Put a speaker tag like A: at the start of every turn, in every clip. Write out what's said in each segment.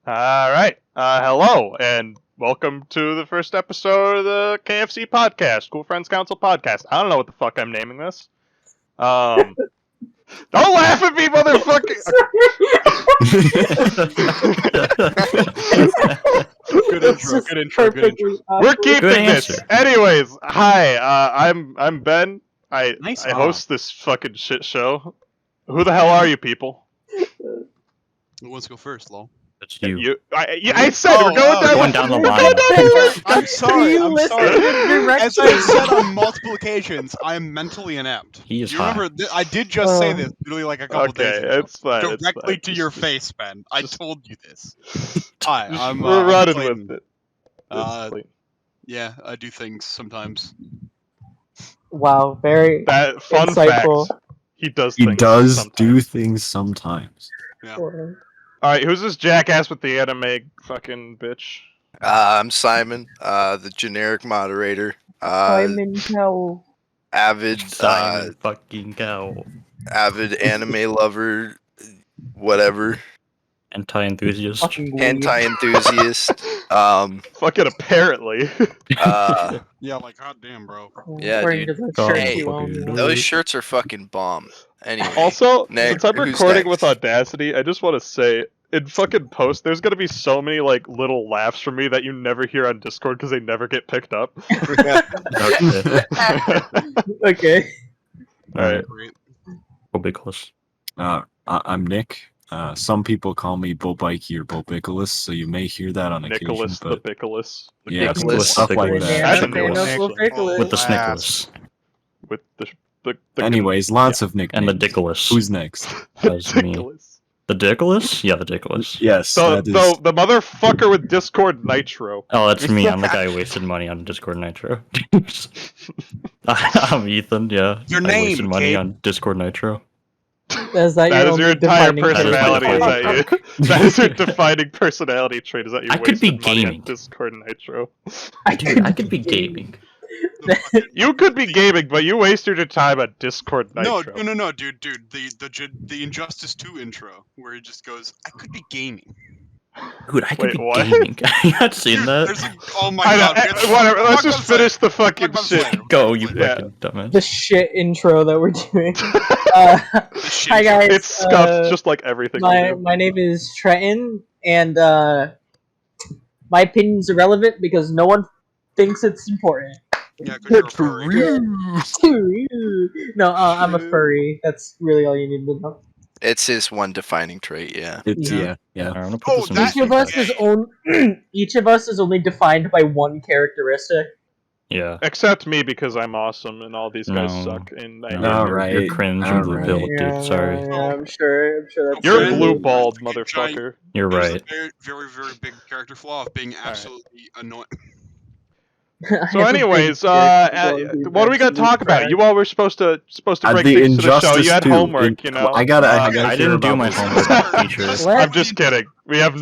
A: All right. Hello, and welcome to the first episode of the KFC Podcast, Cool Friends Council Podcast. I don't know what the fuck I'm naming this. Don't laugh at me, motherfucker!
B: Good intro.
A: We're keeping
C: Good
A: this.
C: answer.
A: Anyways, hi. I'm Ben. I
B: Nice
A: host this fucking shit show. Who the hell are you people?
B: Who wants to go first, lol?
C: That's you.
A: I said we're going down.
C: Going down the line.
B: I'm sorry.
D: You listening to
B: As I've said on multiple occasions, I am mentally inept.
C: He is
B: You
C: high.
B: remember? I did just say this literally like a couple days
A: Okay,
B: ago.
A: it's fine.
B: Directly
A: it's fine.
B: to your face, Ben. I told you this. Hi, I'm.
A: We're running
B: Clayton.
A: with it.
B: Uh, Yeah, I do things sometimes.
D: Wow, very
A: That fun
D: insightful.
A: fact. He does.
E: He
A: things
E: does
A: sometimes.
E: do things sometimes.
A: All right, who's this jackass with the anime fucking bitch?
F: I'm Simon, the generic moderator.
D: Simon Cowell.
F: Avid,
C: Simon fucking cow.
F: avid anime lover, whatever,
C: Anti-enthusiast.
D: Fucking weed.
F: anti-enthusiast.
A: Fucking apparently.
B: Yeah, like goddamn, bro.
F: Yeah,
D: According
F: dude.
D: to the
C: Oh,
D: shirt
F: hey,
D: you own.
F: Those shirts are fucking bomb. Anyway,
A: Also,
F: Next.
A: since I'm
F: Who's
A: recording
F: next?
A: with Audacity, I just want to say, in fucking post, there's gonna be so many like little laughs from me that you never hear on Discord because they never get picked up.
C: Okay.
D: Okay.
C: Alright.
B: Great.
C: Ridiculous.
E: I'm Nick. Some people call me Bobikey or Bobiculus, so you may hear that on
A: Nicholas
E: occasion.
A: the
E: But
A: Bicolus
E: yeah,
F: Nicholas
E: stuff like
C: Nicholas.
E: that.
A: That's a
D: Yeah,
A: new one,
D: Thanos
A: actually.
D: will pickle it.
C: With the
F: Wow.
C: Snickles.
A: with the
E: Anyways, lots of nicknames.
C: And the Dickless.
E: Who's next?
C: That's me.
A: Nicholas.
C: The Dickless? Yeah, the Dickless.
E: Yes,
A: So
E: that is.
A: the motherfucker with Discord Nitro.
C: Oh, that's me. I'm the guy who wasted money on Discord Nitro. I'm Ethan, yeah.
B: Your
C: I wasted
B: name,
C: money
B: kid.
C: on Discord Nitro.
D: Is that
A: That is
D: only
A: your entire
D: defining
A: personality. Is
C: That
A: that
C: is
A: you? That is your defining personality trait. Is that you
C: I could be
A: wasted money on
C: gaming.
A: Discord Nitro?
C: Dude, I could be gaming.
A: You could be gaming, but you wasted your time on Discord Nitro.
B: No, dude. The Injustice 2 intro where he just goes, "I could be gaming."
C: Dude, I could
A: Wait,
C: be
A: what?
C: gaming. You not seen
B: Dude,
C: that?
B: there's a, oh my
A: I know,
B: god. we have-
A: whatever. Let's
B: talk
A: just
B: about
A: finish
B: it
A: the fucking
B: Talk about
A: shit.
B: later.
C: Go, you
A: Yeah.
C: fucking dumbass.
D: the shit intro that we're doing?
B: The shit
D: Hi guys.
A: It's scuffed just like everything.
D: My
A: we do.
D: my name is Trenton, and my opinion's irrelevant because no one thinks it's important.
B: Yeah, 'cause you're a furry.
D: No, I'm a furry. That's really all you need to know.
F: It's his one defining trait. Yeah.
E: It's
D: Yeah.
E: yeah.
C: I'm gonna put
B: Oh,
C: this in
B: that-
D: Each of us is
B: gay.
D: each of us is only defined by one characteristic.
C: Yeah.
A: Except me because I'm awesome and all these guys
C: No.
A: suck. And I
C: No,
E: Alright,
C: You're cringe and blue
E: alright.
C: pill, dude. Sorry.
D: I'm sure that's
A: You're
B: Friend.
A: blue balled,
B: Giant-
A: motherfucker.
C: You're
B: There's
C: right.
B: a very big character flaw of being absolutely annoying.
A: So, anyways, what do we got to talk about? You all were supposed to bring
E: The
A: things to the show.
E: Injustice
A: You had
E: 2.
A: homework, you know.
E: I gotta
C: I
E: hear
C: didn't do
E: about
C: my
E: this.
C: homework, teacher.
D: What?
A: I'm just kidding. We have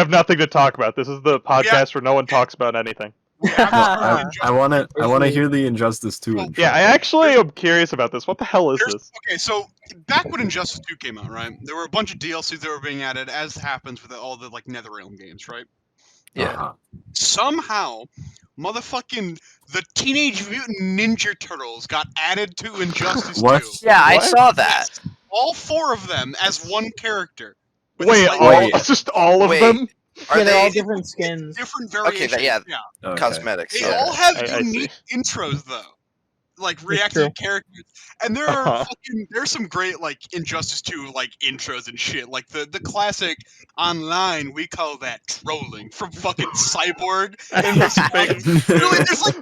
A: nothing to talk about. This is the podcast where no one talks about anything.
E: I wanna hear the Injustice 2 intro.
A: Yeah, I actually am curious about this. What the hell is this?
B: Okay, so back when Injustice 2 came out, right? There were a bunch of DLCs that were being added, as happens with all the like NetherRealm games, right?
F: Yeah.
E: Uh-huh.
B: Somehow, motherfucking the Teenage Mutant Ninja Turtles got added to Injustice
E: What?
B: 2.
F: Yeah, I
A: What?
F: saw that.
B: All four of them as one character. With
A: Wait,
B: a slight-
A: all,
E: Wait.
A: just all of
F: Wait.
A: them?
F: Are
D: Yeah, they're all
F: they
D: different skins.
B: different
F: Okay,
B: variations.
F: yeah.
E: Okay.
F: cosmetics?
B: They
F: Yeah.
B: all have
A: I see.
B: unique intros though, like reactive characters, and there are
A: Uh-huh.
B: there's some great like Injustice 2 like intros and shit, like the classic online we call that trolling from fucking Cyborg. And there's really,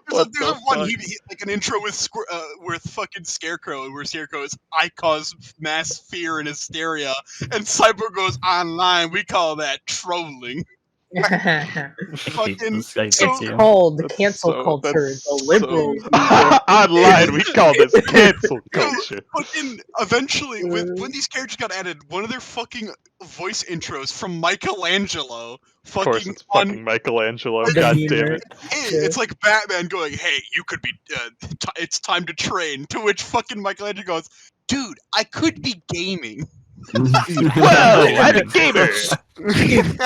A: What
B: there's
A: the
B: a one
A: fuck?
B: he like an intro with with fucking Scarecrow, where Scarecrow is I cause mass fear and hysteria, and Cyborg goes online we call that trolling. Fucking-
C: This guy
B: so-
C: gets you.
D: Called
A: That's
D: cancel
A: so-
D: culture,
A: that's
D: the liberal.
A: Online, we call this cancel culture.
B: Fucking eventually, when these characters got added, one of their fucking voice intros from Michelangelo,
A: Of course,
B: fucking
A: it's
B: on.
A: fucking Michelangelo.
D: The
A: God
D: humor.
A: damn it.
B: It's like Batman going, "Hey, you could be. It's time to train." To which fucking Michelangelo goes, "Dude, I could be gaming."
A: Whoa, I'm a gamer.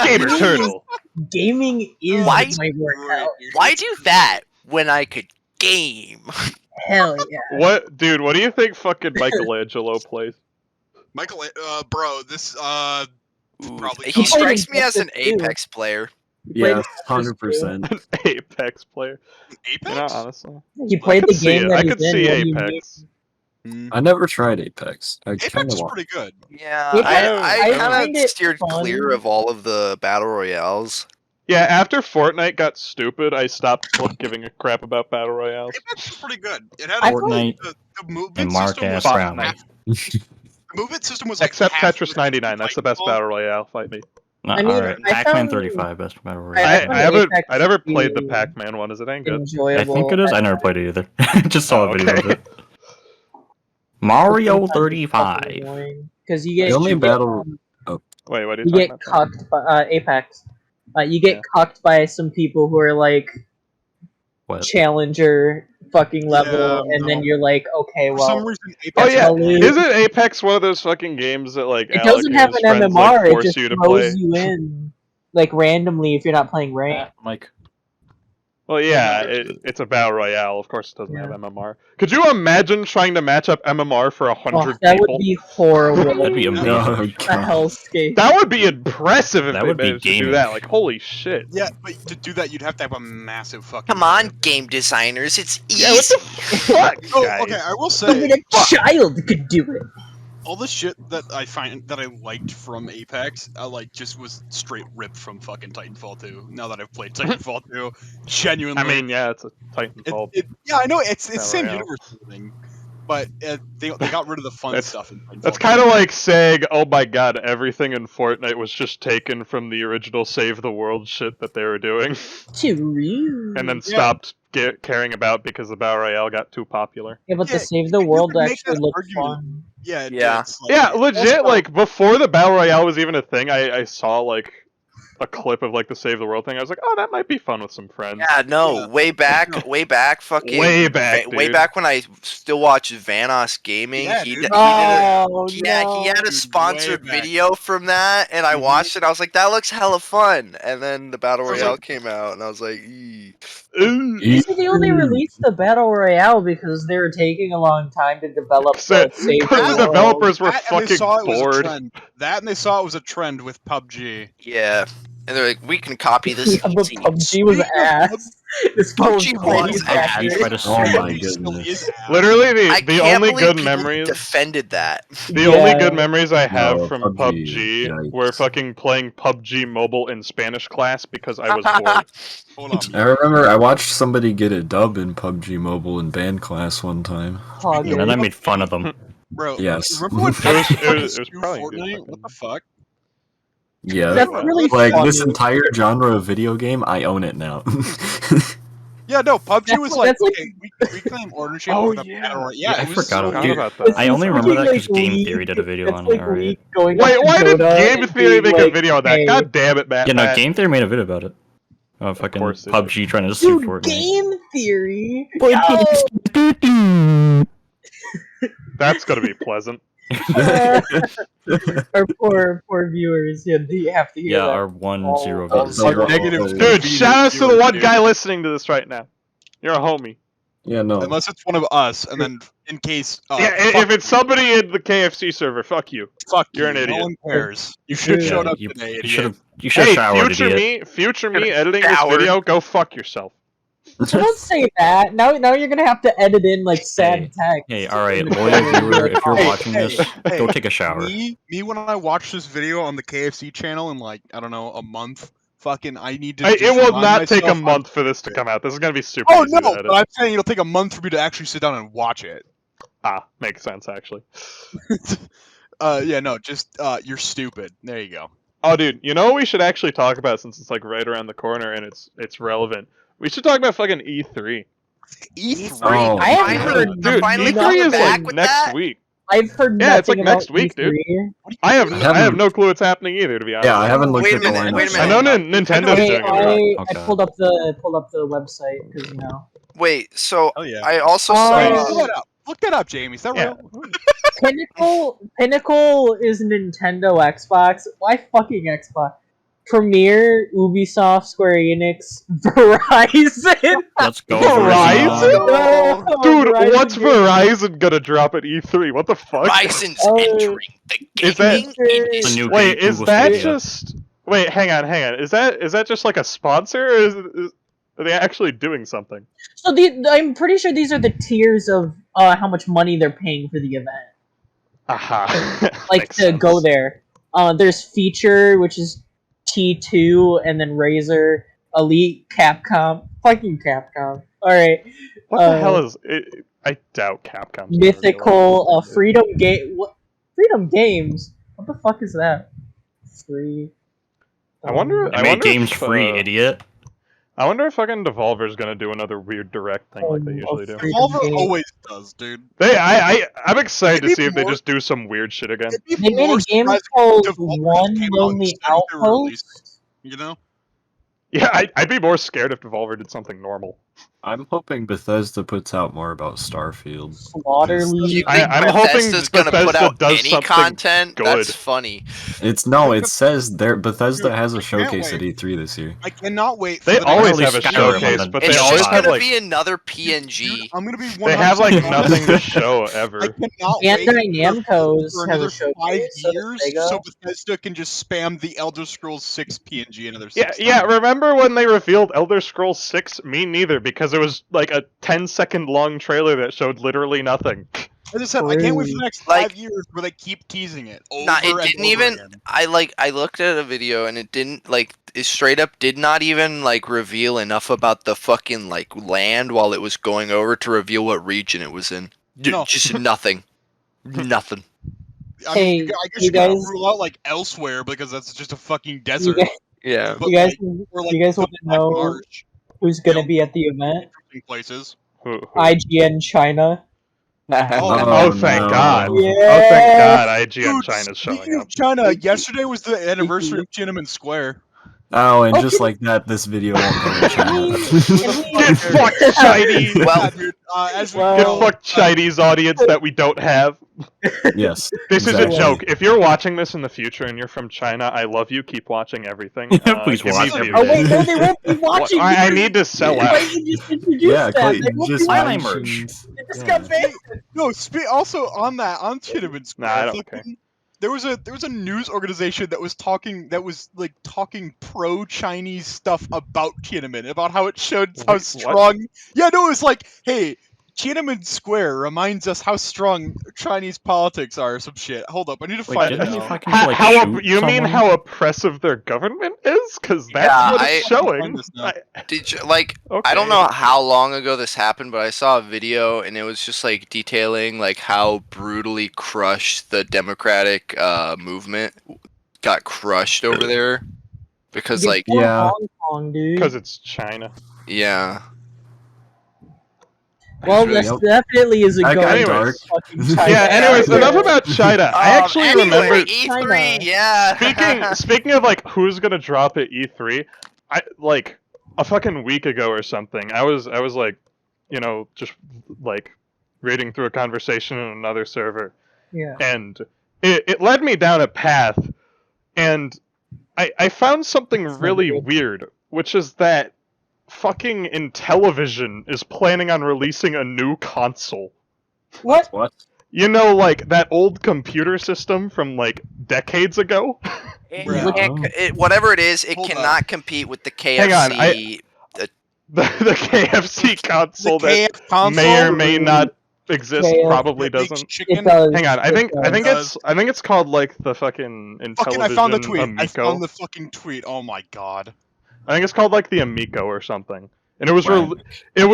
A: Gamer turtle.
D: Gaming is
G: Why-
D: my workout.
G: Why do that when I could game?
D: Hell yeah.
A: What, dude? What do you think fucking Michelangelo plays?
B: Michael, bro, this
G: Ooh,
B: Probably
G: he
B: not.
G: strikes me as an
D: Injustice too.
G: Apex player.
E: Yeah, 100%.
A: An Apex player.
B: Apex.
A: You know, honestly,
D: He played
A: I
D: the
A: could see
D: game
A: it.
D: that
A: I
D: he's
A: could
D: in.
A: see
D: What do you
A: Apex.
E: I never tried Apex. I kind
B: Apex
E: of
B: is
E: want.
B: pretty good.
G: Yeah,
D: Apex-
G: I
A: I
G: kind
D: find
G: of
D: it
G: steered
D: fun.
G: clear of all of the battle royales.
A: Yeah, after Fortnite got stupid, I stopped giving a crap about battle royales.
B: Apex is pretty good. It had
C: Fortnite
B: the movement
C: and Mark
B: system was
C: ass Brown.
B: half- The movement system was like
A: Except
B: half
A: Tetris
B: what
A: 99, that's the best
B: Titanfall.
A: battle royale. Fight me.
D: I mean,
C: Alright,
D: I
C: Pac-Man
D: found-
C: 35, best battle
D: I
C: royale.
D: found Apex
A: I never
D: to be
A: played the Pac-Man one. Is it ain't good?
D: enjoyable.
C: I think it is. I never played it either. Just saw
A: Oh,
C: a video
A: okay.
C: of it. Mario
D: Sometimes it's fucking
C: 35.
D: annoying, 'cause you get
E: The only
D: you get,
E: battle-
A: Wait, what are you
D: you
A: talking
D: get
A: about?
D: cucked by Apex. You get
A: Yeah.
D: cucked by some people who are like
C: What?
D: challenger fucking level,
B: Yeah,
D: and then
B: no.
D: you're like, okay,
B: For
D: well,
B: some reason, Apex.
A: Oh yeah,
D: Hallelujah.
A: isn't Apex one of those fucking games that like
D: it
A: Alec
D: doesn't
A: and
D: have
A: his
D: an
A: friends
D: MMR.
A: like
D: It
A: force
D: just
A: you to
D: throws
A: play?
D: you in like randomly if you're not playing ranked.
E: Mike.
A: Well, yeah, it's a battle royale. Of course, it doesn't
D: Yeah.
A: have MMR. Could you imagine trying to match up MMR for
D: Oh,
A: 100
D: that
A: people?
D: would be horrible.
C: That'd be amazing.
E: No,
D: A
E: God.
D: hellscape.
A: That would be impressive if
C: That
A: they
C: would be
A: managed to do
C: gaming.
A: that. Like, holy shit!
B: Yeah, but to do that, you'd have to have a massive fucking.
G: Come on, game designers, it's easy.
A: Yeah, what the fuck,
B: Oh,
A: guys?
B: okay. I will
D: Even
B: say,
D: a child could do it.
B: all the shit that I find that I liked from Apex, I like just was straight ripped from fucking Titanfall 2. Now that I've played Titanfall 2, genuinely.
A: I mean, yeah, it's a Titanfall.
B: Yeah, I know it's the
A: Battle
B: same
A: Royale.
B: universe thing, but they got rid of the fun
A: That's-
B: stuff. In Titanfall
A: That's
B: 2.
A: kind of like saying, "Oh my god, everything in Fortnite was just taken from the original Save the World shit that they were doing,
D: True.
A: and then
B: Yeah.
A: stopped caring about because the battle royale got too popular."
D: Yeah, but
B: Yeah,
D: to save the
B: you
D: world
B: could make
D: actually
B: that
D: looked
B: argument.
D: fun.
B: Yeah, it
G: Yeah.
B: does,
A: Yeah,
B: also-
A: legit. Like before the battle royale was even a thing, I saw like a clip of like the Save the World thing. I was like, "Oh, that might be fun with some friends."
G: Yeah, no,
B: Yeah.
G: way back, fucking,
A: Way back,
G: way
A: dude.
G: back when I still watched Vanos Gaming.
B: Yeah,
G: he
B: dude.
G: did
D: Oh,
G: he
D: no.
G: had a
B: Dude,
G: sponsored
B: way back.
G: video from that, and I
B: Mhm.
G: watched it. I was like, "That looks hella fun." And then the battle
B: I was
G: royale
B: like-
G: came out, and I was like, "Eee."
A: Ooh.
D: You see, they only released the battle royale because they were taking a long time to develop the
A: Because
D: save
A: the
D: the world.
A: developers were
B: That, and they
A: fucking
B: saw it was a
A: bored.
B: trend. That and they saw it was a trend with PUBG.
G: Yeah, and they're like, "We can copy this
D: Yeah, but
G: easy."
D: PUBG was ass. This
G: PUBG
D: was
G: was
D: crazy.
G: ass.
C: You try to
E: Oh my
B: PUBG still
E: goodness.
B: is ass.
A: Literally,
G: I
A: the
G: can't
A: only
G: believe
A: good
G: people
A: memories.
G: defended that.
A: The only
D: Yeah.
A: good memories I have
E: No,
A: from
E: PUBG,
A: PUBG were
E: yikes.
A: fucking playing PUBG Mobile in Spanish class because I was bored.
B: Hold on.
E: I remember I watched somebody get a dub in PUBG Mobile in band class one time.
D: Hog
C: And then I made fun of them.
B: Bro,
E: Yes.
B: remember when
A: It was-
B: PUBG
A: it was
B: do
A: probably
B: Fortnite?
A: good.
B: What the fuck?
E: Yeah,
D: That's
A: Wow.
D: really
E: like
D: funny.
E: this entire genre of video game, I own it now.
B: Yeah, no, PUBG
D: That's
B: was
D: what-
B: like,
D: that's like-
B: okay, we claim ownership
A: Oh,
B: over the
A: yeah.
B: battle royale.
C: Yeah, I
B: it was
C: forgot
B: so
C: about
A: Forgot
C: it.
A: about that.
C: I only
D: It's
C: remember that
D: like
C: because Game
D: League-
C: Theory did a video
D: it's
C: on
D: like
C: it, alright?
D: League going
A: Wait,
D: up
A: why
D: to
A: did
D: Dota
A: Game
D: and
A: Theory
D: being
A: make a
D: like,
A: video on that?
D: hey,
A: God damn it, Matt.
C: Yeah, no,
A: Matt.
C: Game Theory made a video about it. Oh, fucking
A: course they
C: PUBG trying to sue
D: Dude,
C: Fortnite.
D: Game Theory.
A: That's gonna be pleasant.
D: Our poor viewers, yeah, you have to hear
C: Yeah,
D: that.
C: our 1-0
D: Oh,
C: viewers.
E: zero.
B: negative.
E: Dude,
A: Dude, shout out to the
B: viewers,
A: one
B: dude.
A: guy listening to this right now. You're a homie.
E: Yeah, no.
B: Unless it's one of us, and then in case.
A: Yeah, if it's somebody in the KFC server, fuck you.
B: fuck
A: you're
B: you,
A: an idiot.
B: No one cares. You should have
D: Yeah,
B: showed up
C: you
B: today,
C: you
B: idiot.
C: should have
A: Hey,
C: showered,
A: future
C: idiot.
A: me editing this
G: Showered.
A: video, go fuck yourself.
D: Don't say that. Now you're gonna have to edit in like sad text.
C: Hey, alright,
D: in the
C: loyal
D: corner.
C: viewer, if you're
B: Hey,
C: watching this,
B: hey,
C: go take a shower.
B: Me when I watch this video on the KFC channel in like I don't know a month, fucking I need to.
A: It
B: just
A: will
B: remind
A: not take a
B: myself
A: month for this to come out. This is gonna be super
B: Oh
A: easy
B: no!
A: to edit.
B: But I'm saying it'll take a month for me to actually sit down and watch it.
A: Ah, makes sense actually.
B: Yeah, no, just you're stupid. There you go.
A: Oh, dude, you know what we should actually talk about since it's like right around the corner and it's relevant. We should talk about fucking E3.
B: E3.
E: Oh,
D: I haven't
G: Finally-
D: heard.
A: Dude,
G: they're finally
A: E3
G: coming
A: is
G: back
A: like
G: with
A: next
G: that?
A: week.
D: I've heard
A: Yeah, it's like
D: nothing about
A: next week, dude.
D: E3.
A: I have
E: haven't-
A: no clue what's happening either, to be honest.
E: Yeah, I haven't looked
G: Wait a
E: at the
G: minute,
E: lineup.
G: wait a
A: I
G: minute.
A: know Nintendo's
D: Hey,
A: doing it.
D: I
C: Okay.
D: pulled up the website because you know.
G: Wait, so
B: Oh yeah.
G: I also
D: Oh,
B: Wait,
G: saw.
B: look that up. Look that up, Jamie. Is that
A: Yeah.
B: real?
D: Pinnacle is Nintendo Xbox. Why fucking Xbox? Premiere, Ubisoft, Square Enix, Verizon.
C: Let's go.
A: Verizon?
D: Oh,
A: Dude,
D: Verizon
A: what's
D: Games.
A: Verizon gonna drop at E3? What the fuck?
G: Verizon's
D: Oh,
G: entering the
A: is that-
G: gaming industry.
C: The new
A: Wait, is
C: Google
A: that
C: Stadia.
A: just? Wait, hang on. Is that just like a sponsor, or are they actually doing something?
D: So I'm pretty sure these are the tiers of how much money they're paying for the event.
A: Aha.
D: Like
A: Makes
D: to
A: sense.
D: go there. There's feature, which is T2, and then Razer, Elite, Capcom, fucking Capcom. All right,
A: What the
D: uh,
A: hell is it? I doubt Capcom.
D: Mythical, Freedom Freedom Games. What the fuck is that? Free.
A: I wonder.
C: They
A: I
C: made
A: wonder
C: games
A: if,
C: free, idiot.
A: I wonder if fucking Devolver's gonna do another weird direct thing like they usually do.
D: Freedom
B: Devolver
D: Games.
B: always does, dude.
A: I'm excited to
B: It'd
A: see
B: be
A: if they
B: more-
A: just do some weird shit again.
B: It'd be
D: They made
B: more
D: a game
B: surprising if
D: called
B: Devolver just
D: One
B: came out and
D: Lonely
B: said they were releasing,
D: Outpost.
B: You know?
A: Yeah, I'd be more scared if Devolver did something normal.
E: I'm hoping Bethesda puts out more about Starfield.
D: Slaughter
E: Yes.
G: You
D: League.
G: think
A: I'm hoping
G: Bethesda's gonna put
A: Bethesda
G: out
A: does
G: any
A: something
G: content?
A: good.
G: That's funny.
E: It says there Bethesda
B: Dude,
E: has
B: I
E: a
B: can't
E: showcase
B: wait.
E: at E3 this year.
B: I cannot wait.
A: They
B: for the
A: always
B: next
A: have a
C: Skyrim
A: showcase,
C: and
A: but
G: It's
A: they
G: just
A: always have
G: gonna
A: like
G: be another
B: Dude,
G: PNG.
B: I'm gonna be 100%
A: they have like
B: honest.
A: nothing to show ever.
B: I cannot wait
D: Bandai Namco's
B: for
D: has
B: another
D: a showcase.
B: 5
D: So does
B: years
D: Sega.
B: so Bethesda can just spam the Elder Scrolls 6 PNG another 6
A: Yeah,
B: times.
A: yeah. Remember when they revealed Elder Scrolls 6? Me neither, because it was like a 10-second long trailer that showed literally nothing.
B: As I said, I can't wait for the next 5
G: Like-
B: years where they keep teasing it. Over
G: Nah, it
B: and
G: didn't
B: over
G: even.
B: again.
G: I looked at a video and it didn't like. It straight up did not even like reveal enough about the fucking like land while it was going over to reveal what region it was in.
B: No.
G: Just nothing. Nothing.
B: I
D: Hey,
B: mean, I guess
D: you
B: you gotta
D: guys-
B: rule out like elsewhere because that's just a fucking
D: You
B: desert.
D: guys,
G: Yeah.
B: But,
D: you guys,
B: like, or, like,
D: you guys
B: the
D: want to
B: Black
D: know
B: Marsh,
D: who's gonna be at the event?
B: interesting places.
A: Who-
D: IGN China.
A: Oh, thank
E: no.
A: God.
D: Yeah.
A: Oh, thank God, IGN
B: Dude,
A: China's showing
B: speaking
A: up.
B: of China, yesterday was the anniversary of Tiananmen Square.
E: Oh, and
D: Oh,
E: just
D: can-
E: like that, this video won't go to China.
A: Get fucked, Chinese!
G: Well-
B: Yeah, dude, as we
D: Well-
A: Get
B: know,
A: fucked, Chinese audience that we don't have.
E: Yes.
A: This is
E: exactly.
A: a joke. If you're watching this in the future and you're from China, I love you. Keep watching everything.
C: Please
A: give me
C: watch
A: views.
C: every
D: Oh wait, no,
C: day.
D: they won't be watching.
A: I
D: because
A: need to sell out.
D: Clayton just introduced
E: Yeah,
D: that.
E: Clayton
D: They won't
E: just
D: be watching.
C: mentioned-
E: mentioned.
D: They just
E: yeah.
D: got banned.
B: no. Also on Tiananmen Square,
A: Nah, I don't
B: fucking- there was a news organization that was talking pro Chinese stuff about Tiananmen, about how it showed how
A: Wait, what?
B: strong. Yeah, no, it was like, hey, Tiananmen Square reminds us how strong Chinese politics are. Or some shit. Hold up, I need to
C: Wait,
B: find it
C: didn't they
B: now.
C: fucking
A: How,
C: like
A: how
C: shoot
A: you mean
C: someone?
A: how oppressive their government is? Because that's
G: Yeah,
A: what it's
B: I- I'll
A: showing.
B: find this now.
G: Did you like?
A: Okay.
G: I don't know how long ago this happened, but I saw a video and it was just like detailing like how brutally crushed the democratic movement got crushed over there because like
D: Get from
E: Yeah.
D: Hong Kong, dude.
A: Because it's China.
G: yeah.
D: Well,
E: Actually,
D: this
E: nope.
D: definitely is a
E: That
D: go.
E: got
A: Anyways.
E: dark.
D: Fucking China.
A: Yeah. Anyways,
D: Yeah.
A: enough about China. I actually
G: anyway,
A: remember.
G: E3.
D: China.
G: Yeah.
A: Speaking of like who's gonna drop at E3, I like a fucking week ago or something. I was like, just like reading through a conversation in another server,
D: Yeah.
A: and it led me down a path, and I found something
D: That's not
A: really
D: good.
A: weird, which is that fucking Intellivision is planning on releasing a new console.
D: What?
E: What?
A: You know, like that old computer system from like decades ago.
G: Whatever it is, it
B: Hold
G: cannot compete with the KFC.
A: Hang on, the KFC console
B: The
A: that
B: KF console
A: may or may not exist.
D: KF
A: Probably
B: that makes
A: doesn't.
B: chicken.
D: It does.
A: Hang on, I
D: It
A: think
D: does.
A: it's called like the fucking Intellivision
B: Fucking, I found the tweet. I
A: Amico.
B: found the fucking tweet. Oh my god.
A: I think it's called like the Amico or something. And it was
E: Wow.
A: it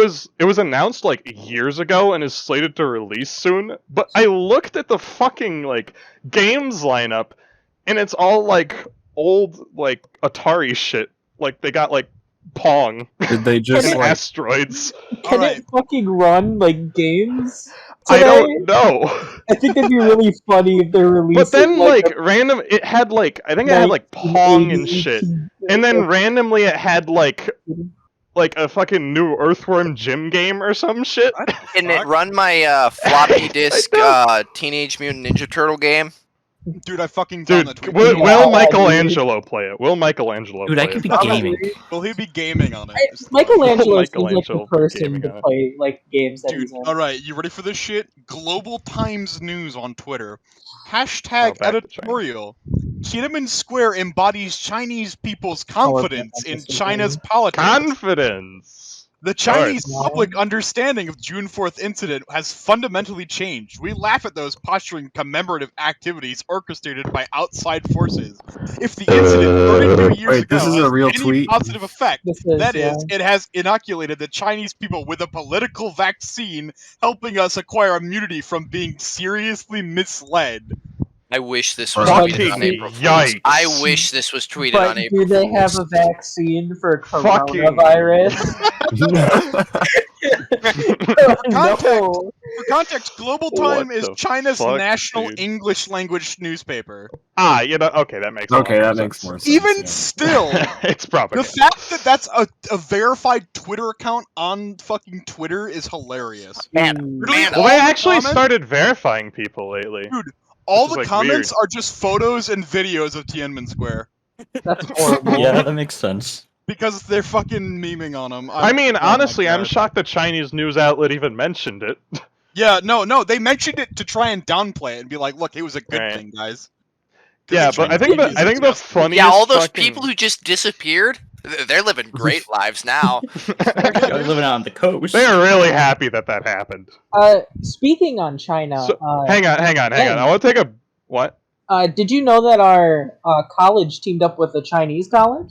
A: was announced like years ago and is slated to release soon. But I looked at the fucking like games lineup, and it's all like old like Atari shit. Like they got like Pong
E: Did they just
A: and
E: like
A: Asteroids.
D: Can
B: Alright.
D: it fucking run like games?
A: I
D: today?
A: don't know.
D: I think that'd be really funny if they're releasing.
A: But then like random, it had like I think it had like Pong and shit. And then randomly it had like like a fucking new Earthworm Jim game or some shit.
G: Can it run my floppy disk Teenage Mutant Ninja Turtle game?
B: Dude, I fucking found
A: Dude,
B: that tweet.
A: will
D: Yeah,
A: Michelangelo play it? Will Michelangelo
C: Dude,
A: play
C: I could
A: it?
C: be
B: Probably.
C: gaming.
B: Will he be gaming on it?
D: Michelangelo seems like
A: Michelangelo
D: the person
A: gaming
D: to
A: on it.
D: play like games that
B: Dude,
D: he's in.
B: alright, you ready for this shit? Global Times News on Twitter.
A: Oh,
B: Hashtag
A: back to
B: editorial. Tiananmen Square embodies Chinese people's
D: Oh, we're
B: confidence
D: back
B: in
D: to this
B: China's
D: again.
B: politics.
A: Confidence.
B: The Chinese
D: course.
B: public understanding of June 4th incident has fundamentally changed. We laugh at those posturing commemorative activities orchestrated by outside forces. If the incident 32 years
E: Wait,
B: ago
E: this is a
B: has
E: real
B: any
E: tweet?
B: positive effect,
D: This is,
B: that
D: yeah.
B: is, it has inoculated the Chinese people with a political vaccine, helping us acquire immunity from being seriously misled.
G: I wish this was
E: Fucking
G: tweeted on April Fools.
A: yikes.
G: I wish this was tweeted
D: But
G: on April
D: do they
G: Fools.
D: have a vaccine for
A: Fucking-
D: coronavirus? No.
B: For context, Global Time
A: What
B: is
A: the
B: China's
A: fuck,
B: national
A: dude?
B: English language newspaper.
A: Okay, that makes a lot
E: Okay,
A: more
E: that
A: sense.
E: makes more sense.
B: Even
E: yeah.
B: still,
A: It's
B: the
A: propaganda.
B: fact that that's a verified Twitter account on fucking Twitter is hilarious.
G: Man,
B: Literally
G: man,
A: Well, they
B: all the
A: actually
B: comments-
A: started verifying people lately.
B: All
A: which is,
B: the
A: like,
B: comments
A: weird.
B: are just photos and videos of Tiananmen Square
D: That's horrible.
C: Yeah, that makes sense.
B: because they're fucking memeing on them.
A: I mean,
B: oh my
A: honestly, I'm
B: God.
A: shocked the Chinese news outlet even mentioned it.
B: Yeah, no, they mentioned it to try and downplay it and be like, "Look, it was a good
A: Right.
B: thing, guys." 'Cause
A: Yeah,
B: the
A: but I
B: Chinese
A: think
B: media is
A: the
B: disgusting.
A: funniest
G: yeah, all those
A: fucking-
G: people who just disappeared, they're living great lives now.
C: They're living out on the coast.
A: They are really happy that happened.
D: Speaking on China,
A: So- Hang on.
D: Ben.
A: I want to take a what?
D: did you know that our college teamed up with a Chinese college?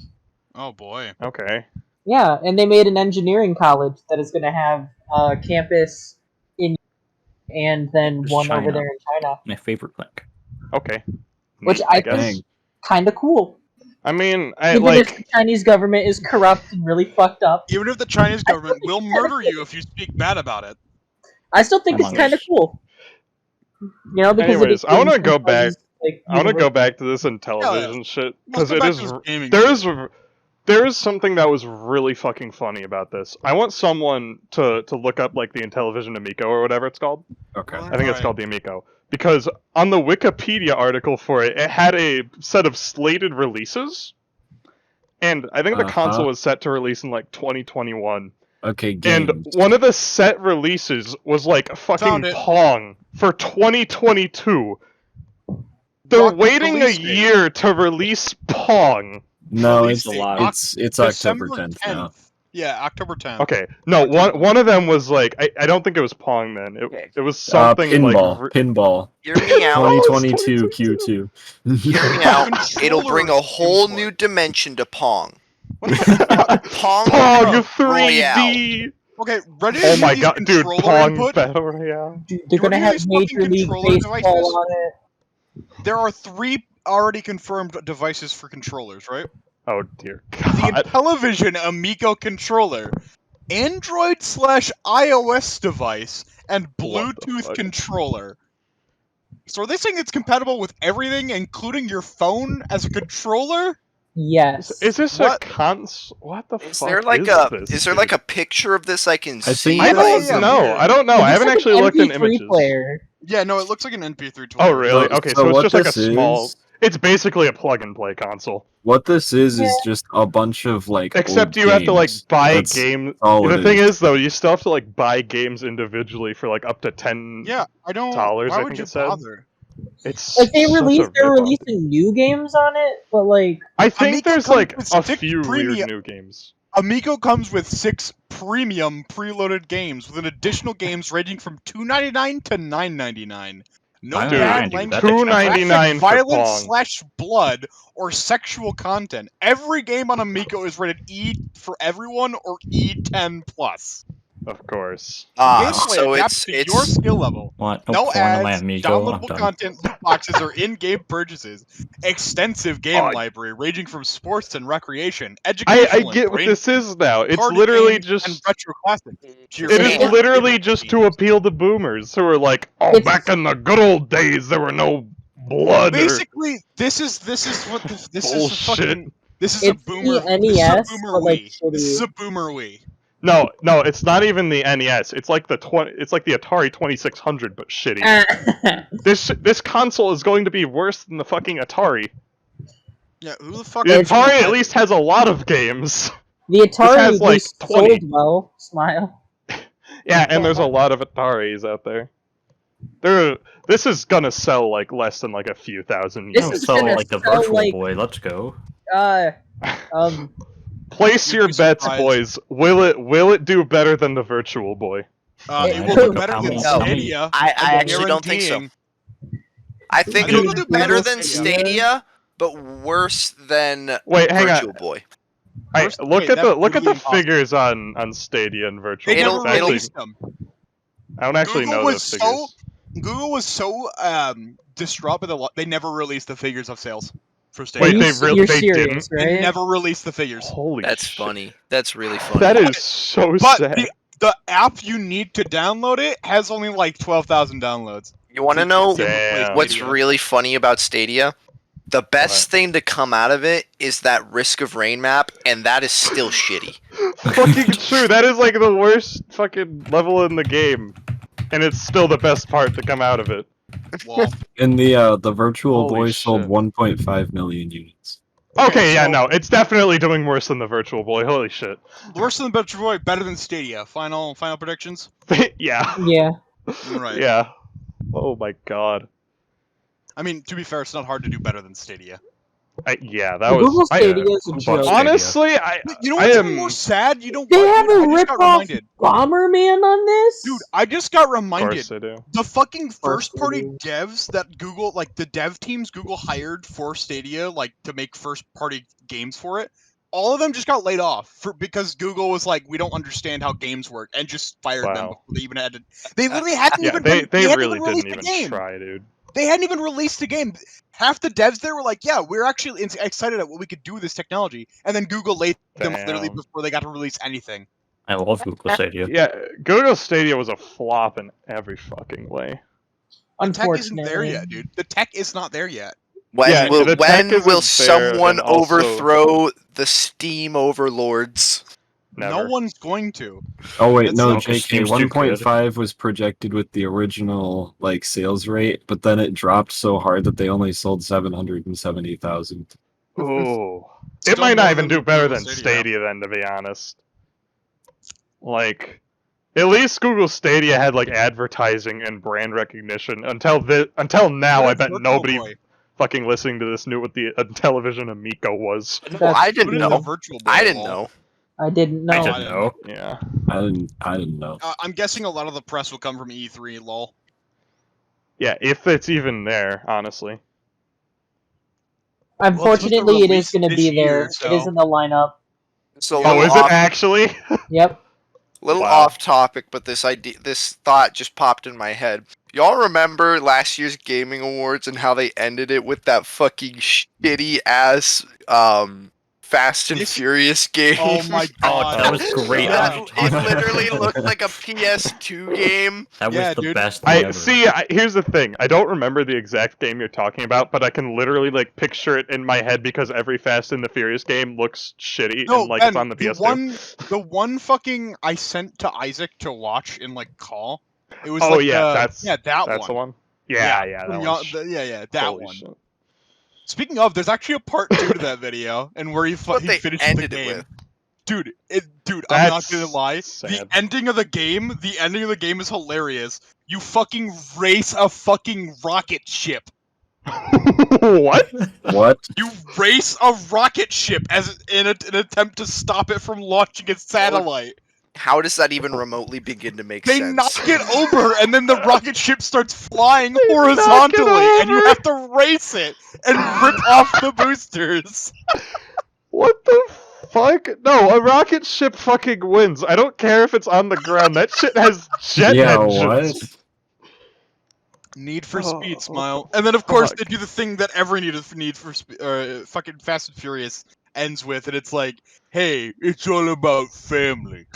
B: Oh boy.
A: Okay.
D: Yeah, and they made an engineering college that is going to have a campus in, and then
C: There's
D: one
C: China.
D: over there in China,
C: My favorite link.
A: Okay.
D: which
A: Neat,
D: I
A: guess.
D: think is kind of cool.
A: I mean,
D: Even if the Chinese government is corrupt and really fucked up,
B: Even if the Chinese government will murder you if you speak bad about it.
D: I still think it's
C: Among
D: kind of
C: Us.
D: cool. You know, because
A: Anyways,
D: it
A: I wanna
D: includes
A: go back-
D: like,
A: I want to go
D: universal-
A: back to this in television shit
B: Let's
A: because
B: go
A: it
B: back
A: is
B: to this gaming
A: there is something that was really fucking funny about this. I want someone to look up like the Intellivision Amico or whatever it's called.
E: Okay.
A: I think it's
B: Alright.
A: called the Amico because on the Wikipedia article for it, it had a set of slated releases, and I think the console
E: Uh-huh.
A: was set to release in like 2021.
E: Okay, games.
A: And one of the set releases was like fucking
B: Found it.
A: Pong for 2022. They're
B: Rock the
A: waiting a
B: release date.
A: year to release Pong.
E: No,
B: Release
E: it's
B: date,
E: it's October
B: December
E: 10th now.
B: Yeah, October 10th.
A: Okay, no, one of them was like I don't think it was Pong then. It was something
E: pinball,
A: like
E: pinball.
G: Hear me out.
E: 2022 Q2.
G: Hear me out. It'll bring a whole
B: Controller
G: new dimension to Pong.
B: What the
G: Pong.
A: Pong
G: Royale.
A: 3D.
B: Okay, ready?
A: Oh
B: to
A: my
B: use
A: god, dude!
B: controller
A: Pong
B: input?
A: Battle Royale.
D: Dude, they're
B: You
D: gonna
B: wanna
D: have
B: use
D: Major
B: fucking
D: League
B: controller
D: Baseball
B: devices?
D: on it.
B: There are 3 already confirmed devices for controllers, right?
A: Oh dear
B: The
A: God!
B: Intellivision Amico controller, Android/iOS device, and
A: What the
B: Bluetooth
A: fuck?
B: controller. So are they saying it's compatible with everything, including your phone as a controller?
D: Yes.
A: Is this
B: What?
A: a cons? What the
G: Is
A: fuck
G: there like
A: is
G: a
A: this,
G: is there
A: dude?
G: like a picture of this I can
E: I
G: see?
E: think
A: I
E: that's
A: don't
B: yeah,
A: know.
B: yeah.
A: I don't know.
D: It
A: I
D: looks
A: haven't
D: like
A: actually
D: an
A: looked in
D: MP3
A: images.
D: player.
B: Yeah, no, it looks like an MP3
A: Oh
B: player.
A: really? Okay, so it's
E: what
A: just like a
E: this
A: small.
E: is-
A: It's basically a plug and play console.
E: What this is
D: Yeah.
E: just a bunch of like.
A: Except
E: old
A: you have to like
E: games.
A: buy
E: That's
A: games.
E: all
A: The
E: it
A: thing
E: is.
A: is though, you still have to like buy games individually for like up to 10.
B: Yeah, I don't.
A: $10,
B: Why
A: I
B: would
A: think
B: you
A: it said.
B: bother?
A: It's
D: Like they're
A: such a
D: they're
A: rip-off.
D: releasing new games on it, but like
A: I think
B: Amico
A: there's
B: comes
A: like
B: with
A: a
B: 6
A: few
B: premium-
A: weird new games.
B: Amico comes with 6 premium preloaded games, with an additional games ranging from $2.99 to $9.99. No
C: Dude,
B: bad
C: dude,
B: language,
C: that's
A: $2.99 for
B: violence
A: Pong.
B: slash blood, or sexual content. Every game on Amico is rated E for everyone or E10 plus.
A: Of course.
B: Gameplay
G: So
B: adapts to your
G: it's
B: skill level.
C: What?
B: No
C: porn on my
B: ads,
C: Amigo? I'm
B: downloadable
C: done.
B: content, loot boxes, or in-game purchases. Extensive game
A: Oh,
B: library ranging from sports and recreation,
A: I
B: educational,
A: get
B: and
A: what
B: brain
A: this is now. It's
B: party
A: literally
B: games,
A: just.
B: and retro classics.
A: It is
G: Yeah.
A: literally just to appeal to boomers who are like, oh,
D: It's-
A: back in the good old days, there were no blood.
B: Basically, this is what this is
A: Bullshit.
B: fucking. This is
D: It's
B: a boomer.
D: the
B: This is a
D: NES,
B: boomer
D: but like
B: Wii. This is
D: shitty.
B: a boomer Wii.
A: No, it's not even the NES. It's like the Atari 2600, but shitty. This console is going to be worse than the fucking Atari.
B: Yeah, who the fuck?
A: The
B: is gonna
A: Atari
B: buy
A: at least
B: this?
A: has a lot of games.
D: The Atari
A: has, like,
D: was
A: 20.
D: sold well. Smile.
A: Yeah, and there's a lot of Ataris out there. This is gonna sell like less than like a few thousand
D: This
A: units.
D: is
C: So
D: gonna
C: like the
D: sell,
C: Virtual
D: like-
C: Boy, let's go.
A: Place
B: You'd
A: your
B: be
A: bets,
B: surprised.
A: boys. Will it do better than the Virtual Boy?
B: It
C: I
B: will
C: don't
B: do
C: know
B: better
C: how
B: than
C: many-
B: Stadia.
G: I
B: I'm
G: actually don't think so.
B: guaranteeing.
G: I think
B: I
G: it'll
B: think
G: do
B: it'll
G: better
B: do
G: than
B: Stadia.
G: Stadia, but worse than
A: Wait, hang
G: Virtual
A: on.
G: Boy.
B: First-
A: Look
B: wait,
A: at the
B: that's
A: look at the
B: really impossible.
A: figures on Stadia and Virtual.
B: They
G: It'll-
B: never
A: Boy. Actually,
B: released them.
A: I don't actually
B: Google
A: know
B: was
A: those figures.
B: so- Google was so distraught by they never released the figures of sales for Stadia.
A: Wait,
D: You're
A: they
D: serious,
A: didn't?
B: They
D: right?
B: never released the figures.
A: Holy
G: That's
A: shit.
G: funny. That's really funny.
A: That is so
B: But
A: sad.
B: the app you need to download it has only like 12,000 downloads.
G: You want to know
A: Damn.
G: what's
B: Stadia.
G: really funny about Stadia? The best
A: What?
G: thing to come out of it is that Risk of Rain map, and that is still shitty.
A: Fucking true. That is like the worst fucking level in the game, and it's still the best part to come out of it.
B: Well,
E: And the Virtual
A: Holy
E: Boy sold
A: shit.
E: 1.5 million units.
A: Okay, yeah,
B: so-
A: no, it's definitely doing worse than the Virtual Boy. Holy shit.
B: worse than Virtual Boy, better than Stadia. Final predictions.
A: Yeah.
D: Yeah.
B: Right.
A: Yeah. Oh my god.
B: I mean, to be fair, it's not hard to do better than Stadia.
A: Yeah, that was.
D: Google
A: I-
D: Stadia is a
E: Google
D: joke.
E: Stadia.
A: honestly,
B: You know
A: I
B: what's
A: am.
B: even more sad? You know
D: They
B: what?
D: have
B: dude?
D: a
B: I just got
D: rip-off
B: reminded.
D: Bomberman on this?
B: Dude, I just got
A: Of
B: reminded.
A: course I do.
B: The fucking
D: course
B: first-party
D: they do.
B: devs that Google, like the dev teams Google hired for Stadia, like to make first-party games for it, all of them just got laid off because Google was like, "We don't understand how games work," and just fired them
A: Wow.
B: before they even had to. They literally hadn't
A: Yeah,
B: even.
A: they
B: hadn't
A: really
B: released
A: didn't
B: the
A: even
B: game.
A: try, dude.
B: They hadn't even released the game. Half the devs there were like, "Yeah, we're actually excited at what we could do with this technology," and then Google laid them off literally
A: Damn.
B: before they got to release anything.
C: I love Google Stadia.
A: Yeah, Google Stadia was a flop in every fucking way.
B: The tech isn't there
D: Unfortunately.
B: yet, dude. The tech is not there yet.
G: When
A: Yeah,
G: will,
A: the tech
G: when
A: isn't
G: will
A: there,
G: someone
A: and also-
G: overthrow the Steam overlords?
A: Never.
B: No one's going to.
E: Oh wait,
B: That's
E: no,
B: not-
E: JK.
C: Steam's too good.
E: 1.5 was projected with the original like sales rate, but then it dropped so hard that they only sold 770,000.
A: Ooh.
B: Still
A: It might not
B: more
A: even
B: than
A: do better
B: Google
A: than
B: Stadia.
A: Stadia then, to be honest. Like, at least Google Stadia had like advertising and brand recognition. Until now, I
B: What
A: bet
B: is
A: nobody
B: Virtual Boy?
A: fucking listening to this knew what the Television Amico was.
G: No,
D: That's-
G: I
B: What
G: didn't
B: is a
G: know.
B: Virtual Boy
G: I didn't
B: at all?
G: know.
D: I didn't know.
C: I
B: I
C: didn't
B: didn't
C: know.
A: Yeah.
E: I didn't know.
B: I'm guessing a lot of the press will come from E3. Lol.
A: Yeah, if it's even there, honestly.
D: Unfortunately, it is
B: released
D: going to
B: this
D: be there.
B: year, so-
D: It is in the lineup.
G: So
A: Oh, is it actually?
D: Yep.
G: Little
A: Wow.
G: off topic, but this thought just popped in my head. Y'all remember last year's Gaming Awards and how they ended it with that fucking shitty ass Fast and
B: This-
G: Furious game?
B: Oh my
C: Oh,
B: god.
C: that was great.
B: Yeah.
G: It literally looked like a PS2 game.
C: That was
B: Yeah,
C: the
B: dude.
C: best thing ever.
A: Here's the thing. I don't remember the exact game you're talking about, but I can literally like picture it in my head because every Fast and the Furious game looks shitty
B: No,
A: and like
B: Ben,
A: it's on the PS2.
B: the one fucking I sent to Isaac to watch in like call. It was
A: Oh,
B: like
A: yeah,
B: that
A: that's
B: one.
A: the one. Yeah,
B: From
A: that
B: Yo-
A: one.
B: that
A: Holy
B: one.
A: shit.
B: Speaking of, there's actually a part 2 to that video, and where he
G: What
B: he
G: they
B: finishes the
G: ended it
B: game.
G: with.
B: Dude, I'm not
A: That's
B: gonna lie. The
A: sad.
B: ending of the game is hilarious. You fucking race a fucking rocket ship.
A: What?
E: What?
B: You race a rocket ship as in an attempt to stop it from launching its satellite.
G: How does that even remotely begin to make
B: They
G: sense?
B: knock it over, and then the rocket ship starts flying
A: knock it
B: horizontally, and you
A: over.
B: have to race it and rip off the boosters.
A: What the fuck? No, a rocket ship fucking wins. I don't care if it's on the ground. That shit has jet
E: Yeah,
A: engines.
E: what?
B: Need for
A: Oh,
B: Speed, Smile. And then, of course,
A: fuck.
B: they do the thing that every Need for fucking Fast and Furious ends with, and it's like, hey, it's all about family.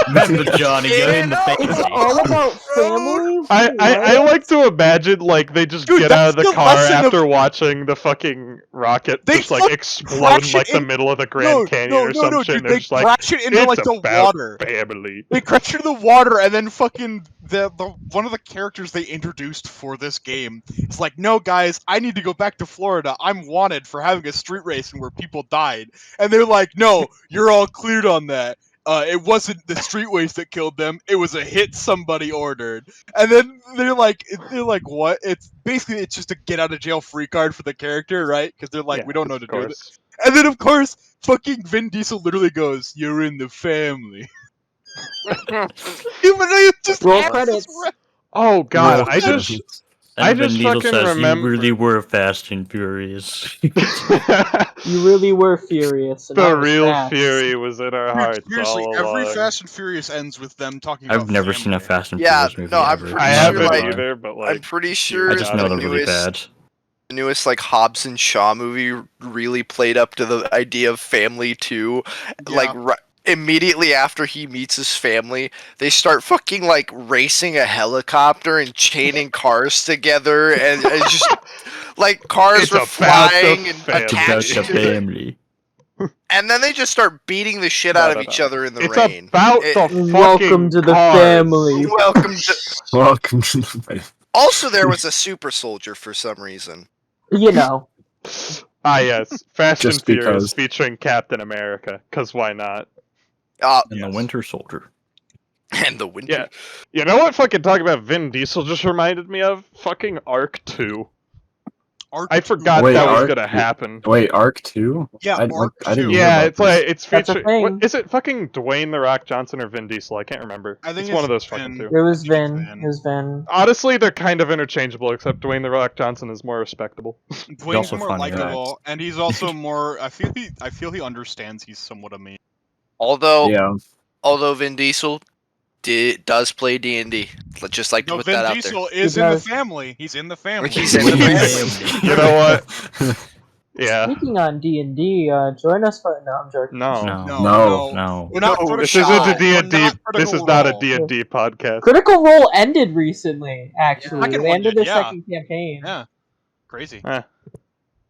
C: Remember, Johnny, you're in the
D: It's
C: family.
D: all about family.
A: I like to imagine like they just
B: Dude,
A: get out of
B: that's
A: the
B: the
A: car
B: lesson of-
A: after watching the fucking rocket
B: They
A: just like
B: fuck
A: explode in
B: crash
A: like
B: it
A: the
B: in-
A: middle of the Grand Canyon or some shit.
B: dude.
A: And they're
B: They
A: just like,
B: crash it into
A: it's
B: like the
A: about
B: water.
A: family.
B: They crash into the water, and then fucking the one of the characters they introduced for this game is like, "No, guys, I need to go back to Florida. I'm wanted for having a street racing where people died." And they're like, "No, you're all cleared on that. It wasn't the street race that killed them. It was a hit somebody ordered." And then they're like, "What?" It's basically it's just a get out of jail free card for the character, right? Because they're like,
A: Yeah,
B: "We don't know what
A: of
B: to do with it."
A: course.
B: And then of course, fucking Vin Diesel literally goes, "You're in the family." Even though you just
D: Roll
B: asked
D: credits.
B: us
A: Oh god,
C: Roll
A: I
C: credits.
A: just
C: And
A: I
C: Vin
A: just
C: Diesel
A: fucking
C: says
A: remember-
C: you really were fast and furious.
D: You really were furious. And I
A: the
D: was
A: real
D: fast.
A: fury was in our
B: Dude,
A: hearts
B: seriously,
A: all
B: every
A: along.
B: Fast and Furious ends with them talking about
C: I've never seen a
B: family.
C: Fast and
G: Yeah,
C: Furious movie
G: no, I'm
C: ever.
G: pretty
A: I
G: sure,
A: haven't
G: like-
A: either, but
G: I'm
A: like
G: pretty sure
C: I just know
G: the
C: they're really
G: newest,
C: bad.
G: the newest like Hobbs and Shaw movie really played up to the idea of family too.
B: Yeah.
G: Like immediately after he meets his family, they start fucking like racing a helicopter and chaining cars together, and just like cars
A: It's
G: were
A: about the
G: flying and
A: family.
C: About
G: attached
C: the
G: to it,
C: family.
G: and then they just start beating the shit out of each other in the
A: it's
G: rain.
A: about
G: It-
A: the fucking
D: Welcome to the
A: cars.
D: family.
G: Welcome to.
E: Welcome to the family.
G: Also, there was a super soldier for some reason.
D: You know.
A: Ah yes, Fast
E: Just
A: and Furious
E: because.
A: featuring Captain America, cause why not?
C: And the
A: Yes.
C: Winter Soldier.
G: And the winter.
A: Yeah. You know what fucking talking about Vin Diesel just reminded me of? Fucking Arc 2.
B: Arc
A: I
B: 2.
A: forgot
E: Wait,
A: that was
E: Arc
A: gonna
E: 2?
A: happen.
E: Wait, Arc 2?
B: Yeah,
E: I
B: Arc
E: didn't
B: 2.
E: hear
A: Yeah,
E: about
A: it's like
E: this.
A: it's
D: That's a
A: featuring. What,
D: thing.
A: is it fucking Dwayne the Rock Johnson or Vin Diesel? I can't remember.
B: I think
A: it's one of those
B: it's
A: fucking
B: Vin.
A: two.
D: It was
B: I think
D: Vin.
B: it's Vin.
D: It was Vin.
A: Honestly, they're kind of interchangeable, except Dwayne the Rock Johnson is more respectable.
B: Dwayne's
C: also
B: more
C: funny,
B: likable, and he's also more. I feel he understands. He's somewhat a meme.
G: Although Vin Diesel does play D&D. Just like to
B: No,
G: put
B: Vin
G: that out
B: Diesel is
D: He
B: in the
D: does.
B: family. He's in the family.
G: He's in the family.
A: You know what? Yeah.
D: Speaking on D&D, join us for... No, I'm joking.
A: No.
B: No.
C: No.
B: We're not
G: No,
A: This
B: Critical
A: isn't a
B: Role. We're
A: D&D.
B: not
A: This is
B: Critical
A: not a
B: Role.
A: D&D podcast.
D: Critical Role ended recently, actually.
B: second
D: They
B: one
D: ended
B: did,
D: their
B: yeah.
D: second campaign.
B: Yeah, crazy.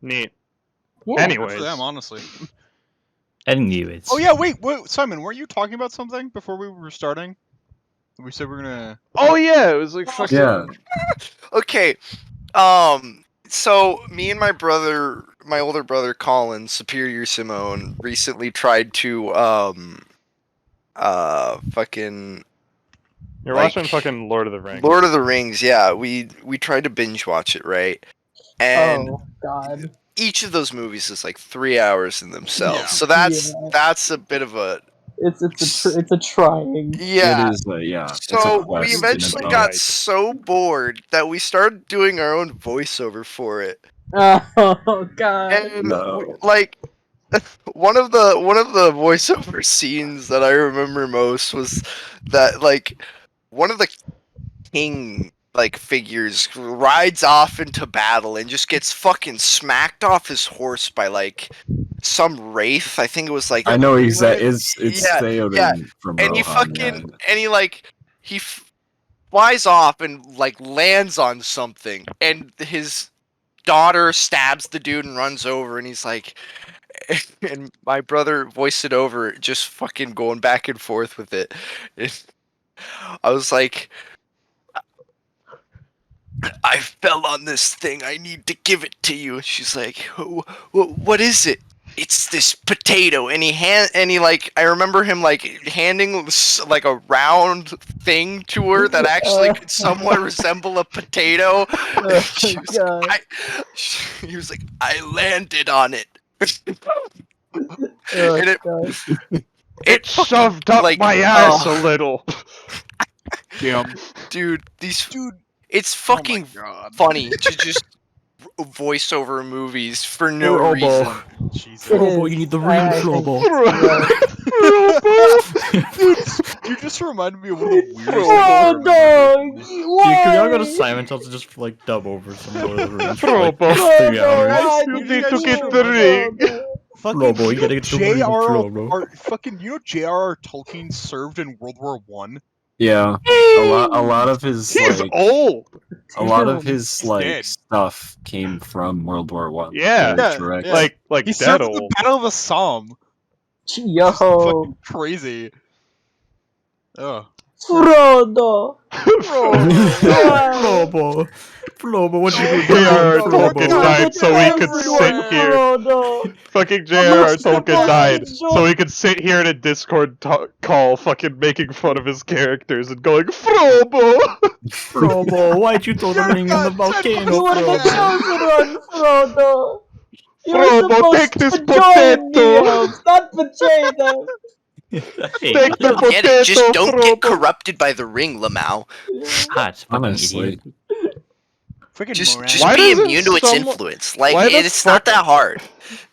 A: Neat.
D: Yeah.
B: Good
A: Anyways.
B: for them, honestly.
C: Anyways.
B: Oh yeah, wait, Simon, weren't you talking about something before we were starting? We said we are gonna.
A: Oh yeah, it was like fucking.
E: Yeah.
G: Okay. So me and my older brother Colin, Superior Simone, recently tried to fucking
A: You're
G: like,
A: watching fucking Lord of the Rings.
G: Lord of the Rings. Yeah, we tried to binge watch it, right? And
D: Oh, God.
G: each of those movies is like 3 hours in themselves.
B: Yeah.
G: So that's
D: Yeah.
G: a bit of a
D: It's a trying.
G: yeah.
E: It is, yeah. it's a
G: So
E: quest
G: we
E: in
G: eventually
E: its own
G: got
E: right.
G: so board that we started doing our own voiceover for it.
D: Oh, God.
G: And
E: No.
G: like one of the voiceover scenes that I remember most was that like one of the king like figures rides off into battle and just gets fucking smacked off his horse by like some wraith. I think it was like
E: I know exactly. It's
G: Yeah,
E: Theoden
G: yeah.
E: from
G: and he
E: Rohan,
G: fucking
E: yeah.
G: and he like he flies off and like lands on something, and his daughter stabs the dude and runs over, and he's like, and my brother voiced it over, just fucking going back and forth with it. I was like, I fell on this thing. I need to give it to you. And she's like, what is it? It's this potato. And he like, I remember him like handing like a round thing to her that actually could somewhat resemble a potato.
D: Oh,
G: She was
D: God.
G: he was like, I landed on it.
D: Oh,
G: and
D: God.
A: It shoved up
G: like,
A: my ass a little.
G: dude, it's fucking funny to just voice over movies for no
C: Robo.
G: reason.
B: Jesus.
D: It
C: Robo,
D: is.
C: you need the
D: I
C: real
D: think
C: Robo.
B: You just reminded me of one of the weirdest
D: Oh,
B: things
D: no!
C: Dude, can we all go to
D: Why?
C: Simon's house and just like dub over some Lord of the Rings for
A: Robo.
C: like
D: Oh,
C: 3 hours?
D: no,
A: You
B: You
A: need
B: guys
A: to
B: should
A: get
B: have
A: the
B: done
A: ring.
D: Oh,
B: Fucking
C: Robo, you gotta get your money
B: J.R.R.
C: bro.
B: Fucking, you know J.R.R. Tolkien served in World War One.
E: Yeah, a lot of his
A: He's
E: like
A: old.
E: a lot of his
B: He's
E: like
B: dead.
E: stuff came from World War One.
A: Yeah.
B: Yeah.
A: Like
B: He
A: dead
B: served in the
A: old.
B: Battle of the Somme.
D: Yo,
B: Fucking crazy. Oh.
D: Frodo.
C: Robo, Robo, what you do?
A: J.R.R.
C: Robo?
A: Tolkien died so he could sit here.
D: Frodo.
A: Fucking J.R.R.
D: Looks like
A: Tolkien
D: a
A: died
D: angel.
A: so he could sit here in a Discord call, fucking making fun of his characters and going, Frobo!
C: Robo, why'd you throw the ring in the volcano,
D: You were the
C: Robo?
D: chosen one, Frodo. You were
A: Frodo,
D: supposed
A: take this
D: to join the
A: potato.
D: elves, not betray them.
A: Take the
G: Get it? Just
A: potato,
G: don't get
A: Frobo.
G: corrupted by the ring, Lamau.
C: Hot, fucking
E: Honestly.
C: idiot.
B: Freaking
G: Just
A: Why
G: be
A: doesn't
G: immune to its
A: someone-
G: influence. Like
A: why the
G: it's not that hard.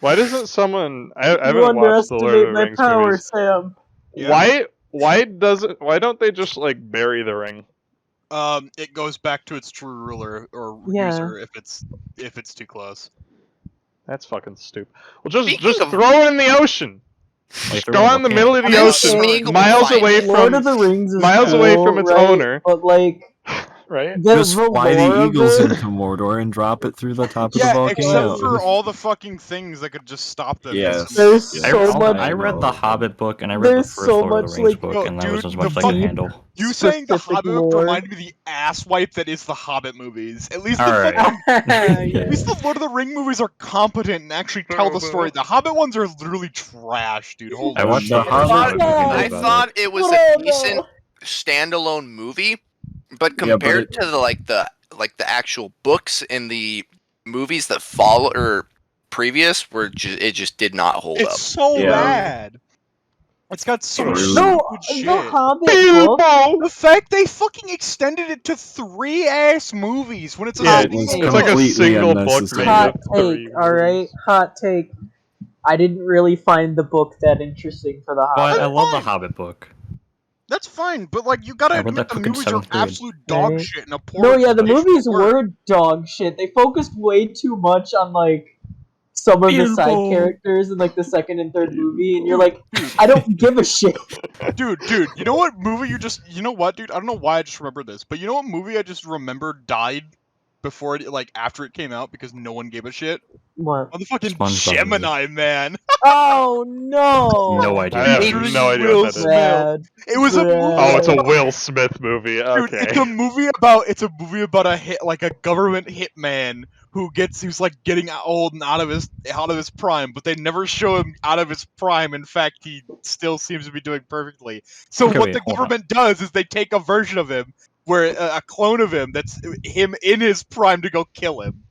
A: Why doesn't someone... I
D: You
A: haven't watched the Lord
D: underestimate
A: of the
D: my
A: Rings
D: power,
A: movies.
D: Sam.
B: Yeah.
A: Why don't they just, like, bury the ring?
B: It goes back to its true ruler or
D: Yeah.
B: user if it's too close.
A: That's fucking stupid. Well, just
G: Speaking of-
A: throw it in the ocean.
C: Like,
A: Just go out in the middle of the
G: then
A: ocean,
G: Smeagol
A: miles
G: will
A: away
G: find
D: Lord
A: from...
D: of the Rings is
A: miles away
D: cool,
A: from its
D: right?
A: owner.
D: But like
A: Right?
E: Just
D: the
E: fly
D: lore
E: the
D: of
E: eagles
D: it-
E: into Mordor and drop it through the top of the
B: Yeah,
E: volcano.
B: except for all the fucking things that could just stop them.
E: Yeah.
D: There's
E: Yeah.
D: so much.
C: I read the Hobbit book and I read the
D: There's
C: first
D: so
C: Lord of
D: much,
C: the Rings
D: like-
C: book,
B: No,
C: and that was
B: dude,
C: as much as
B: the
C: I could
B: fucking-
C: handle.
B: You saying the
D: specific
B: Hobbit book
D: lore.
B: reminded me of the ass wipe that is the Hobbit movies. At least the
C: Alright.
B: fucking,
D: Yeah.
B: at least the Lord of the Ring movies are competent and actually tell the story. The Hobbit ones are literally trash, dude. Holy
C: I watched
E: The
C: the first
E: Hobbit-
C: Hobbit movie. and
G: I
C: that's about
G: thought it was a
D: Frodo.
G: decent standalone movie, but
E: Yeah, but
G: compared
E: it-
G: to the actual books and the movies that follow or previous, it just did not hold
B: It's
G: up.
B: so
E: Yeah.
B: bad. It's got so much
E: True.
D: No,
B: stupid shit.
D: the Hobbit book.
A: Bilbo!
B: The fact they fucking extended it to 3 ass movies when it's a
A: Yeah,
B: single
D: it's
A: it's
B: book.
A: like a
E: completely
A: single book
E: unnecessary.
A: made
D: Hot
A: of 3
D: take, alright?
A: movies.
D: Hot take. I didn't really find the book that interesting for the
C: But
D: Hobbit.
C: I love the
B: fine.
C: Hobbit book.
B: That's fine, but like you gotta
C: I read
B: admit
C: that
B: the
C: book in
B: movies are
C: 7th grade.
B: absolute dog
D: Right.
B: shit and a poor.
D: No, yeah, the
B: representation
D: movies
B: of work.
D: were dog shit. They focused way too much on like some of the side
C: Bilbo.
D: characters in like the second and third movie, and you're like, I don't give a shit.
B: Dude, you know what movie you know what, dude? I don't know why I just remembered this, but you know what movie I just remembered died before it, like after it came out because no one gave a shit?
D: What?
B: Motherfucking
C: SpongeBob
B: Gemini, man.
D: Oh no!
C: No
A: I
C: idea.
A: have
B: Featuring
A: no idea
B: Will
A: what that is.
B: Smith.
D: Bad.
B: It was a movie.
A: Oh, it's a Will Smith movie.
B: Dude,
A: Okay.
B: it's a movie about a government hitman who's like getting old and out of his prime, but they never show him out of his prime. In fact, he still seems to be doing perfectly. So
C: Okay,
B: what
C: wait,
B: the
C: hold on.
B: government does is they take a version of him, where a clone of him that's him in his prime to go kill him.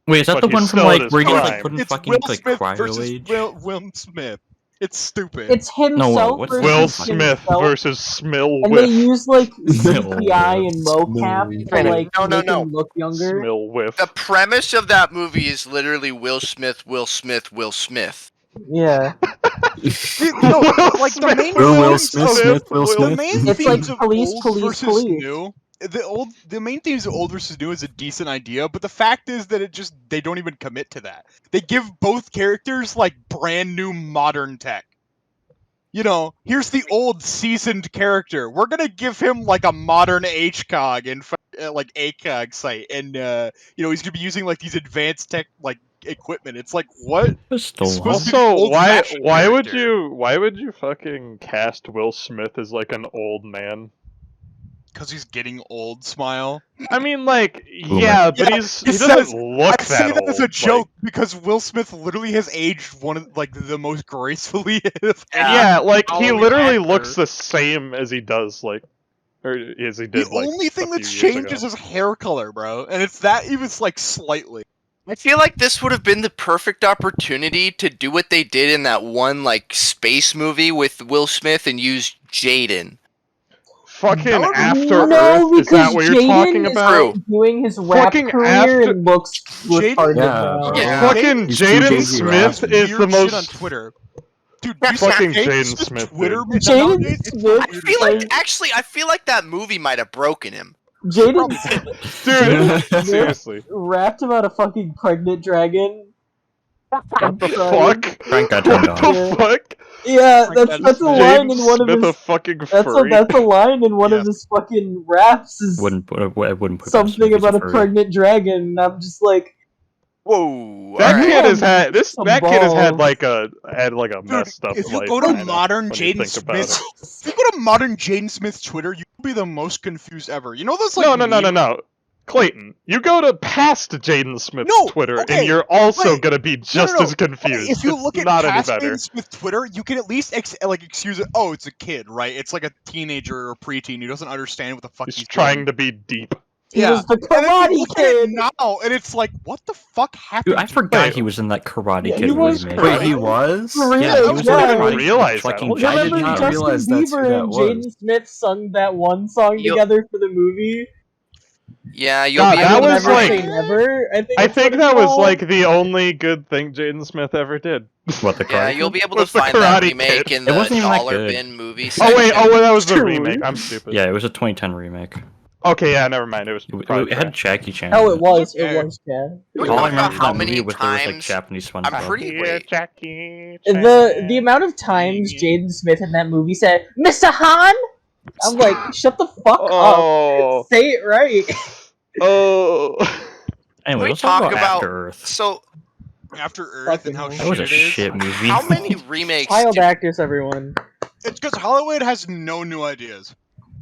C: Wait, is that
A: But
C: the
A: he's
C: one from
A: still in
C: like
A: his
C: where he gets
A: prime.
C: like put in
B: It's
C: fucking
B: Will
C: like
B: Smith
C: cryo
B: versus
C: age?
B: Will Smith. It's stupid.
D: It's himself
C: what's
D: versus
A: Will
C: Versus
A: Smith
D: himself.
A: versus Smill
D: And they
A: Whiff.
D: use like
C: Smell
D: CGI and mocap
E: Smell.
D: to like
G: No,
D: make
G: no.
D: him look younger.
A: Smill Whiff.
G: The premise of that movie is literally Will Smith, Will Smith, Will Smith.
D: Yeah,
B: Dude, no,
A: Will
B: like the
A: Smith,
B: main
E: Will
B: themes
E: Smith,
B: of-
E: Smith, Will
B: The
E: Smith.
B: main
D: It's like
B: themes of
D: police,
B: old
D: police,
B: versus
D: police.
B: new. The main themes of old versus new is a decent idea, but the fact is that they don't even commit to that. They give both characters like brand new modern tech. You know, here's the old seasoned character. We're gonna give him like a modern HCOG and like ACOG site, and you know he's gonna be using like these advanced tech like equipment. It's like what?
C: Pistol.
B: It's supposed to be
A: Also,
B: old-fashioned
A: why would
B: character.
A: you fucking cast Will Smith as like an old man?
B: Because he's getting old. Smile.
A: I mean, like,
C: Boomer.
A: yeah, but
B: Yeah,
A: he
B: it
A: doesn't
B: says-
A: look
B: I say
A: that
B: that as a
A: old,
B: joke because Will Smith literally has aged one of like the most gracefully. of
A: Yeah, like he
B: Hollywood
A: literally
B: actor.
A: looks the same as he does, like, or as he did.
B: The
A: like,
B: only thing
A: a
B: that's
A: few years
B: changed
A: ago.
B: is his hair color, bro, and it's that even like slightly.
G: I feel like this would have been the perfect opportunity to do what they did in that one like space movie with Will Smith and use Jaden.
A: Fucking
B: No,
A: After
D: no,
A: Earth. Is that
D: because
A: what you're
D: Jaden
A: talking
D: is
A: about?
D: like doing his rap
A: Fucking
D: career
A: after-
D: and looks
B: Jaden-
D: retarded
E: Yeah,
D: now.
E: bro.
G: Yeah.
A: Fucking
E: He's too
A: Jaden
E: busy
A: Smith
E: rapping.
A: is the
B: Weird shit on
A: most.
B: Twitter. Dude,
G: Yeah,
B: you see
A: fucking
B: Jaden
A: Jaden
B: Smith's
A: Smith,
B: Twitter
A: dude.
D: Jaden
B: nowadays, it's
D: Smith-
G: I feel like actually, I feel like that movie might have broken him.
D: Jaden
A: Dude,
D: Smith
A: seriously.
D: rapped about a fucking pregnant dragon
A: What the
D: Sorry.
A: fuck?
C: Frank got turned
A: What
C: on.
A: the fuck?
D: Yeah,
B: Like,
D: that's a
B: Jaden
D: line in one of
A: Smith a
D: his.
A: fucking
D: That's a
A: furry?
D: that's a line in one
B: Yes.
D: of his fucking raps. Is
C: I wouldn't put it past him
D: something
C: if he's
D: about a
C: furry.
D: pregnant dragon. And I'm just like,
G: Whoa!
A: That
G: Alright.
A: kid has had this.
D: Some
A: That kid has had
D: balls.
A: like a
B: Dude,
A: messed up
B: if you
A: life.
B: go to
A: kinda,
B: modern
A: when you
B: Jaden
A: think about
B: Smith,
A: it.
B: if you go to modern Jaden Smith's Twitter, you'll be the most confused ever. You know those like
A: No. Clayton, you go to past Jaden Smith's
B: No,
A: Twitter,
B: okay,
A: and you're also
B: right.
A: gonna be just
B: no.
A: as confused.
B: If you
A: It's
B: look at
A: not any
B: past
A: better.
B: Jaden Smith's Twitter, you can at least excuse it. Oh, it's a kid, right? It's like a teenager or preteen who doesn't understand what the fuck
A: He's
B: he's
A: trying
B: doing.
A: to be deep.
D: he
B: Yeah.
D: was the
B: And then you
D: Karate
B: look at it
D: Kid.
B: now, and it's like, what the fuck happened?
C: Dude, I
B: to
C: forgot
A: Wait.
C: he was in that Karate
D: Yeah,
C: Kid
D: he was
C: remake.
A: Karate
E: Wait, he was?
D: For real,
C: Yeah, he was in
A: I
C: that
A: didn't
C: Karate
A: realize
C: Kid.
A: that.
C: Fucking
A: Holy
D: You
E: I did
D: remember
E: not
C: Jackie.
D: Justin
E: realize that's who
D: Bieber
E: that
D: and
E: was.
D: Jaden Smith sung that one song
G: You'll-
D: together for the movie?
G: Yeah, you'll
A: God,
G: be
A: that
G: able to
A: was
D: Never
A: like-
D: Say Never.
A: I
D: that's
A: think
D: what
A: that
D: it's
A: was
D: called.
A: like the only good thing Jaden Smith ever did.
C: What, the Karate
G: Yeah,
C: Kid?
G: you'll be able to
A: What's the
G: find that
A: Karate
G: remake
A: Kid?
G: in
C: It
G: the
C: wasn't even that
G: dollar
C: good.
G: bin movie
A: Oh wait,
G: section.
A: that was the
D: True.
A: remake. I'm stupid.
C: Yeah, it was a 2010 remake.
A: Okay, yeah, never mind. It was probably
C: It had
A: trash.
C: Jackie Chan.
D: Oh,
C: in
D: it was.
B: Okay.
D: It was, Chad.
G: You
C: All I
G: talk
C: remember
G: about
C: from
G: how
C: that movie
G: many
C: was there was like
G: times
C: Japanese
G: I'm
C: SpongeBob.
G: pretty
A: Yeah,
G: wait.
A: Jackie
D: The amount of times Jaden Smith in that movie said, Mr. Han? I'm like, shut the fuck
A: Oh.
D: up. Say it right.
A: Oh.
C: Anyway,
G: we
C: let's talk
G: talk
C: about
G: about-
C: After Earth.
G: So
B: After Earth
D: Fucking
B: and how
D: hell.
C: That was
B: shit
C: a
B: it is.
C: shit movie.
G: how many remakes?
D: Child
G: did-
D: actors, everyone.
B: It's because Hollywood has no new ideas,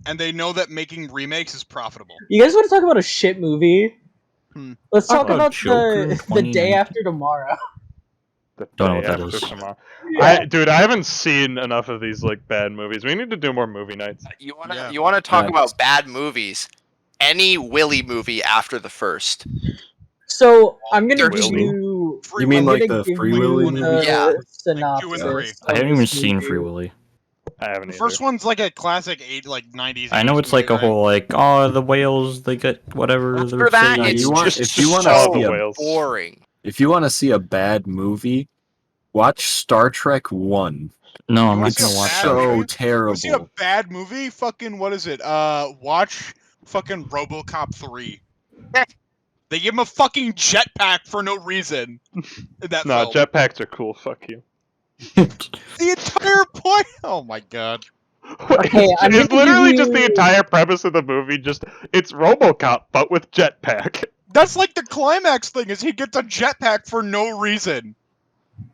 B: and they know that making remakes is profitable.
D: You guys want to talk about a shit movie?
B: Hmm.
D: Let's talk
C: Talk about
D: about
C: Joker
D: the day
C: 2019.
D: after tomorrow.
A: The
C: Don't know
A: day
C: what that
A: after
C: is.
A: tomorrow.
D: Yeah.
A: Dude, I haven't seen enough of these like bad movies. We need to do more movie nights.
G: You wanna
B: Yeah.
G: talk
E: Yeah.
G: about bad movies? Any Willy movie after the first.
D: So I'm gonna
G: They're
D: give
A: Willy.
D: you.
B: Free
E: You mean
D: I'm
E: like
D: gonna
E: the
D: give
E: Free
D: you
E: Willy
D: the
E: movie?
G: Yeah.
D: synopsis.
B: Like 2 and 3.
D: of
C: I haven't even
D: this
C: seen
D: movie.
C: Free Willy.
A: I haven't
B: The
A: either.
B: first one's like a classic 90s.
C: I know
B: 80s
C: it's like a
B: movie, right?
C: whole like, oh, the whales, they get whatever.
G: After
C: they're
G: that,
C: saying.
G: it's
E: you want-
G: just
E: if you wanna
G: so
E: see
A: a- whales.
G: boring.
E: If you want to see a bad movie, watch Star Trek 1.
C: No,
B: You
C: I'm
B: wanna
C: not
B: see a
C: gonna watch
B: bad
C: that.
E: So
B: movie? Was
E: terrible.
B: see a bad movie? Fucking what is it? Watch fucking RoboCop 3. They give him a fucking jetpack for no reason. In that
A: No,
B: film.
A: jetpacks are cool. Fuck you.
B: The entire point. Oh my god.
D: Okay, I'm
A: it's
D: gonna
A: literally
D: give
A: just the
D: you-
A: entire premise of the movie. Just it's RoboCop, but with jetpack.
B: That's like the climax thing. Is he gets a jetpack for no reason?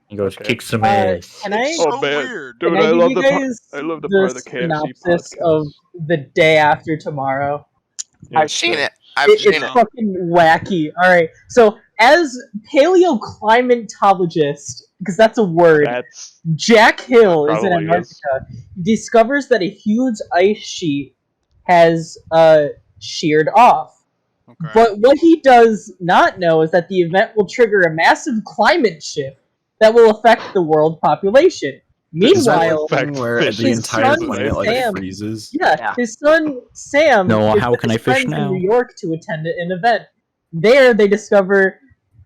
C: He goes,
A: Okay.
C: kick some
D: Uh,
C: ass.
D: can I?
B: It's
A: Oh,
B: so
A: man.
B: weird.
A: Dude,
D: Can I
A: I
D: give
A: love
D: you
A: the part.
D: guys
A: I love the part of the KFC
D: synopsis
A: podcast.
D: of the day after tomorrow?
A: Yeah,
G: I've seen
A: sure.
G: it. I've
D: It's
G: seen it.
D: fucking wacky. All right, so as paleoclimatologist, because that's a word,
A: That's
D: Jack Hill is in
A: Probably
D: Antarctica. Discovers that a huge ice sheet has sheared off.
B: Okay.
D: But what he does not know is that the event will trigger a massive climate shift that will affect the world population.
E: Is that
D: Meanwhile,
E: the thing where
A: Fish
E: the
D: is
E: entire
D: son
E: planet like
D: Sam.
E: freezes?
D: yeah, his son Sam
C: No,
D: is
C: how
D: with
C: can
D: his
C: I fish
D: friends
C: now?
D: in New York to attend an event. There, they discover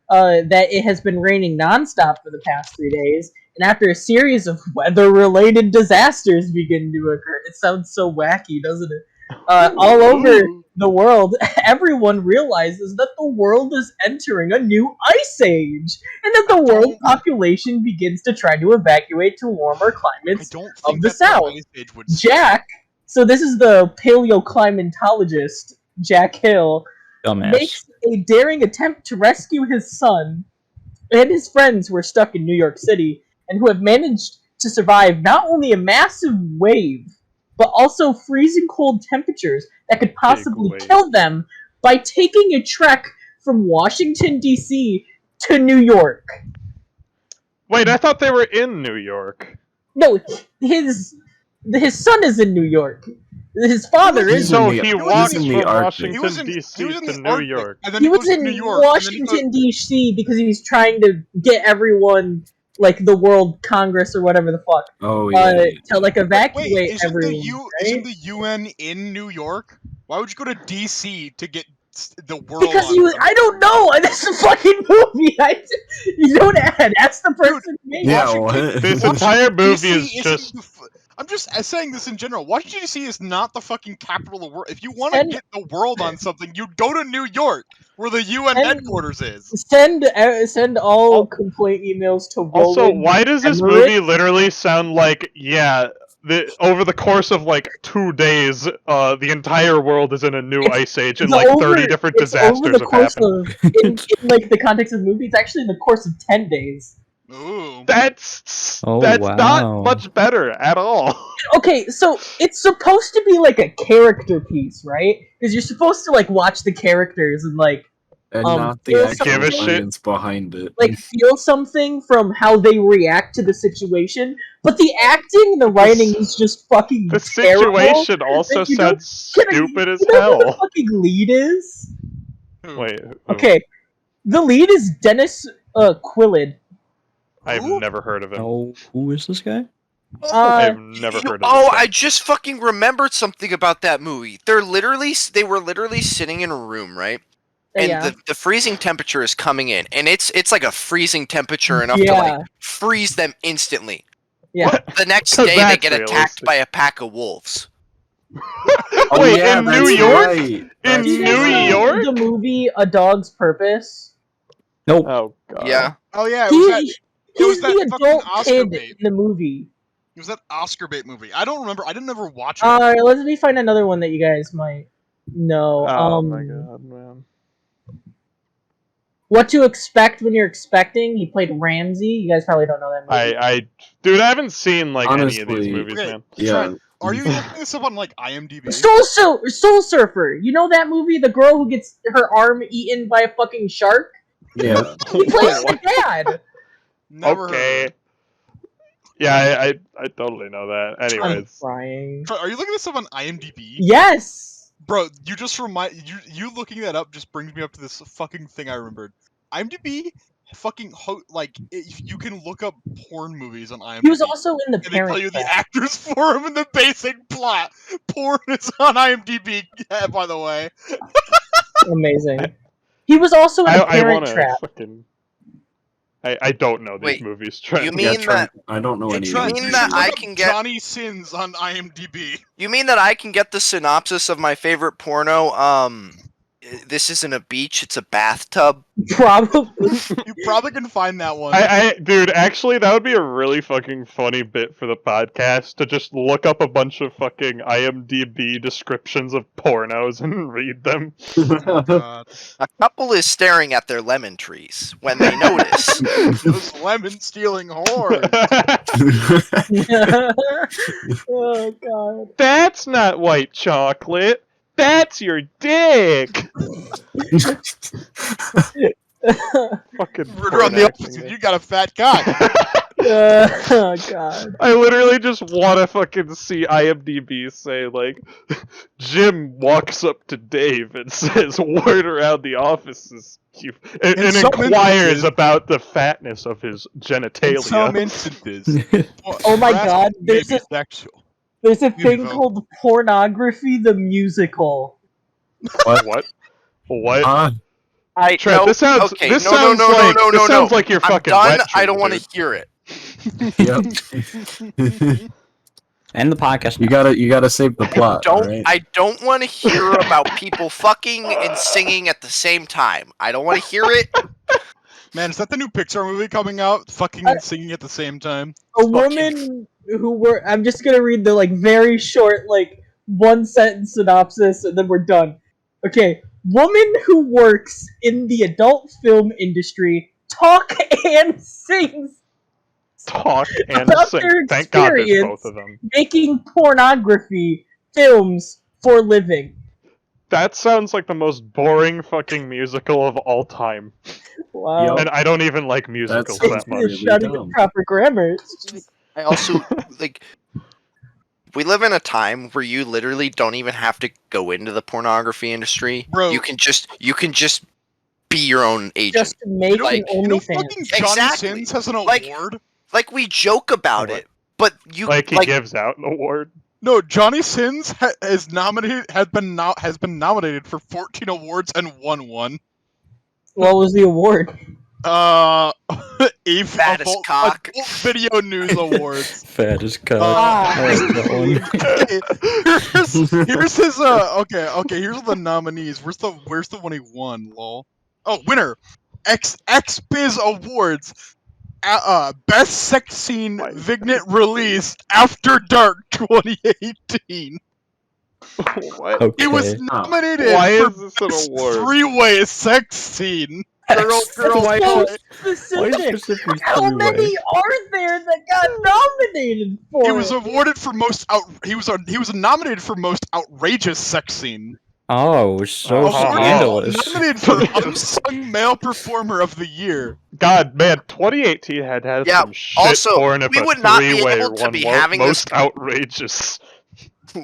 D: that it has been raining nonstop for the past 3 days, and after a series of weather-related disasters begin to occur, it sounds so wacky, doesn't it? All over the world, everyone realizes that the world is entering a new ice age, and that the world population begins to try to evacuate to warmer
B: I
D: climates.
B: don't think
D: the
B: that's how
D: South.
B: Ice Age would
D: Jack, so this is the paleoclimatologist, Jack Hill,
C: Dumbass.
D: makes a daring attempt to rescue his son and his friends who are stuck in New York City and who have managed to survive not only a massive wave, but also freezing cold temperatures that could possibly
A: wave.
D: kill them by taking a trek from Washington, D.C. to New York.
A: Wait, I thought they were in New York.
D: No, his son is in New York. His father
E: He's
D: is.
A: So
E: in the-
A: he
E: he's
A: walks
E: in the
A: from
E: Arctic.
A: Washington
B: He was in
A: D.C.
B: the
A: to New
B: Arctic,
A: York.
B: and then
D: He was
B: goes to
D: in
B: New York, and then he
D: Washington, D.C. because he was trying to get everyone, like the World Congress or whatever the fuck,
E: Oh yeah.
D: to like evacuate
B: Wait, isn't
D: everyone.
B: isn't
D: right?
B: the UN in New York? Why would you go to DC to get the world?
D: Because
B: on
D: you,
B: something?
D: I don't know. That's a fucking movie. You don't ask the person. Dude,
E: Yeah,
B: Washington-
E: what?
A: This
B: Washington,
A: entire movie
B: DC
A: is
B: isn't
A: just
B: I'm just saying this in general. Washington DC is not the fucking capital of the world. If you want to
D: And-
B: get the world on something, you go to New York. where the UN
D: And-
B: headquarters is.
D: Send all complaint emails to
A: Also,
D: Roland
A: why does this
D: Emmerich.
A: movie literally sound like, over the course of like 2 days, the entire world is in a new
D: It's-
A: ice age and
D: It's
A: like
D: over-
A: 30 different
D: it's over
A: disasters
D: the
A: have
D: course
A: happened.
D: of in like the context of the movie. It's actually in the course of 10 days.
B: Ooh.
A: That's
C: Oh,
A: not
C: wow.
A: much better at all.
D: Okay, so it's supposed to be like a character piece, right? Because you're supposed to like watch the characters and like
E: And not the
D: feel
E: actual
A: Give a shit.
E: science behind it.
D: feel something from how they react to the situation. But the acting and the writing is just fucking
A: The
D: terrible.
A: situation also
D: You know-
A: sounds stupid as
D: You know who the
A: hell.
D: fucking lead is?
B: Who?
A: Wait,
D: Okay, the lead is Dennis Quillid.
A: I've
B: Who?
A: never heard of him.
C: Oh, who is this guy?
A: I've never heard of
G: Oh,
A: this guy.
G: I just fucking remembered something about that movie. They were literally sitting in a room, right? And
D: Yeah.
G: the freezing temperature is coming in, and it's like a freezing temperature enough to
D: Yeah.
G: like freeze them instantly.
D: Yeah.
G: The next
A: 'Cause
G: day they
A: that's
G: get attacked
A: realistic.
G: by a pack of wolves.
E: Oh,
A: Wait,
E: yeah,
A: in
E: that's
A: New York?
E: right.
A: In
E: That's
D: Do you
A: New
D: guys
E: right.
D: know
A: York?
D: the movie A Dog's Purpose?
C: Nope.
A: Oh god.
G: Yeah.
B: Oh yeah,
D: He-
B: it was
D: He's
B: that
D: the
B: fucking
D: adult
B: Oscar
D: kid
B: bait.
D: in the movie.
B: It was that Oscar bait movie. I don't remember. I didn't ever watch it.
D: Let me find another one that you guys might know.
A: Oh my god, man.
D: What to Expect When You're Expecting. He played Ramsey. You guys probably don't know that movie.
A: Dude, I haven't seen like any of these
E: Honestly,
A: movies,
B: okay.
A: man.
E: Yeah.
B: Are you looking this up on like IMDb?
D: Soul Surfer. You know that movie? The girl who gets her arm eaten by a fucking shark?
E: Yeah.
D: He plays the dad.
B: Never heard of
A: Okay.
B: it.
A: Yeah, I totally know that.
D: I'm
A: Anyways.
D: crying.
B: Are you looking this up on IMDb?
D: Yes!
B: Bro, you just you looking that up just brings me up to this fucking thing I remembered. IMDb fucking you can look up porn movies on IMDb.
D: He was also in The
B: and they tell
D: Parent
B: you the
D: Trap.
B: actors for him and the basic plot. Porn is on IMDb, yeah, by the way.
D: Amazing. He was also in The
A: I
D: Parent
A: wanna
D: Trap.
A: fucking I don't know these
G: Wait,
A: movies. Trent.
G: you
E: Yeah,
G: mean
E: Trent, I don't know
G: Hey,
E: any
G: Trent,
E: of
G: you
E: these.
G: mean that
B: Look
G: I
B: up
G: can get-
B: Johnny Sins on IMDb.
G: You mean that I can get the synopsis of my favorite porno? This isn't a beach; it's a bathtub.
D: Probably.
B: You probably can find that one.
A: Dude, actually, that would be a really fucking funny bit for the podcast to just look up a bunch of fucking IMDb descriptions of pornos and read them.
B: God.
G: A couple is staring at their lemon trees when they notice.
B: Those lemon stealing whores.
D: Oh god.
A: That's not white chocolate. That's your dick. Fucking
B: We're
A: porn
B: on the
A: acting,
B: opposite.
A: man.
B: You got a fat cock.
D: Oh god.
A: I literally just want to fucking see IMDb say, like, Jim walks up to Dave and says, word around the office is cute, and
B: In some
A: inquires
B: instances-
A: about the fatness of his
B: In some
A: genitalia.
B: instances.
D: Oh my
B: harassment
D: God,
B: may
D: there's
B: be
D: a-
B: sexual.
D: There's a thing
B: Beautiful.
D: called Pornography the Musical.
A: What? What? Trent,
G: No,
A: this sounds
G: okay,
A: this
G: no,
A: sounds
G: no, no,
A: like
G: no,
A: this
G: no,
A: sounds
G: no.
A: like you're
G: I'm
A: fucking
G: done.
A: wet
G: I don't
A: want
G: want to hear it.
E: Yep.
C: End the podcast.
E: You gotta save the plot. Right?
G: I don't want to hear about people fucking and singing at the same time. I don't want to hear it.
B: Man, is that the new Pixar movie coming out? Fucking and singing at the same time.
D: A woman who were I'm just gonna read the like very short like one sentence synopsis and then we're done. Okay. Woman who works in the adult film industry talk and sings
A: talk and
D: about
A: sing.
D: their
A: Thank God there's
D: experience
A: both of them.
D: making pornography films for living.
A: That sounds like the most boring fucking musical of all time.
D: Wow.
E: Yep.
A: And I don't even like musicals
E: That's-
A: that much.
E: really
D: Shouting
E: dumb.
D: with proper grammar. It's just-
G: I also like. We live in a time where you literally don't even have to go into the pornography industry.
B: Bro.
G: You can just be your own agent.
D: just make
G: Like,
D: an
B: You know
D: OnlyFans.
B: fucking Johnny
G: Exactly.
B: Sins has an
G: Like-
B: award?
G: Like we joke about
A: What?
G: it, but you
A: Like he gives out an award.
B: No, Johnny Sins has been nominated for 14 awards and won one.
D: What was the award?
B: Eve
G: Fattest cock.
B: Adult Video News Awards.
C: Fat as cock.
D: Ah.
C: I like that one.
B: Here's his okay, here's the nominees. Where's the one he won, lol? Oh, winner. XBiz Awards. Best sex scene Vignet released After Dark 2018.
A: What?
C: Okay.
B: He was nominated
A: Why
B: for
A: is this an
B: best
A: award?
B: three-way sex scene. Girl,
C: Why
D: So
C: is
D: specific.
C: specifically
D: How
C: three-way?
D: many are there that got nominated for
B: He was
D: it?
B: awarded for he was nominated for most outrageous sex scene.
C: Oh, so
A: Uh-huh.
C: scandalous.
B: Nominated for unsung male performer of the year.
A: God, man, 2018 had
G: Yeah,
A: some shit
G: also,
A: porn if
G: we
A: a
G: would not be
A: three-way
G: able to
A: one
G: be
A: was
G: having this
A: most outrageous.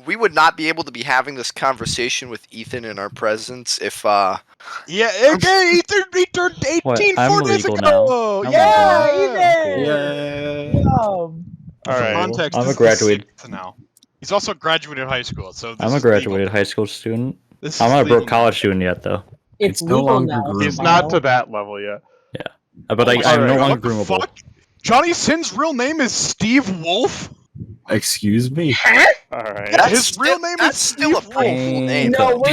G: We would not be able to be having this conversation with Ethan in our presence if
B: Yeah, okay, he turned 18
C: What?
B: 4
C: I'm
B: days
C: legal
B: ago.
C: now. I'm
D: Yeah,
C: legal.
D: Ethan.
E: Yeah.
A: All right.
B: Context.
C: I'm a
B: this is
C: graduate.
B: sixth now. He's also graduated high school, so this
C: I'm a
B: is
C: graduated
B: legal.
C: high school student.
B: This
C: I'm
B: is
C: not a
B: legal
C: broke college student yet, though.
D: It's
E: It's no
D: legal
E: longer
D: now.
E: grooming.
A: He's not to
D: Smile.
A: that level yet.
C: But
B: Oh
C: I'm
B: my
C: no
B: God,
C: longer
B: what the
C: groomable.
B: fuck? Johnny Sin's real name is Steve Wolf.
E: Excuse me.
A: All right.
B: Yeah, his real name
G: that's
B: is
G: still a
B: Steve
G: pretty
B: Wolf.
G: cool name.
D: No,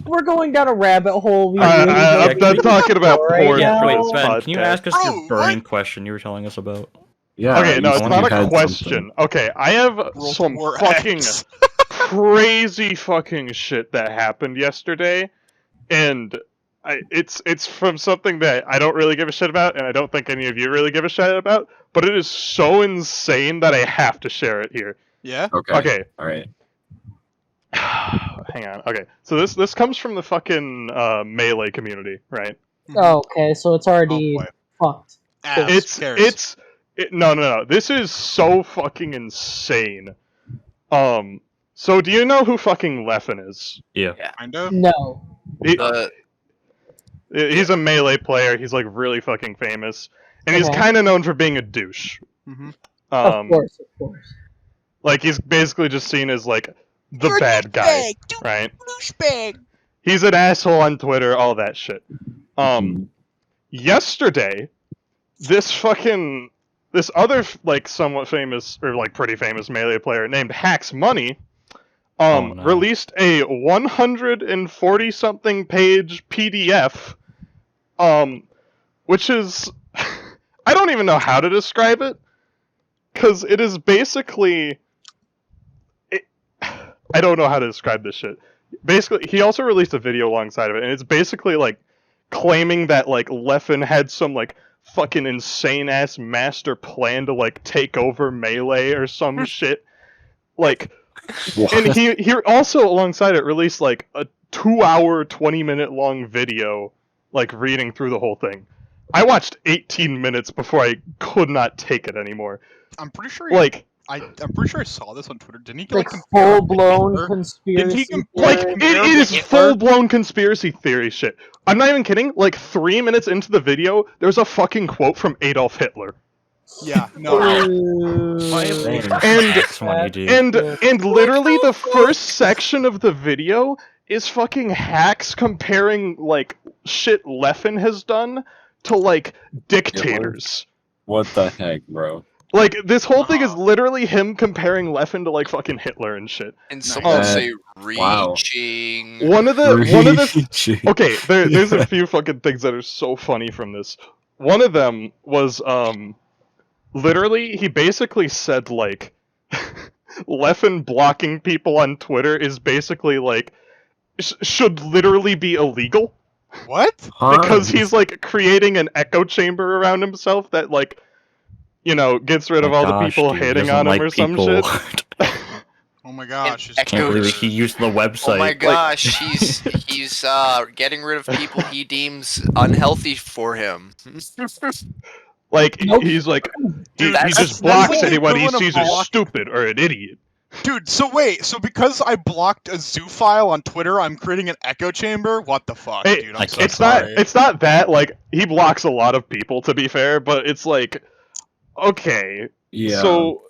D: we're going down a rabbit hole. We
A: I,
D: really
A: I'm
D: don't
A: done
D: need
A: talking
D: to
A: about
D: go right
A: porn
D: now.
A: for
C: Wait,
A: this
C: Sven, can you
A: podcast.
C: ask us
B: Bro,
C: your burning question you were telling us about?
E: Yeah.
A: Okay, no,
E: you
A: it's
E: said
A: not
E: you
A: a
E: had
A: question.
E: something.
A: Okay, I have
B: World
A: some
B: War
A: fucking
B: X.
A: crazy fucking shit that happened yesterday, and it's from something that I don't really give a shit about, and I don't think any of you really give a shit about, but it is so insane that I have to share it here.
B: Yeah.
E: Okay.
A: Okay.
E: All right.
A: Hang on. Okay, so this comes from the fucking Melee community, right?
D: Oh, okay, so it's already
B: Oh, boy.
D: fucked.
B: Ass. Cares.
A: No. This is so fucking insane. So do you know who fucking Leffen is?
C: Yeah.
B: Kinda.
D: No.
A: He's a Melee player. He's like really fucking famous, and he's
D: Okay.
A: kind of known for being a douche.
B: Mhm.
D: Of course.
A: Like he's basically just seen as like the bad guy, right? He's an asshole on Twitter, all that shit. Yesterday, this other like somewhat famous or like pretty famous Melee player named Hacks Money
C: Oh, no.
A: released a 140 something page PDF which is I don't even know how to describe it cuz it is basically I don't know how to describe this shit. Basically, he also released a video alongside of it, and it's basically like claiming that like Leffen had some like fucking insane ass master plan to like take over Melee or some shit. Like,
E: What?
A: and he also alongside it released like a 2-hour, 20-minute long video, like reading through the whole thing. I watched 18 minutes before I could not take it anymore.
B: I'm pretty sure.
A: Like,
B: I'm pretty sure I saw this on Twitter. Didn't he
D: Like
B: compare
D: full blown
B: Hitler?
D: conspiracy.
A: like
D: theory.
A: it
B: Comparable
A: is
B: Hitler?
A: full-blown conspiracy theory shit. I'm not even kidding. Like 3 minutes into the video, there's a fucking quote from Adolf Hitler.
B: Yeah. No.
C: Why is
D: Ooh.
C: it
A: And-
C: Hacks Money, dude?
A: And literally the first section of the video is fucking Hacks comparing like shit Leffen has done to like dictators.
E: What the heck, bro?
A: Like this whole thing is literally him comparing Leffen to like fucking Hitler and shit.
G: And
B: Nice.
G: someone
A: Oh.
G: say
E: Wow.
G: reaching.
A: One of the
E: Reaching.
A: okay, there's a few fucking things that are so funny from this. One of them was literally he basically said like Leffen blocking people on Twitter is basically like should literally be illegal
B: What?
E: Huh?
A: because he's like creating an echo chamber around himself that like gets rid of all the people
C: Dude, he
A: hating
C: doesn't
A: on him
C: like
A: or some
C: people.
A: shit.
B: Oh my gosh. he's-
C: Can't believe he used the website.
G: Oh my gosh, he's getting rid of people he deems unhealthy for him.
A: Like
D: Nope.
A: he's like he
G: That's-
A: just
B: that's
A: blocks
B: like the
A: anyone he
B: equivalent of
A: sees as
B: block-
A: stupid or an idiot.
B: Dude, so wait, so because I blocked a zoophile on Twitter, I'm creating an echo chamber? What the fuck,
A: Hey,
B: dude?
C: I
B: I'm so
C: can't-
B: sorry.
A: It's not that like he blocks a lot of people to be fair, but it's like okay.
E: Yeah.
A: So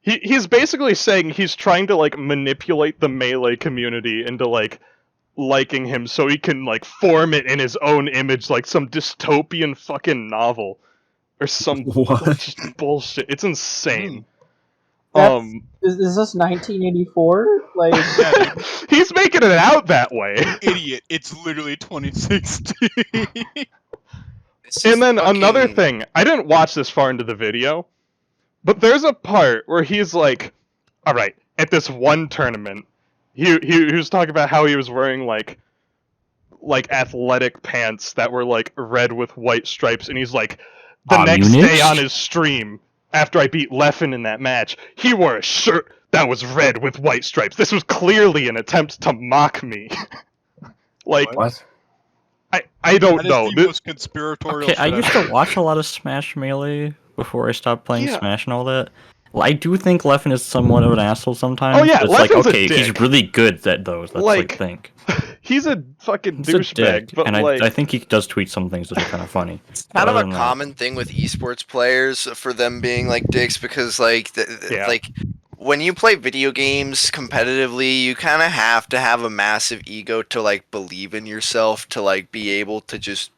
A: he's basically saying he's trying to like manipulate the Melee community into like liking him so he can like form it in his own image like some dystopian fucking novel or some
E: What?
A: just bullshit. It's insane.
D: That's- Is this 1984? Like,
B: Yeah, dude,
A: He's making it out that way.
B: idiot. It's literally 2016.
G: This is
A: And then another
G: fucking-
A: thing, I didn't watch this far into the video, but there's a part where he's like, all right, at this one tournament, he was talking about how he was wearing like athletic pants that were like red with white stripes, and he's like, the next day
C: Communist?
A: on his stream, after I beat Leffen in that match, he wore a shirt that was red with white stripes. This was clearly an attempt to mock me. Like,
E: What?
A: I don't
B: That is
A: know.
B: the most conspiratorial
C: Okay, I
B: shit
C: used
B: ever.
C: to watch a lot of Smash Melee before I stopped playing
A: Yeah.
C: Smash and all that. Well, I do think Leffen is somewhat of an asshole sometimes.
A: Oh, yeah,
C: but it's like,
A: Leffen's a
C: okay, he's
A: dick.
C: really good at those. That's
A: Like,
C: like thing.
A: He's a fucking
C: He's a
A: douchebag,
C: dick,
A: but
C: and
A: like,
C: I think he does tweet some things that are kind of funny.
G: kind of
C: Other
G: a
C: than that-
G: common thing with esports players for them being like dicks because like
A: Yeah.
G: like when you play video games competitively, you kind of have to have a massive ego to like believe in yourself to like be able to just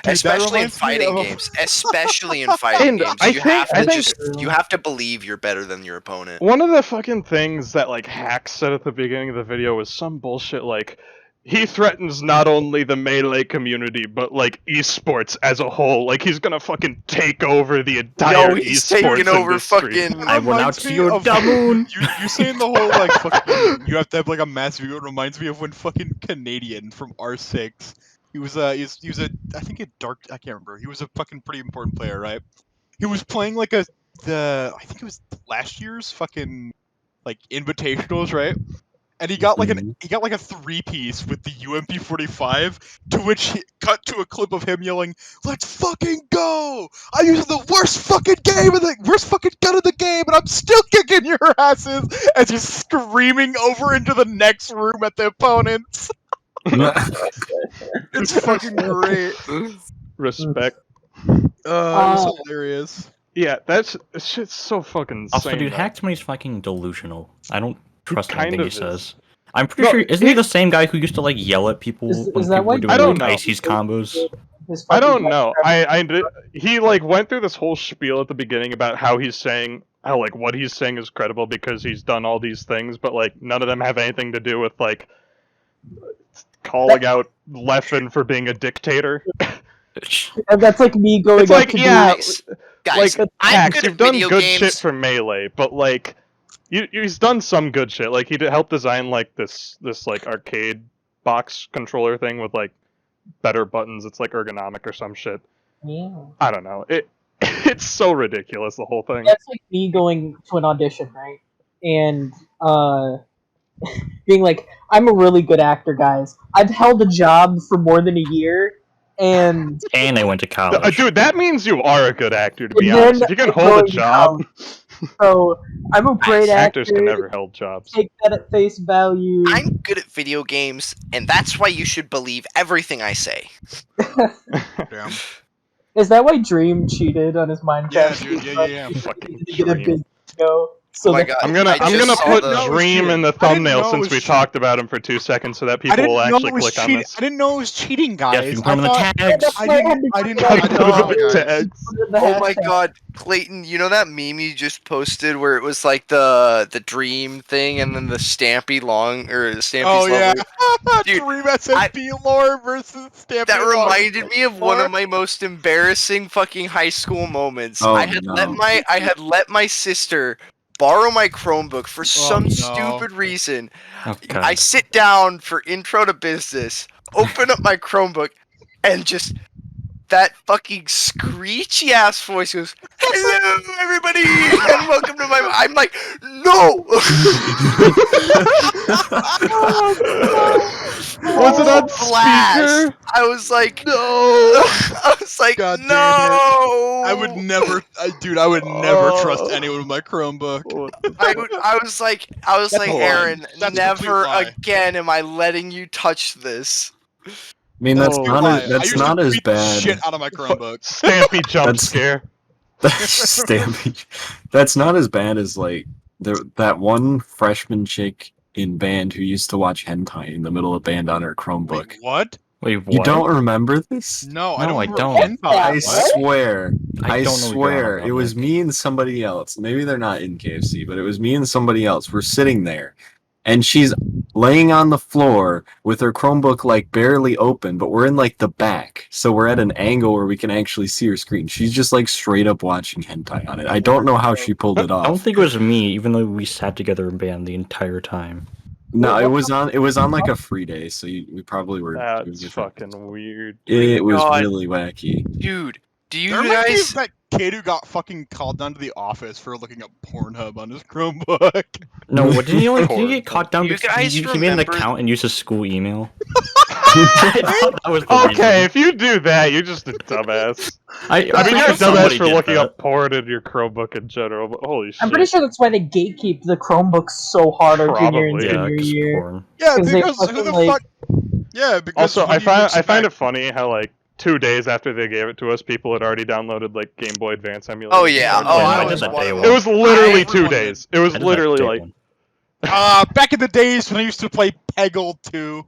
B: that
G: especially in
B: reminds me
G: fighting
B: of a-
G: games, especially in fighting
A: And
G: games,
A: I
G: you
A: think-
G: have
A: I
G: to
A: think-
G: just you have to believe you're better than your opponent.
A: one of the fucking things that like Hack said at the beginning of the video was some bullshit like he threatens not only the Melee community but like esports as a whole. Like he's gonna fucking take over the entire
G: Yo, he's
A: esports
G: taking over
A: industry.
G: fucking.
C: I went out
B: Reminds
C: to
B: me
C: your
B: of-
C: Damoon.
B: You saying the whole like fucking you have to have like a massive ego. It reminds me of when fucking Canadian from R6. He was a I think a dark I can't remember. He was a fucking pretty important player, right? He was playing like I think it was last year's fucking like invitationals, right? And he got like
E: Mhm.
B: he got like a 3-piece with the UMP45, to which he cut to a clip of him yelling, "Let's fucking go! I'm using the worst fucking worst fucking gun in the game, and I'm still kicking your asses!" As he's screaming over into the next room at the opponents. It's fucking great.
A: Respect.
B: It's hilarious.
A: Yeah, that's shit's so fucking insane.
C: Also, dude,
A: though.
C: Hack to me is fucking delusional. I don't trust
A: kind
C: anything he
A: of
C: says. I'm pretty
A: No,
C: sure, isn't he the same guy who used to like yell at people
D: Is
C: when
D: that
C: people
D: why-
C: were doing
A: I don't
C: like
A: know.
C: Icy's combos?
D: his
A: I
D: fucking
A: don't know.
D: Minecraft-
A: He like went through this whole spiel at the beginning about how he's saying how like what he's saying is credible because he's done all these things, but like none of them have anything to do with like calling out Leffen for being a dictator.
D: And that's like me going
A: It's
D: up
A: like
D: to
A: yeah,
G: Guys,
A: like
G: I'm
A: Hacks,
G: good
A: you've
G: at
A: done
G: video
A: good
G: games.
A: shit for Melee, but like he's done some good shit. Like he helped design like this like arcade box controller thing with like better buttons. It's like ergonomic or some shit.
D: Yeah.
A: I don't know. It's so ridiculous, the whole thing.
D: That's like me going to an audition, right? And being like, I'm a really good actor, guys. I've held a job for more than a year, and
C: And I went to college.
A: Dude, that means you are a good actor, to be
D: And then
A: honest. If you can
D: I'm
A: hold
D: going
A: a
D: to
A: job,
D: so I'm a great actor.
A: actors can never hold jobs.
D: Take that at face value.
G: I'm good at video games, and that's why you should believe everything I say.
B: Damn.
D: Is that why Dream cheated on his Minecraft?
B: Yeah, dude. Yeah.
A: Fucking
D: To get a
A: Dream.
D: big go. So
G: Oh my
D: that-
G: god!
A: I'm gonna
G: I just saw
A: put
G: the-
A: Dream in the
B: I didn't
A: thumbnail
B: know it
A: since
B: was
A: we
B: cheating.
A: talked about him for 2 seconds so that
B: I
A: people
B: didn't
A: will
B: know
A: actually
B: it was
A: click on
B: cheating.
A: this.
B: I didn't know it was cheating, guys.
C: Yes, you can put them in the
B: I thought-
C: tags.
D: That's
B: I
D: why
B: didn't-
D: had to
B: I
D: put
B: didn't-
D: it
B: I
D: on
B: didn't
D: the
B: know,
D: hashtag.
B: guys.
D: Put it in the
G: Oh my
D: hashtag.
G: god, Clayton! You know that meme you just posted where it was like the dream thing and then the Stampy long or Stampy's
B: Oh yeah,
G: Dude,
B: Dream SMP lore versus Stampy.
G: That
B: lore.
G: reminded me of one
B: lore.
G: of my most embarrassing fucking high school moments.
E: Oh,
G: I had
E: no.
G: let my sister borrow my Chromebook for some
B: no.
G: stupid reason.
C: Oh, God.
G: I sit down for intro to business, open up my Chromebook, and just that fucking screechy ass voice goes, "Hello, everybody, and welcome to my." I'm like, no.
A: Was it on
G: Blast.
A: speaker?
G: I was like,
A: No.
G: I was like,
B: God damn it.
G: no.
B: I would never, dude. I would never trust
A: Oh.
B: anyone with my Chromebook.
G: I was like,
B: That's a lie.
G: Aaron,
B: That's a complete
G: never
B: lie.
G: again am I letting you touch this.
E: I mean, that's
A: Oh,
E: not
B: Lie.
E: as,
B: I
E: that's
B: used to
E: not as
B: beat the
E: bad.
B: Shit out of my Chromebook.
A: Stampy jump
E: That's-
A: scare.
E: Stampede. That's not as bad as like that one freshman chick in band who used to watch hentai in the middle of band on her Chromebook.
B: Wait, what?
C: Wait, what?
E: You don't remember this?
B: No,
C: No, I
B: I don't.
C: don't.
B: remember hentai.
E: I
D: What?
E: swear. I
C: don't know what you're on
E: swear.
C: about,
E: It was
C: Nick.
E: me and somebody else. Maybe they're not in KFC, but it was me and somebody else. We're sitting there, and she's laying on the floor with her Chromebook like barely open, but we're in like the back, so we're at an angle where we can actually see her screen. She's just like straight up watching hentai on it. I don't know how she pulled it
C: I don't
E: off.
C: think it was me, even though we sat together in band the entire time.
E: No, it was on like a free day, so we probably were. doing
A: That's
E: it.
A: fucking weird.
E: It was
G: God.
E: really wacky.
G: Dude, do you
B: There might be
G: guys?
B: that kid who got fucking called down to the office for looking up Pornhub on his Chromebook.
C: No, what didn't you
A: Poor
C: get caught down
G: You
C: because
G: guys
C: he made an
G: remember-
C: account and used his school email? That was the
A: Okay,
C: reason.
A: if you do that, you're just a dumbass.
C: I
A: I mean,
C: pretty
A: you're a
C: sure
A: dumbass
C: somebody
A: for
C: did
A: looking
C: that.
A: up porn in your Chromebook in general, but holy shit.
D: I'm pretty sure that's why they gatekeep the Chromebooks so hard our junior and
A: Probably.
C: Yeah,
D: senior
C: 'cause
D: year.
C: porn.
B: Yeah,
D: 'Cause they
B: because who
D: fucking,
B: the
D: like-
B: fuck? Yeah, because
A: Also,
B: what
A: I
B: do you
A: find
B: expect?
A: it funny how like 2 days after they gave it to us, people had already downloaded like Game Boy Advance emulator.
G: Oh yeah. Oh,
C: Yeah,
G: I
C: I
G: was
C: did that
G: one
C: day
G: of
C: one.
A: It was literally
B: I-
A: 2 days. It was
C: I did that
A: literally
C: day
A: like
C: one.
B: Back in the days when I used to play Peggle 2.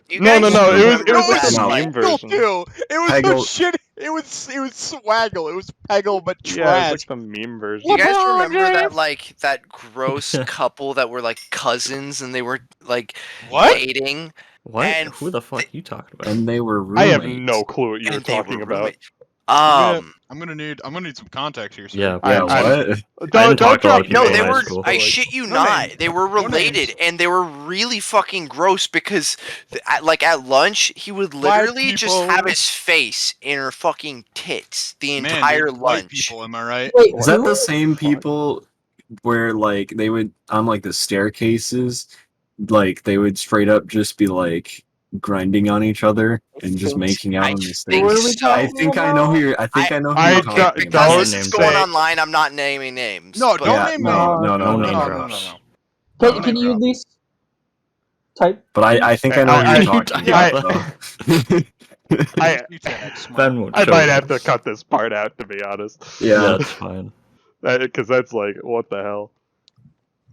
G: You
A: No,
G: guys
A: no, it was
G: remember
A: like
G: that,
A: the
G: like,
A: meme
B: Peggle
A: version.
B: 2. It was
E: Peggle-
B: so shitty. It was Swaggle. It was Peggle, but
A: yeah, it
B: trash.
A: was like the meme version.
G: You guys
B: LeBron
G: remember that
B: James.
G: like that gross couple that were like cousins and they were like
B: What?
G: dating
C: What?
G: And
C: Who the fuck are you talking about?
E: And they were
A: I
E: roommates.
A: have no clue what you were
G: and they
A: talking
G: were
A: about.
G: roommates.
B: I'm gonna need some context here. Sir.
C: Yeah,
E: Yeah,
A: I-
E: what?
C: didn't talk to a lot of people
G: No,
C: in
G: they
C: high
G: were.
C: school.
G: I
A: like-
G: shit you
B: No
G: not.
B: names.
G: They were
B: No
G: related,
B: names.
G: and they were really fucking gross because, like at lunch, he would literally just
B: people.
G: have his face in her fucking tits the
B: Man,
G: entire
B: dude, white
G: lunch.
B: people, am I right?
D: Wait,
E: Is that
D: who?
E: the same people where like they would on like the staircases, like they would straight up just be like grinding on each other and just making out
G: I
E: on the
G: just think
D: What are
E: stairs?
D: we
G: so.
E: I think I know who you're. I think I know who
A: I
E: you're
A: don't-
E: talking
G: Because
E: about.
G: this
C: name
G: is
C: drop.
G: going online, I'm not naming names.
B: No,
G: but-
B: don't
E: Yeah,
B: name
E: no,
B: names.
E: no,
C: No
E: no,
C: name
E: no.
C: drops.
B: No
D: Can
B: name
D: you at
B: drop.
D: least type?
E: But I think I know
A: I-
E: who you're talking
A: I-
E: about. though.
A: I
B: You said X, man.
C: Ben would
A: I
C: show
A: might
C: you.
A: have to cut this part out to be honest.
E: Yeah.
C: That's fine.
A: Because that's like what the hell.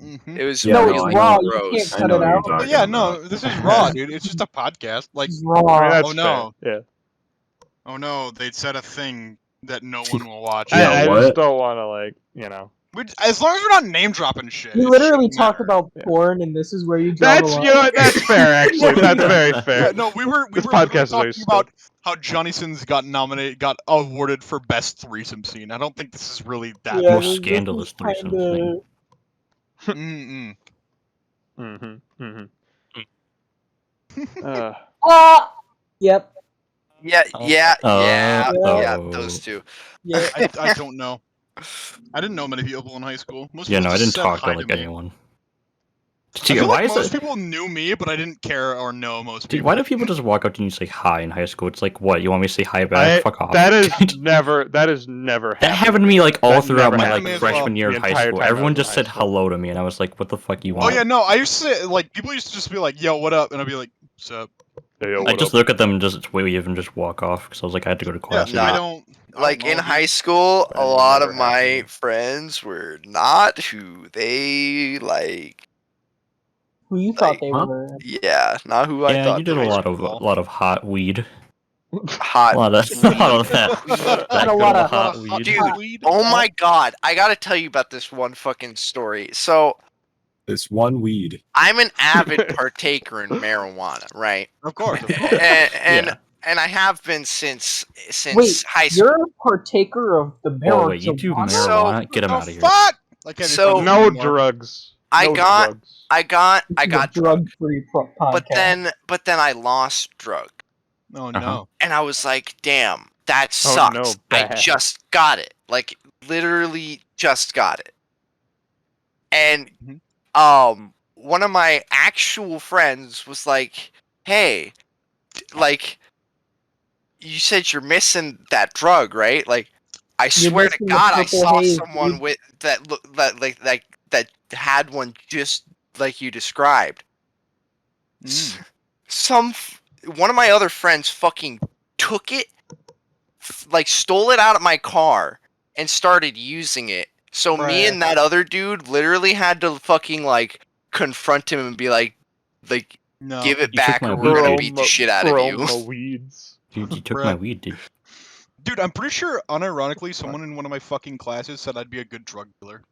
B: Mhm.
G: It was
E: Yeah,
D: no,
E: no,
D: it's
G: really
E: I
D: raw.
E: know.
D: You
G: gross.
D: can't
E: I
D: cut
E: know
D: it
E: what you're
D: out.
E: talking
B: But yeah, no,
E: about.
B: this is raw, dude. It's just a podcast. Like,
D: It's
A: I mean,
D: raw.
A: that's
B: oh, no.
A: fair. Yeah.
B: oh no, they said a thing that no one will watch.
E: Yeah,
A: I
E: what?
A: just don't want to like
B: As long as we're not name dropping shit.
D: We
B: it
D: literally
B: shouldn't
D: talk
B: matter.
D: about
A: Yeah.
D: porn, and this is where you draw
A: That's
D: the line.
A: you know what, that's fair actually. That's very
B: Yeah,
A: fair.
B: no, we were
A: This
B: literally
A: podcast is very
B: talking about how Johnny Sins got awarded for best threesome scene. I don't think this is really that.
D: Yeah,
C: Most
D: this is
C: scandalous threesome
D: kinda-
C: thing.
B: Mm-mm.
A: Mm-hmm.
D: Yep.
G: Yeah, yeah, yeah,
C: Uh-oh.
G: yeah. Those two.
D: Yeah.
B: I don't know. I didn't know many people in high school. Most
C: Yeah,
B: people
C: no, I
B: just
C: didn't
B: said
C: talk
B: hi
C: to like
B: me.
C: anyone.
B: I
C: Gee,
B: feel
C: why
B: like
C: is
B: most
C: it?
B: people knew me, but I didn't care or know most
C: Dude,
B: people.
C: why do people just walk up to you and say hi in high school? It's like, what? You want me to say hi back? Fuck off.
A: That is never
C: That happened to me like all
A: That
C: throughout
A: never
C: my
B: happened
C: like
B: to me as
C: freshman year
A: the
C: of high
A: entire
C: school.
A: time I
C: Everyone
A: was in
C: just
A: high
C: said
A: school.
C: hello to me, and I was like, "What the fuck you
B: Oh
C: want?"
B: yeah, no. I used to say like people used to just be like, "Yo, what up?" and I'd be like, "What's up?"
C: I just look at them and just wave and just walk off because I was like, I had to go to
B: Yeah,
C: class.
G: no.
B: I
C: again.
B: don't.
G: Like
B: know,
G: in
B: dude.
G: high school, a
A: That
G: lot
A: never
G: of my
A: happened.
G: friends were not who they like.
D: Who you thought
G: Like,
D: they
E: huh?
D: were?
G: Yeah, not who I
C: Yeah,
G: thought.
C: you did
G: they
C: a
G: were.
C: lot of
B: Cool.
C: hot weed.
G: Hot.
C: A lot of that. that
D: Had a
C: good
D: lot
C: old
D: of
C: hot
B: hot
C: weed.
G: Dude,
B: weed.
G: Oh my god, I gotta tell you about this one fucking story. So,
E: This one weed.
G: I'm an avid partaker in marijuana, right?
B: Of course.
G: And
C: Yeah.
G: and I have been since
D: Wait,
G: high school.
D: you're a partaker of the marijuana.
C: Oh wait, you do
G: So-
C: marijuana? Get him
B: the
C: out of here.
B: Fuck! I can't
G: So-
B: even
A: No
B: anymore.
A: drugs.
G: I
A: No
G: got-
A: drugs.
G: I got drunk,
D: drug-free podcast.
G: but then I lost drug,
B: Oh no.
G: and I was like, damn, that
A: Oh,
G: sucks.
A: no,
G: I
A: bad.
G: just got it, like literally just got it, and
B: Mhm.
G: one of my actual friends was like, hey, like, you said you're missing that drug, right? Like, I swear to
D: missing the
G: God, I
D: purple
G: saw
D: haze,
G: someone
D: dude.
G: with that had one just like you described. One of my other friends fucking took it, like stole it out of my car and started using it. So me
B: Bruh.
G: and that other dude literally had to fucking like confront him and be like,
B: No.
G: give it
C: You took
G: back
C: my
G: or we're gonna
C: weed.
G: beat the shit out of you.
A: Aroma weeds.
C: Dude, you took
B: Bruh.
C: my weed, dude.
B: Dude, I'm pretty sure, unironically, someone in one of my fucking classes said I'd be a good drug dealer.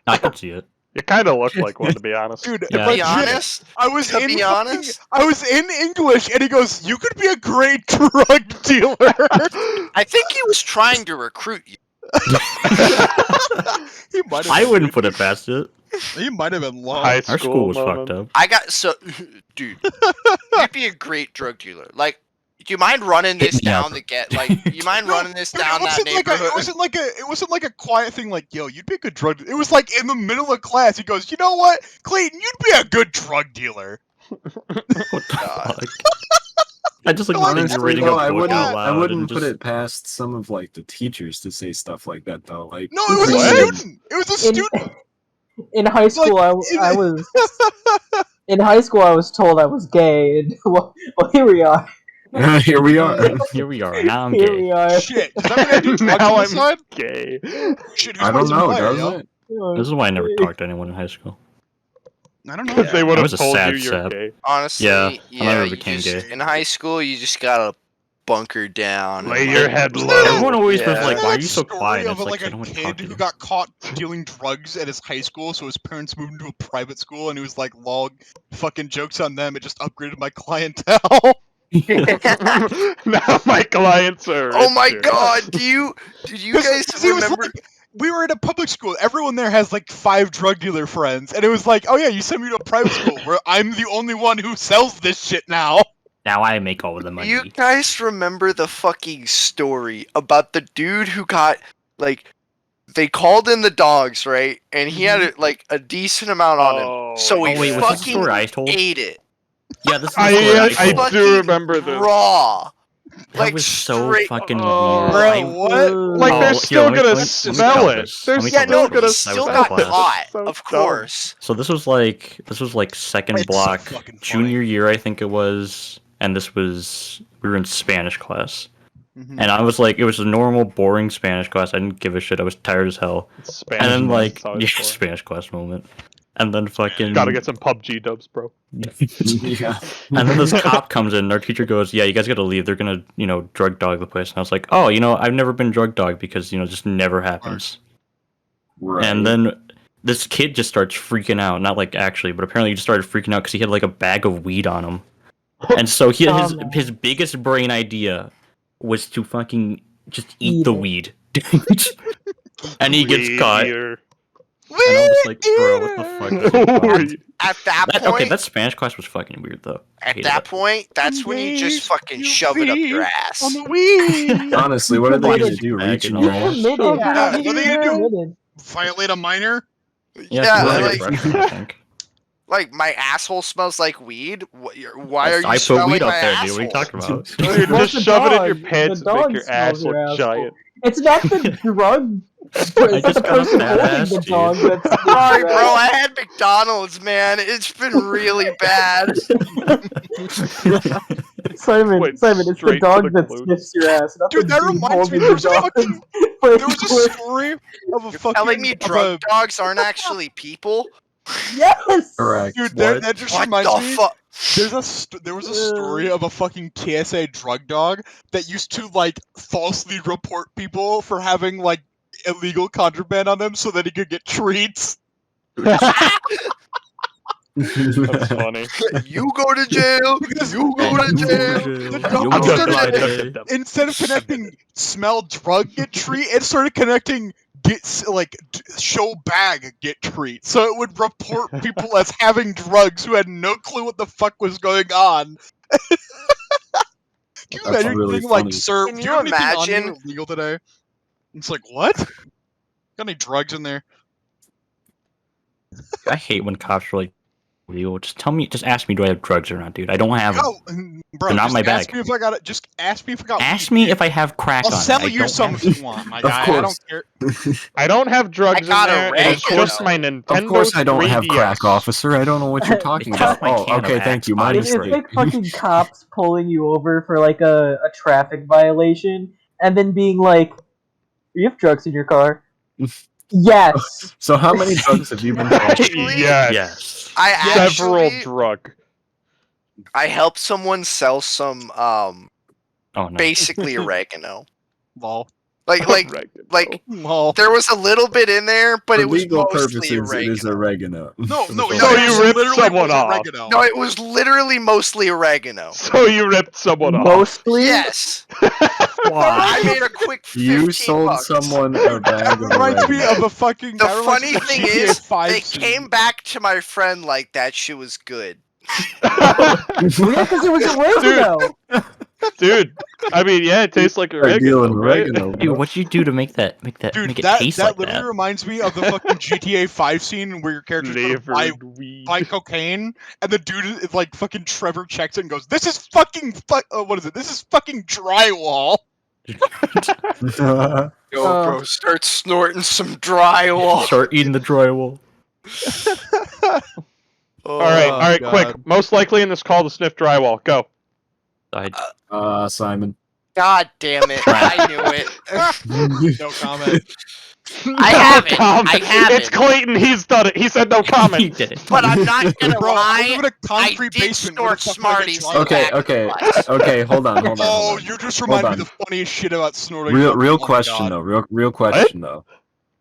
C: I could see it.
A: You kind of look like one, to be honest.
B: Dude,
C: Yeah.
G: To
B: but
G: be honest,
B: I was
G: to
B: in
G: be
B: fucking-
G: honest-
B: I was in English, and he goes, "You could be a great drug dealer."
G: I think he was trying to recruit you.
B: He might have.
C: I wouldn't put it past it.
B: He might have been lost.
A: High
C: Our school was
A: moment.
C: fucked up.
G: I got so, dude, you'd be a great drug dealer. Like, do you mind running this
C: Hit me up.
G: down to get like? You mind
B: No,
G: running this
B: Dude,
G: down that
B: it
G: neighborhood?
B: wasn't like a quiet thing. Like, yo, you'd be a good drug dealer. It was like in the middle of class. He goes, "You know what, Clayton? You'd be a good drug dealer."
C: What the
G: God.
C: fuck? I just like
B: No,
C: honestly
B: honestly,
C: reading
B: no,
C: a book out loud.
E: I wouldn't
C: and
E: put
C: just...
E: it past some of like the teachers to say stuff like that though. Like
B: No, it was
A: What?
B: a student. It was a
D: In,
B: student.
D: in high school, I was in high school. I was told I was gay, and well, here we are.
E: here we are.
C: Here we are. Now I'm
D: Here
C: gay.
D: we are.
B: Shit. Does that mean I do drugs
A: Now
B: on the
A: I'm
B: side?
A: gay.
B: Shit, who's
E: I don't
B: points
E: know,
B: fire,
E: does
B: yo?
E: it?
C: This is why I never talked to anyone in high school.
B: I don't know.
A: Because they would
C: I
A: have
C: was a
A: told
C: sad
A: you you're
C: sap.
A: gay.
G: Honestly,
C: Yeah, I never
G: you
C: became
G: just,
C: gay.
G: in high school, you just gotta bunker down.
A: Lay
G: and,
A: your
G: like,
A: head
C: Everyone
A: low.
C: always was
G: Yeah.
C: like,
B: Remember
C: "Why are
B: that
C: you so
B: story
C: quiet?"
B: Of
C: It's
B: like
C: I
B: a
C: don't want to
B: kid
C: talk to
B: who
C: you.
B: got caught dealing drugs at his high school, so his parents moved him to a private school, and he was like, "Log, fucking jokes on them. It just upgraded my clientele."
A: Now my clients are.
G: Oh my
A: richer.
G: god, did you guys
B: 'Cause he was
G: remember?
B: like, we were in a public school. Everyone there has like 5 drug dealer friends, and it was like, "Oh yeah, you sent me to a private school where I'm the only one who sells this shit now."
C: Now I make all of the money.
G: You guys remember the fucking story about the dude who got like they called in the dogs, right? And he had like a decent amount on
A: Oh,
G: him, so he
C: Oh wait, was this the
G: fucking
C: story I told?
G: ate it
C: Yeah, this is the story I
A: I
C: told.
A: do remember this.
G: raw.
C: That
G: like,
C: was so
G: straight-
C: fucking
A: Oh,
C: weird.
B: Bro,
C: I-
B: what?
A: Like
C: Oh,
A: they're
C: here,
A: still
C: let me-
A: gonna
C: let me
A: smell
C: tell
A: it.
C: this.
A: They're
C: Let me
G: Yeah,
C: tell
A: still
G: no,
C: this.
A: gonna
G: he
C: That
G: still
C: was
G: got
C: class.
G: caught,
A: So
G: of
A: dumb.
G: course.
C: So this was like second
B: It's so
C: block,
B: fucking funny.
C: junior year, I think it was, and this was we were in Spanish class,
B: Mhm.
C: and I was like, it was a normal, boring Spanish class. I didn't give a shit. I was tired as hell.
A: Spanish
C: And then
A: class,
C: like,
A: that's how it's for.
C: Spanish class moment, and then fucking
A: Gotta get some PUBG dubs, bro.
E: Yeah.
C: And then this cop comes in, and our teacher goes, "Yeah, you guys gotta leave. They're gonna, drug dog the place." And I was like, "Oh, I've never been drug dogged because, it just never happens."
E: Right.
C: And then this kid just starts freaking out. Not like actually, but apparently he just started freaking out because he had like a bag of weed on him. And so his biggest brain idea was to fucking just eat the weed. And he gets caught.
A: Easier.
C: And I'm just like, bro, what the fuck? Is going on?"
A: Weed.
G: At that point,
C: Okay, that Spanish class was fucking weird though. I
G: at
C: hated
G: that
C: it.
G: point, that's when you just fucking shove it up your ass.
B: On the Wii.
E: Honestly, what are they gonna do?
C: Back
E: Reach in
C: and
E: your
C: all.
E: ass?
D: Committed.
B: Yeah, what are you gonna
D: Committed.
B: Violate a minor?
C: Yeah,
G: Yeah,
C: it's
G: like-
C: like, freshman, I think.
G: Like my asshole smells like weed. Why are you
C: I put
G: smelling
C: weed
G: my
C: up there,
G: asshole?
C: dude. What are you talking about?
A: Dude,
D: Well,
A: just
D: the
A: shove it in your
D: dog-
A: pants
D: the
A: and make
D: dog
A: your
D: smells
A: ass
D: your
A: look
D: asshole.
A: giant.
D: It's not the drug. It's
C: I
D: not
C: just
D: the
C: got a
D: person
C: fat
D: holding
C: ass,
D: the
C: dude.
D: dog that's
G: Sorry, bro. I had McDonald's, man. It's been really bad.
D: Simon,
A: Went
D: it's the
A: straight to
D: dog
A: the
D: that
A: glute.
D: sniffs your ass. Not
B: Dude,
D: the
B: that
D: dude
B: reminds me,
D: holding
B: there
D: the
B: was a
D: dog.
B: fucking-
D: Like,
B: There was a story of a
G: You're
B: fucking.
G: telling me
B: of
G: drug
B: a-
G: dogs aren't actually people?
D: Yes.
E: Correct.
B: Dude,
C: What?
B: that just
G: What
B: reminds
G: the
B: me.
G: fuck?
B: There was a story of a fucking TSA drug dog that used to like falsely report people for having like illegal contraband on them so that he could get treats.
A: That's funny.
G: You go to jail. You go to jail.
B: The
C: You
B: dog
A: I'm
C: go
A: just
B: started-
A: glad
C: to
A: I
C: jail.
A: did them.
B: Instead of connecting smell drug get treat, it started connecting show bag get treat. So it would report people as having drugs who had no clue what the fuck was going on. Can you
E: That's
B: imagine
E: really
B: being like,
E: funny.
B: "Sir,
G: Can
B: do
G: you
B: have anything on
G: imagine-
B: you illegal today?" It's like, what? Got any drugs in there?
C: I hate when cops are like, "Leo, just ask me, do I have drugs or not, dude? I don't have them.
B: Oh, bro,
C: They're not
B: just
C: my
B: ask
C: bag.
B: me if I got it. Just ask me if I got.
C: Ask
B: weed,
C: me
B: dude.
C: if I have crack
B: I'll
C: on
B: sell
C: me. I
B: you
C: don't
B: some
C: have
B: if you want, my guy. I don't
E: course.
B: care.
A: I don't have drugs
G: got
A: in
G: a
A: there. and It's
G: regular-
A: just my Nintendo.
E: Of course, I don't have
A: 3DS.
E: crack, officer. I don't know what you're talking
C: It's just
E: about.
C: my
E: Oh,
C: can of
E: okay, thank
C: Axe
E: you. Mine
C: body
E: is
D: It's
C: spray.
E: right.
D: like fucking cops pulling you over for like a traffic violation and then being like, "You have drugs in your car." Yes.
E: So how many drugs have you been taking?
G: Actually,
A: Yes.
C: Yes.
G: I
A: Several
G: actually
A: drug.
G: I helped someone sell some
C: Oh no.
G: basically oregano.
B: Lol.
G: Like
B: Lol.
G: there was a little bit in there, but
E: For
G: it was
E: legal
G: mostly
E: purposes, it is
G: oregano.
E: oregano.
B: No,
A: So
B: it
A: you ripped
B: literally
A: someone
B: was
A: off.
B: oregano.
G: No, it was literally mostly oregano.
A: So you ripped someone off.
D: Mostly.
G: Yes.
C: Why?
G: I made a quick 15
E: You sold
G: bucks.
E: someone a bag
B: That
E: of
B: reminds me
E: oregano.
B: of a fucking.
G: The
B: that reminds
G: funny
B: me of
G: thing
B: GTA
G: is,
B: 5
G: they
B: scene.
G: came back to my friend like that shit was good.
D: Well, yeah, because it was oregano.
A: Dude, I mean, yeah, it tastes like
E: Start dealing
A: oregano, right?
E: oregano,
C: Dude,
E: bro.
C: what'd you do to make it
B: Dude,
C: taste
B: that
C: like
B: literally
C: that?
B: reminds me of the fucking GTA 5 scene where your character's gonna
A: Flavored weed.
B: buy cocaine, and the dude is like fucking Trevor checks it and goes, "This is fucking what is it? This is fucking drywall."
G: Yo, bro, start snorting some drywall.
C: Start eating the drywall.
A: All right, quick. Most likely in this call to sniff drywall. Go.
E: Simon.
G: God damn it! I knew it.
B: No comment.
G: I haven't. I
A: It's
G: haven't.
A: Clayton. He's done it. He said no
C: He
A: comment.
C: did it.
G: But I'm not gonna
B: Bro, I
G: lie.
B: live in a
G: I
B: concrete
G: did
B: basement. Where the
G: snort
B: fuck would I get
G: Smarties.
B: drywall?
E: Okay,
G: back in
E: okay,
G: class.
E: okay. Hold on.
B: Oh, you just remind me of the funniest shit about snorting.
E: Real,
B: coke.
E: real
B: Oh my
E: question
B: God.
E: though. Real question though.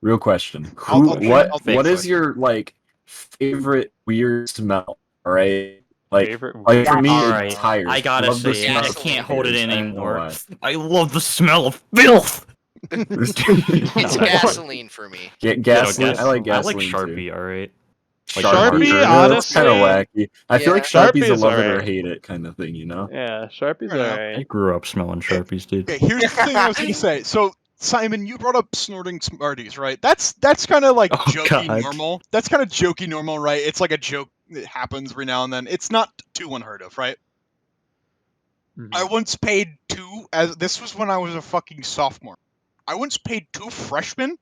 E: Real question.
B: I'll-
E: Who?
B: I'll-
E: What?
B: I'll-
E: What is your like favorite weird smell? All right. Like
A: Favorite
E: for me,
C: Alright,
E: it's tires.
C: I gotta
E: Love the
C: say it.
E: smell
C: I
E: of
C: can't hold it
E: tires.
C: in
E: I don't know
C: anymore.
E: why.
C: I love the smell of filth.
G: It's gasoline for me.
E: Gasoline. I like
C: I like
E: gasoline too.
C: Sharpie. All right.
A: Sharpie,
C: marker.
A: honestly-
E: That's kind of wacky. I feel like
G: Yeah.
E: Sharpie's a
A: Sharpie's
E: love it or
A: alright.
E: hate it kind of thing, you know?
A: Yeah, Sharpie's
B: Fair enough.
C: I
A: alright.
C: grew up smelling Sharpies, dude.
B: Okay, here's the thing I was gonna say. So, Simon, you brought up snorting Smarties, right? That's kind of like
C: Oh,
B: jokey
C: God.
B: normal. That's kind of jokey normal, right? It's like a joke that happens every now and then. It's not too unheard of, right? I once paid this was when I was a fucking sophomore. I once paid 2 freshmen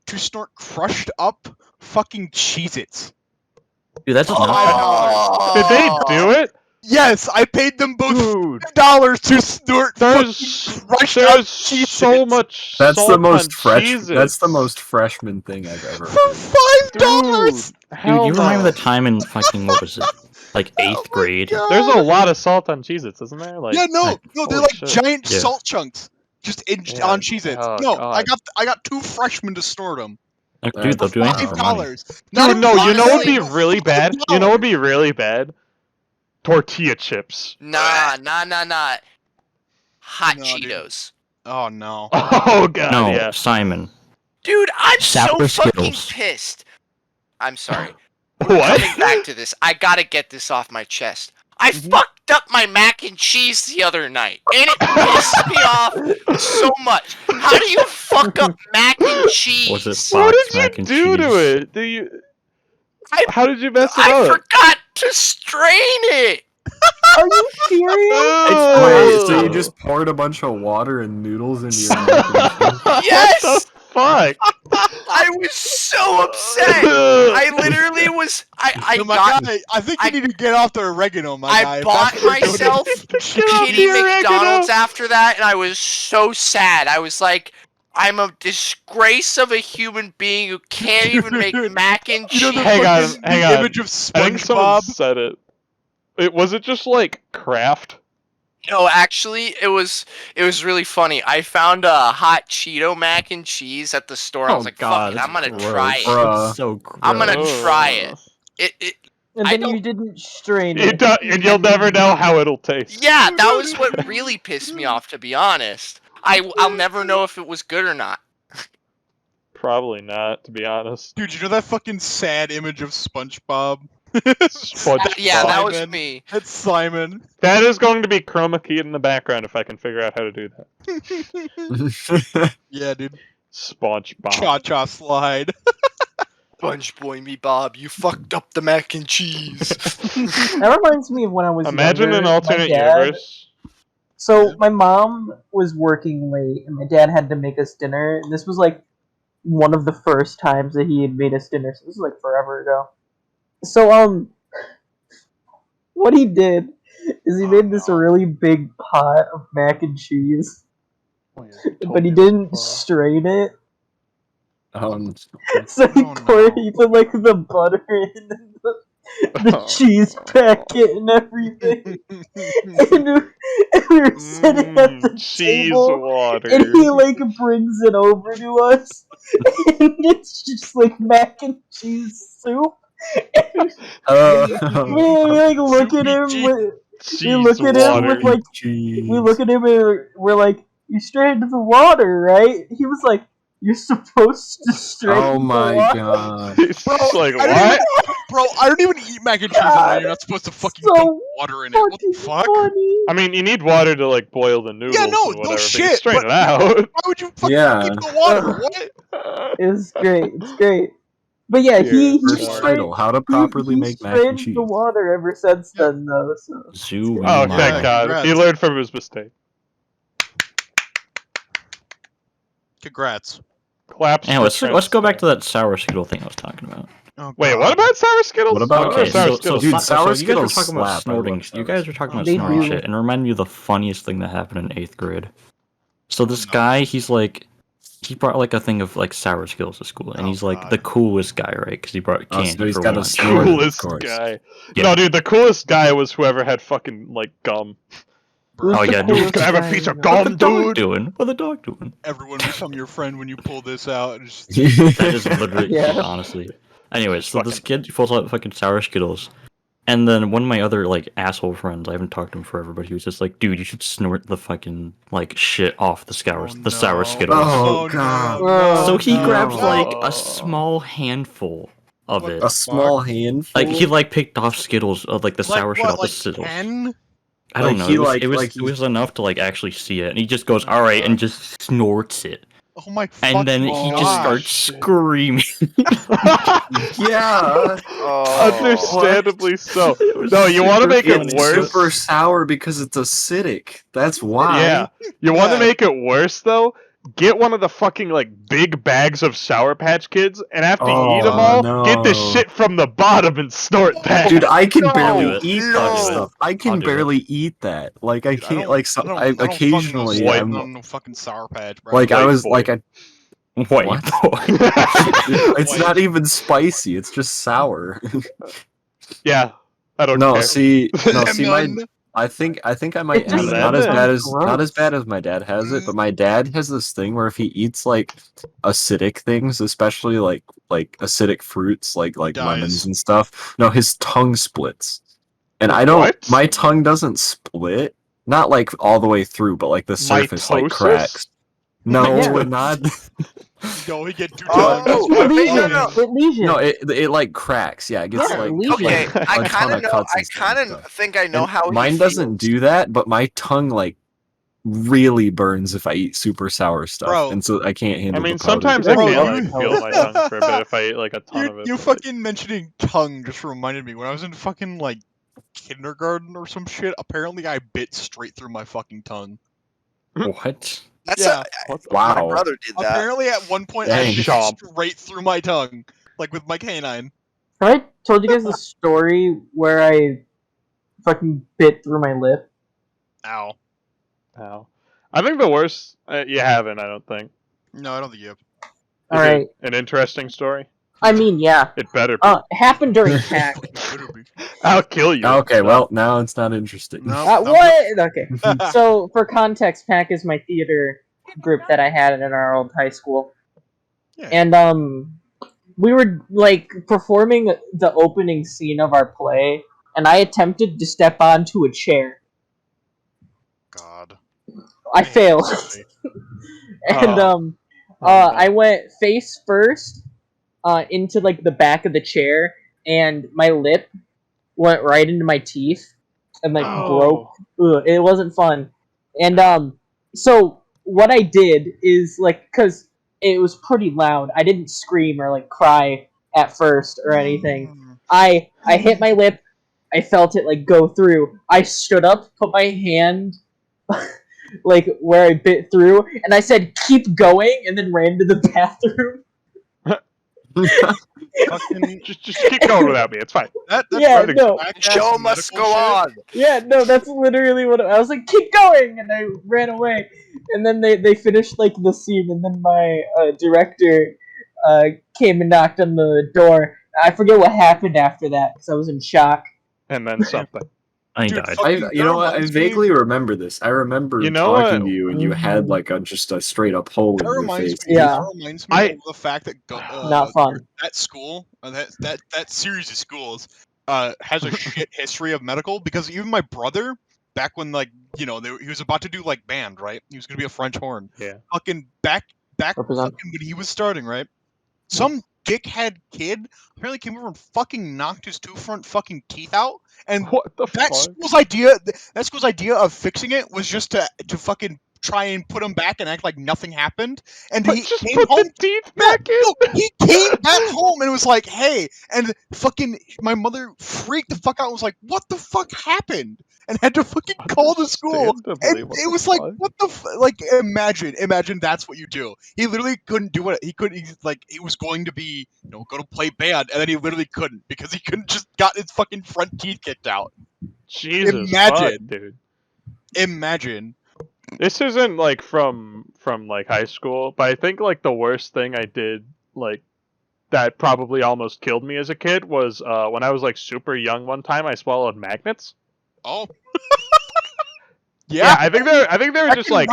B: to snort crushed up fucking Cheez-Its.
C: Dude, that's not
B: $5.
A: Did they do it?
B: Yes, I paid them both
A: Dude,
B: $5 to snort
A: there's
B: fucking crushed up
A: there's
B: Cheez-Its
A: so much
E: That's
A: salt
E: the most
A: on
E: fresh.
A: Cheez-Its.
E: That's the most freshman thing I've ever
B: for
E: heard.
B: $5.
A: Dude, hell
C: Dude, you remind me
A: no.
C: of the time in fucking, what was it? Like 8th grade.
B: God.
A: There's a lot of salt on Cheez-Its, isn't there? Like,
B: Yeah, no,
C: like,
B: they're
A: holy
B: like
A: shit.
B: giant
C: Yeah.
B: salt chunks, just
A: Yeah.
B: on Cheez-Its.
A: Oh,
B: No,
A: God.
B: I got 2 freshmen to snort them.
C: Like, dude, they'll do anything for money.
B: $5.
A: Dude, no, you know what'd be
G: honestly,
A: really bad? You know what'd be really bad? Tortilla chips.
G: Nah. Hot
B: No, dude.
G: Cheetos.
B: Oh no.
A: Oh god,
C: No,
A: yeah.
C: Simon.
G: Dude, I'm
C: Sour
G: so fucking
C: Skittles.
G: pissed. I'm sorry.
A: What?
G: Coming back to this, I gotta get this off my chest. I fucked up my mac and cheese the other night, and it pissed me off so much. How do you fuck up mac and cheese?
C: Was it
A: What
C: Fox
A: did
C: mac
A: you
C: and
A: do to
C: cheese?
A: it? Do you?
G: I-
A: How did you mess it
G: I
A: up?
G: forgot to strain it.
D: Are you serious?
E: Wait, so you just poured a bunch of water and noodles into your mac and cheese?
G: Yes!
A: What the fuck?
G: I was so upset. I literally was. I
B: So, my
G: got.
B: guy, I think
G: I-
B: you need to get off the oregano, my guy.
G: I
B: If
G: bought
B: that's what you're doing.
G: myself
A: Get off
G: shitty
A: the oregano.
G: McDonald's after that, and I was so sad. I was like, I'm a disgrace of a human being who can't even make mac and
B: You
G: cheese.
B: know the
A: Hang on,
B: fucking
A: hang
B: the
A: on.
B: image of
A: I think someone
B: SpongeBob?
A: said it. Was it just like Kraft?
G: No, actually, it was really funny. I found a hot Cheeto mac and cheese at the store. I was like, fuck it, I'm gonna try it.
E: Bruh.
C: That's so gross.
G: I'm gonna try it. It
D: And
G: I
D: then you didn't strain it.
A: And you'll never know how it'll taste.
G: yeah, that was what really pissed me off, to be honest. I'll never know if it was good or not.
A: Probably not, to be honest.
B: Dude, you know that fucking sad image of SpongeBob?
A: SpongeBob.
G: Yeah, that was
B: Simon.
G: me.
B: It's Simon.
A: That is going to be chroma keyed in the background if I can figure out how to do that.
B: Yeah, dude.
A: SpongeBob.
B: Cha-cha slide.
G: Sponge boy me Bob, you fucked up the mac and cheese.
D: That reminds me of when I was
A: Imagine
D: younger,
A: an
D: my
A: alternate
D: dad-
A: universe.
D: So my mom was working late, and my dad had to make us dinner. And this was like one of the first times that he had made us dinner. So this was like forever ago. So what he did is he made this really big pot of mac and cheese, but he didn't strain it. So
B: Oh, no.
D: he put like the butter in the cheese packet and everything. And we were sitting at the
A: cheese
D: table,
A: water.
D: and he like brings it over to us, and it's just like mac and cheese soup. And we like look at him with we
A: cheese
D: look at him
A: water.
D: with like we look at him and we're like, you strained the water, right? He was like, you're supposed to strain
E: Oh
D: the
E: my
D: water.
E: god.
A: It's
B: Bro,
A: like,
B: I don't
A: what?
B: Bro, I don't even eat mac and cheese and you're not supposed to fucking
D: So
B: dump water in it. What the
D: fucking
B: fuck?
D: funny.
A: I mean, you need water to like boil the noodles
B: Yeah, no,
A: and whatever, but
B: shit.
A: you strain
B: but
A: it out.
B: Why would you fucking
E: Yeah.
B: keep the water? What?
D: It's great. It's great. But yeah, he
E: First
A: Sorry.
D: strained,
E: title, how to properly
D: he
E: make mac and
D: strained
E: cheese.
D: the water ever since
B: Yeah.
D: then, though. So
C: Zoo.
A: Oh,
B: Yeah,
A: thank God.
B: congrats.
A: He learned from his mistake.
B: Congrats.
A: Claps.
C: And
A: for
C: let's go back to
A: Trent's
C: that sour skittle thing I was talking about.
B: Oh,
A: Wait,
B: God.
A: what about sour Skittles?
E: What about-
A: I don't know
C: Okay,
A: sour
C: so
A: Skittles.
E: Dude, sour
C: you guys were
E: Skittles
C: talking about
E: slap. I
C: snorting.
E: love
C: You
E: sour
C: guys were talking about
D: They
C: snorting
D: do.
C: shit, and it reminded me of the funniest thing that happened in 8th grade. So this
B: no.
C: guy, he brought like a thing of like sour Skittles to school, and
B: Oh,
C: he's like
B: God.
C: the coolest guy, right? Because he brought
E: Oh, so
C: candy
E: he's
C: for
E: got a
C: lunch.
E: snort. Of
A: Coolest
E: course.
A: guy.
C: Yeah.
A: No, dude, the coolest guy was whoever had fucking like gum.
B: Bro,
C: Oh, yeah, dude.
D: coolest
A: Can I have a
D: guy
A: piece of
D: ever.
A: gum?
C: What the dog
A: dude.
C: doing? What the dog doing?
B: everyone become your friend when you pull this out. And just...
C: That is literally,
D: Yeah.
C: honestly. Anyways, so this
A: Fucking-
C: kid pulls out fucking sour Skittles, and then one of my other like asshole friends, I haven't talked to him forever, but he was just like, "Dude, you should snort the fucking like shit off the sour
B: no.
C: Skittles."
E: Oh,
B: no,
E: God.
B: no,
C: So he
B: no,
C: grabs
B: no.
C: like a small handful of
B: What
C: it.
B: the
E: A small handful.
C: Like he like picked off Skittles, like the sour shit
B: what,
C: off the
B: like
C: Skittles.
B: 10?
C: I don't
E: Like,
C: know.
E: he,
C: It was
E: like-
C: it was
E: like
C: it was enough to like actually see it, and he just goes, "All right," and just snorts it,
B: Oh my fucking
C: and then he just
B: gosh.
C: starts screaming.
E: Yeah.
F: Oh.
A: Understandably so.
C: It was
A: No, you want to
C: super
A: make it
C: funny.
E: It's
A: worse?
E: super sour because it's acidic. That's why.
A: Yeah. You want to
B: Yeah.
A: make it worse though? Get one of the fucking like big bags of Sour Patch Kids, and after you
E: Oh,
A: eat them all,
E: no.
A: get the shit from the bottom and snort that.
E: Dude, I can
B: No,
E: barely
C: do it.
E: eat
C: I'll
E: that
C: do it.
E: stuff. I
C: I'll
E: can
C: do
E: barely eat that. Like I
B: Dude,
E: can't.
B: don't-
E: Like so,
B: don't-
E: I
B: don't fucking go
E: occasionally.
B: sweating
E: I'm
B: on no fucking Sour Patch, bro.
E: like I
A: White
E: was
A: boy.
E: like I.
C: White
E: What?
C: boy.
E: It's not even spicy. It's just sour.
A: Yeah, I don't
E: No,
A: care.
E: see, no, see, my.
B: Lemon.
E: I think I might
D: It
E: have
A: just
E: it. Not as
A: sounds
E: bad as
D: gross.
E: my dad has it, but my dad has this thing where if he eats like acidic things, especially like acidic fruits like
B: dies.
E: lemons and stuff, no, his tongue splits. And I don't
A: What?
E: my tongue doesn't split. Not like all the way through, but like the surface like
A: Mitosis?
E: cracks. No,
D: Yeah.
E: not
B: Yo, he get two
F: Oh,
B: times.
D: It's
F: okay,
D: lesion.
F: no,
D: It's lesion.
E: no, it like cracks. Yeah, it gets
D: Yeah,
E: like
D: lesion.
F: Okay,
E: like,
F: I
E: a ton
F: kind of
E: of
F: know.
E: cuts
F: I
E: and
F: kind of
E: stuff.
F: think I know
E: And
F: how he
E: mine doesn't
F: feels.
E: do that, but my tongue like really burns if I eat super sour stuff,
B: Bro.
E: and so I can't
A: I
E: handle.
A: mean,
E: the powder.
A: sometimes I
D: Bro,
A: can
D: you-
A: like feel my tongue for a bit if I eat like a ton of it.
B: You
A: but-
B: fucking mentioning tongue just reminded me when I was in fucking like kindergarten or some shit. Apparently, I bit straight through my fucking tongue.
C: What?
F: That's
B: Yeah.
E: Wow.
F: my brother did that.
B: Apparently, at one point, I
E: Dang.
B: bit
A: Chomp.
B: straight through my tongue, like with my canine.
D: Have I told you guys the story where I fucking bit through my lip?
B: Ow.
A: Ow. I think the worst. You haven't, I don't think.
B: No, I don't think you have.
A: Is
D: Alright.
A: it an interesting story?
D: I mean, yeah.
A: It better be.
D: It happened during PAC.
B: Better be.
A: I'll kill you.
E: Okay, well now it's not interesting.
B: No.
D: What? Okay. So, for context, PAC is my theater group that I had in our old high school.
B: Yeah.
D: And, we were, like, performing the opening scene of our play, and I attempted to step onto a chair.
B: God.
D: I failed. And,
A: Oh.
D: I went face first, into, like, the back of the chair, and my lip went right into my teeth, and, like, broke. Ugh, it wasn't fun. And, so, what I did is, like, because it was pretty loud, I didn't scream or, like, cry at first or anything. I hit my lip, I felt it, like, go through. I stood up, put my hand, like, where I bit through, and I said, keep going, and then ran to the bathroom.
B: Fucking,
A: Just keep going without me. It's fine.
B: that's
D: Yeah,
B: pretty
D: no.
B: whack-ass
F: Show must
B: medical
F: go
B: shit.
F: on.
D: Yeah, no, that's literally what I was like, keep going, and I ran away. And then they finished, like, the scene, and then my director came and knocked on the door. I forget what happened after that because I was in shock.
A: And then something.
C: I
B: Dude,
C: died.
B: fuck-
E: You know what? I vaguely remember this. I remember
A: You know
E: talking
A: what?
E: to you, and you had like just a straight up hole in
B: That
E: your
B: reminds
E: face.
B: me.
D: Yeah.
B: That reminds me of the fact that
D: Not fun.
B: that school, that series of schools, has a shit history of medical. Because even my brother, back when he was about to do like band, right? He was gonna be a French horn.
A: Yeah.
B: Fucking back
D: Represent.
B: fucking when he was starting, right? Some dickhead kid apparently came over and fucking knocked his two front fucking teeth out. And
A: What the
B: that
A: fuck?
B: school's idea of fixing it was just to fucking try and put him back and act like nothing happened. And he
A: Just
B: came
A: put
B: home.
A: the teeth back in.
B: No, he came back home and was like, "Hey," and fucking my mother freaked the fuck out and was like, "What the fuck happened?" And had to fucking call the school.
A: Understandably,
B: And
A: what
B: it
A: the
B: was like,
A: fuck?
B: what the like? Imagine that's what you do. He literally couldn't do it. He couldn't. It was going to be, go to play band, and then he literally couldn't because he couldn't just got his fucking front teeth kicked out.
A: Jesus,
B: Imagine.
A: fuck, dude.
B: Imagine.
A: This isn't like from like high school, but I think like the worst thing I did like that probably almost killed me as a kid was when I was like super young. One time I swallowed magnets.
B: Oh.
A: Yeah,
B: Yeah,
A: I think they were just like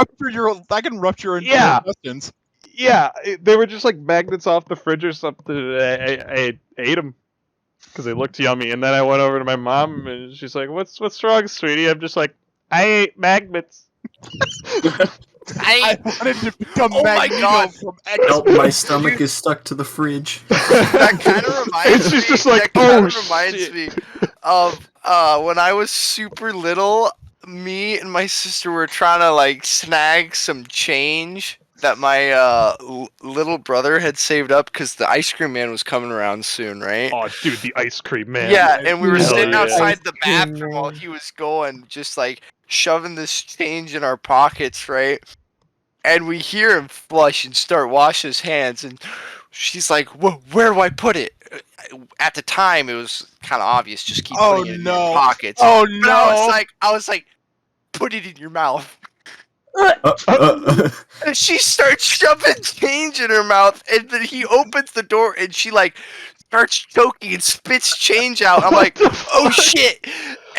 B: I can rupture your
A: Yeah.
B: intestines.
A: yeah, they were just like magnets off the fridge or something. I ate them because they looked yummy, and then I went over to my mom and she's like, "What's wrong, sweetie?" I'm just like, "I ate magnets."
B: I wanted to become
G: Oh my
B: Magneto
G: God.
B: from
E: Help,
B: X-Men.
E: my stomach is stuck to the fridge.
G: That kind of reminds
A: It's
G: me.
A: just like,
G: that kind
A: oh,
G: of reminds
A: shit.
G: me of when I was super little. Me and my sister were trying to like snag some change that my little brother had saved up because the ice cream man was coming around soon, right?
A: Oh, dude, the ice cream man.
G: Yeah, and we were
D: Hell
G: sitting
A: yeah.
G: outside the
D: Ice cream
G: bathroom while
D: man.
G: he was going, just like shoving this change in our pockets, right? And we hear him flush and start washing his hands, and she's like, "Where do I put it?" At the time, it was kind of obvious. Just keep
B: Oh,
G: putting it in
B: no.
G: your pockets.
B: Oh
G: But
B: no!
G: I was like, "Put it in your mouth."
E: Uh,
G: And she starts shoving change in her mouth, and then he opens the door, and she like starts choking and spits change out. I'm like, "Oh shit!"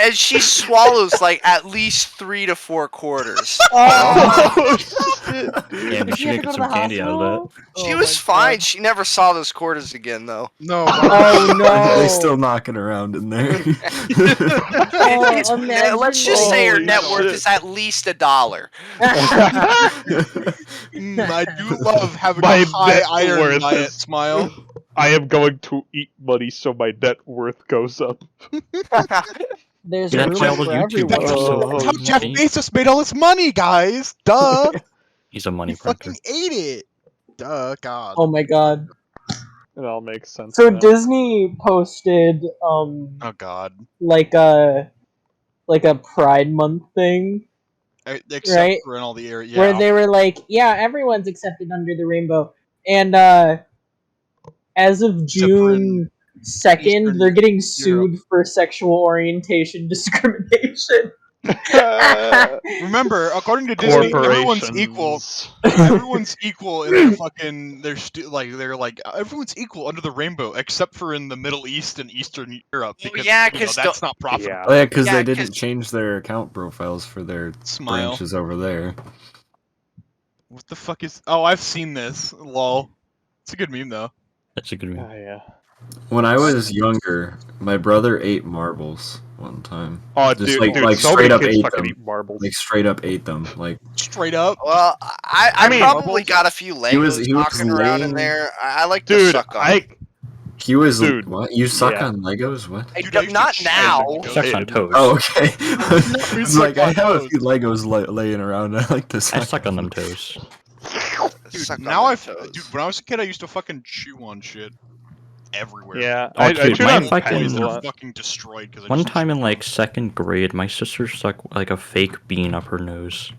G: And she swallows like at least 3 to 4 quarters.
A: Oh, shit, dude.
C: Damn, you
D: Did
C: should
D: have
C: make
D: to go to
C: some
D: the
C: candy out of that.
D: hospital?
G: She
B: Oh
G: was
B: my
G: fine.
B: God.
G: She never saw those quarters again, though.
B: No.
D: Oh no!
E: They still knocking around in there.
G: It's-
D: imagine
G: let's just say her
A: Holy
G: net worth
A: shit.
G: is at least $1.
B: I do love having
A: My
B: a high
A: net
B: iron
A: worth
B: diet
A: is-
B: smile.
A: I am going to eat money so my net worth goes up.
D: There's
C: Yeah,
D: room
C: that's why all those
D: for
C: YouTubers
D: everyone.
C: are so
B: That's how
C: fucking
B: Jeff
C: cheap.
B: Bezos made all his money, guys. Duh.
C: He's a money
B: He
C: printer.
B: fucking ate it. Duh, God.
D: Oh my god!
A: It all makes sense.
D: So
A: now.
D: Disney posted
B: Oh God.
D: like a Pride Month thing
B: Except
D: Right.
B: for in all the area.
D: where
B: Yeah.
D: they were like, "Yeah, everyone's accepted under the rainbow," and as of
B: for in
D: June 2nd,
B: Eastern
D: they're getting sued for sexual orientation discrimination.
B: Remember, according to Disney, everyone's equal.
A: Corporations.
B: Everyone's equal in their fucking. They're like everyone's equal under the rainbow, except for in the Middle East and Eastern Europe,
G: Well,
B: because
G: yeah,
B: you know,
G: 'cause
B: that's not profitable.
A: Yeah.
E: Oh yeah, because
G: Yeah,
E: they didn't
G: 'cause-
E: change their account profiles for their
B: Smile.
E: branches over there.
B: What the fuck is? Oh, I've seen this. Lol. It's a good meme though.
C: That's a good one.
A: Oh, yeah.
E: When I was younger, my brother ate marbles one time.
A: Oh,
E: Just
A: dude,
E: like-
A: dude,
E: like
A: so
E: straight
A: many
E: up
A: kids
E: ate
A: fucking
E: them.
A: eat marbles.
E: Like straight up ate them. Like
B: Straight up.
G: Well, I
A: mean-
G: probably got a few Legos
E: He was
G: knocking around in
E: laying-
G: there. I like to
A: Dude,
G: suck on. 'em.
E: he was
A: Dude,
E: what? You suck
A: yeah.
E: on Legos? What?
G: I
B: Dude,
G: don't-
B: I used to
G: not
B: shit
G: now.
B: on Legos.
C: Sucks on toes.
E: Oh, okay.
B: We
E: It's
B: suck
E: like I
B: on
E: have a
B: toes.
E: few Legos laying around. I like to
C: I
E: suck.
C: suck on them toes.
B: Dude,
G: Suck on
B: now
G: my
B: I've
G: toes.
B: dude. When I was a kid, I used to fucking chew on shit everywhere.
A: Yeah,
C: Oh,
A: I
C: dude,
A: chewed
C: my
A: on
C: fucking-
A: pennies a
B: They're
A: lot.
B: fucking destroyed because
C: One time in like second grade, my sister stuck like a fake bean up her nose.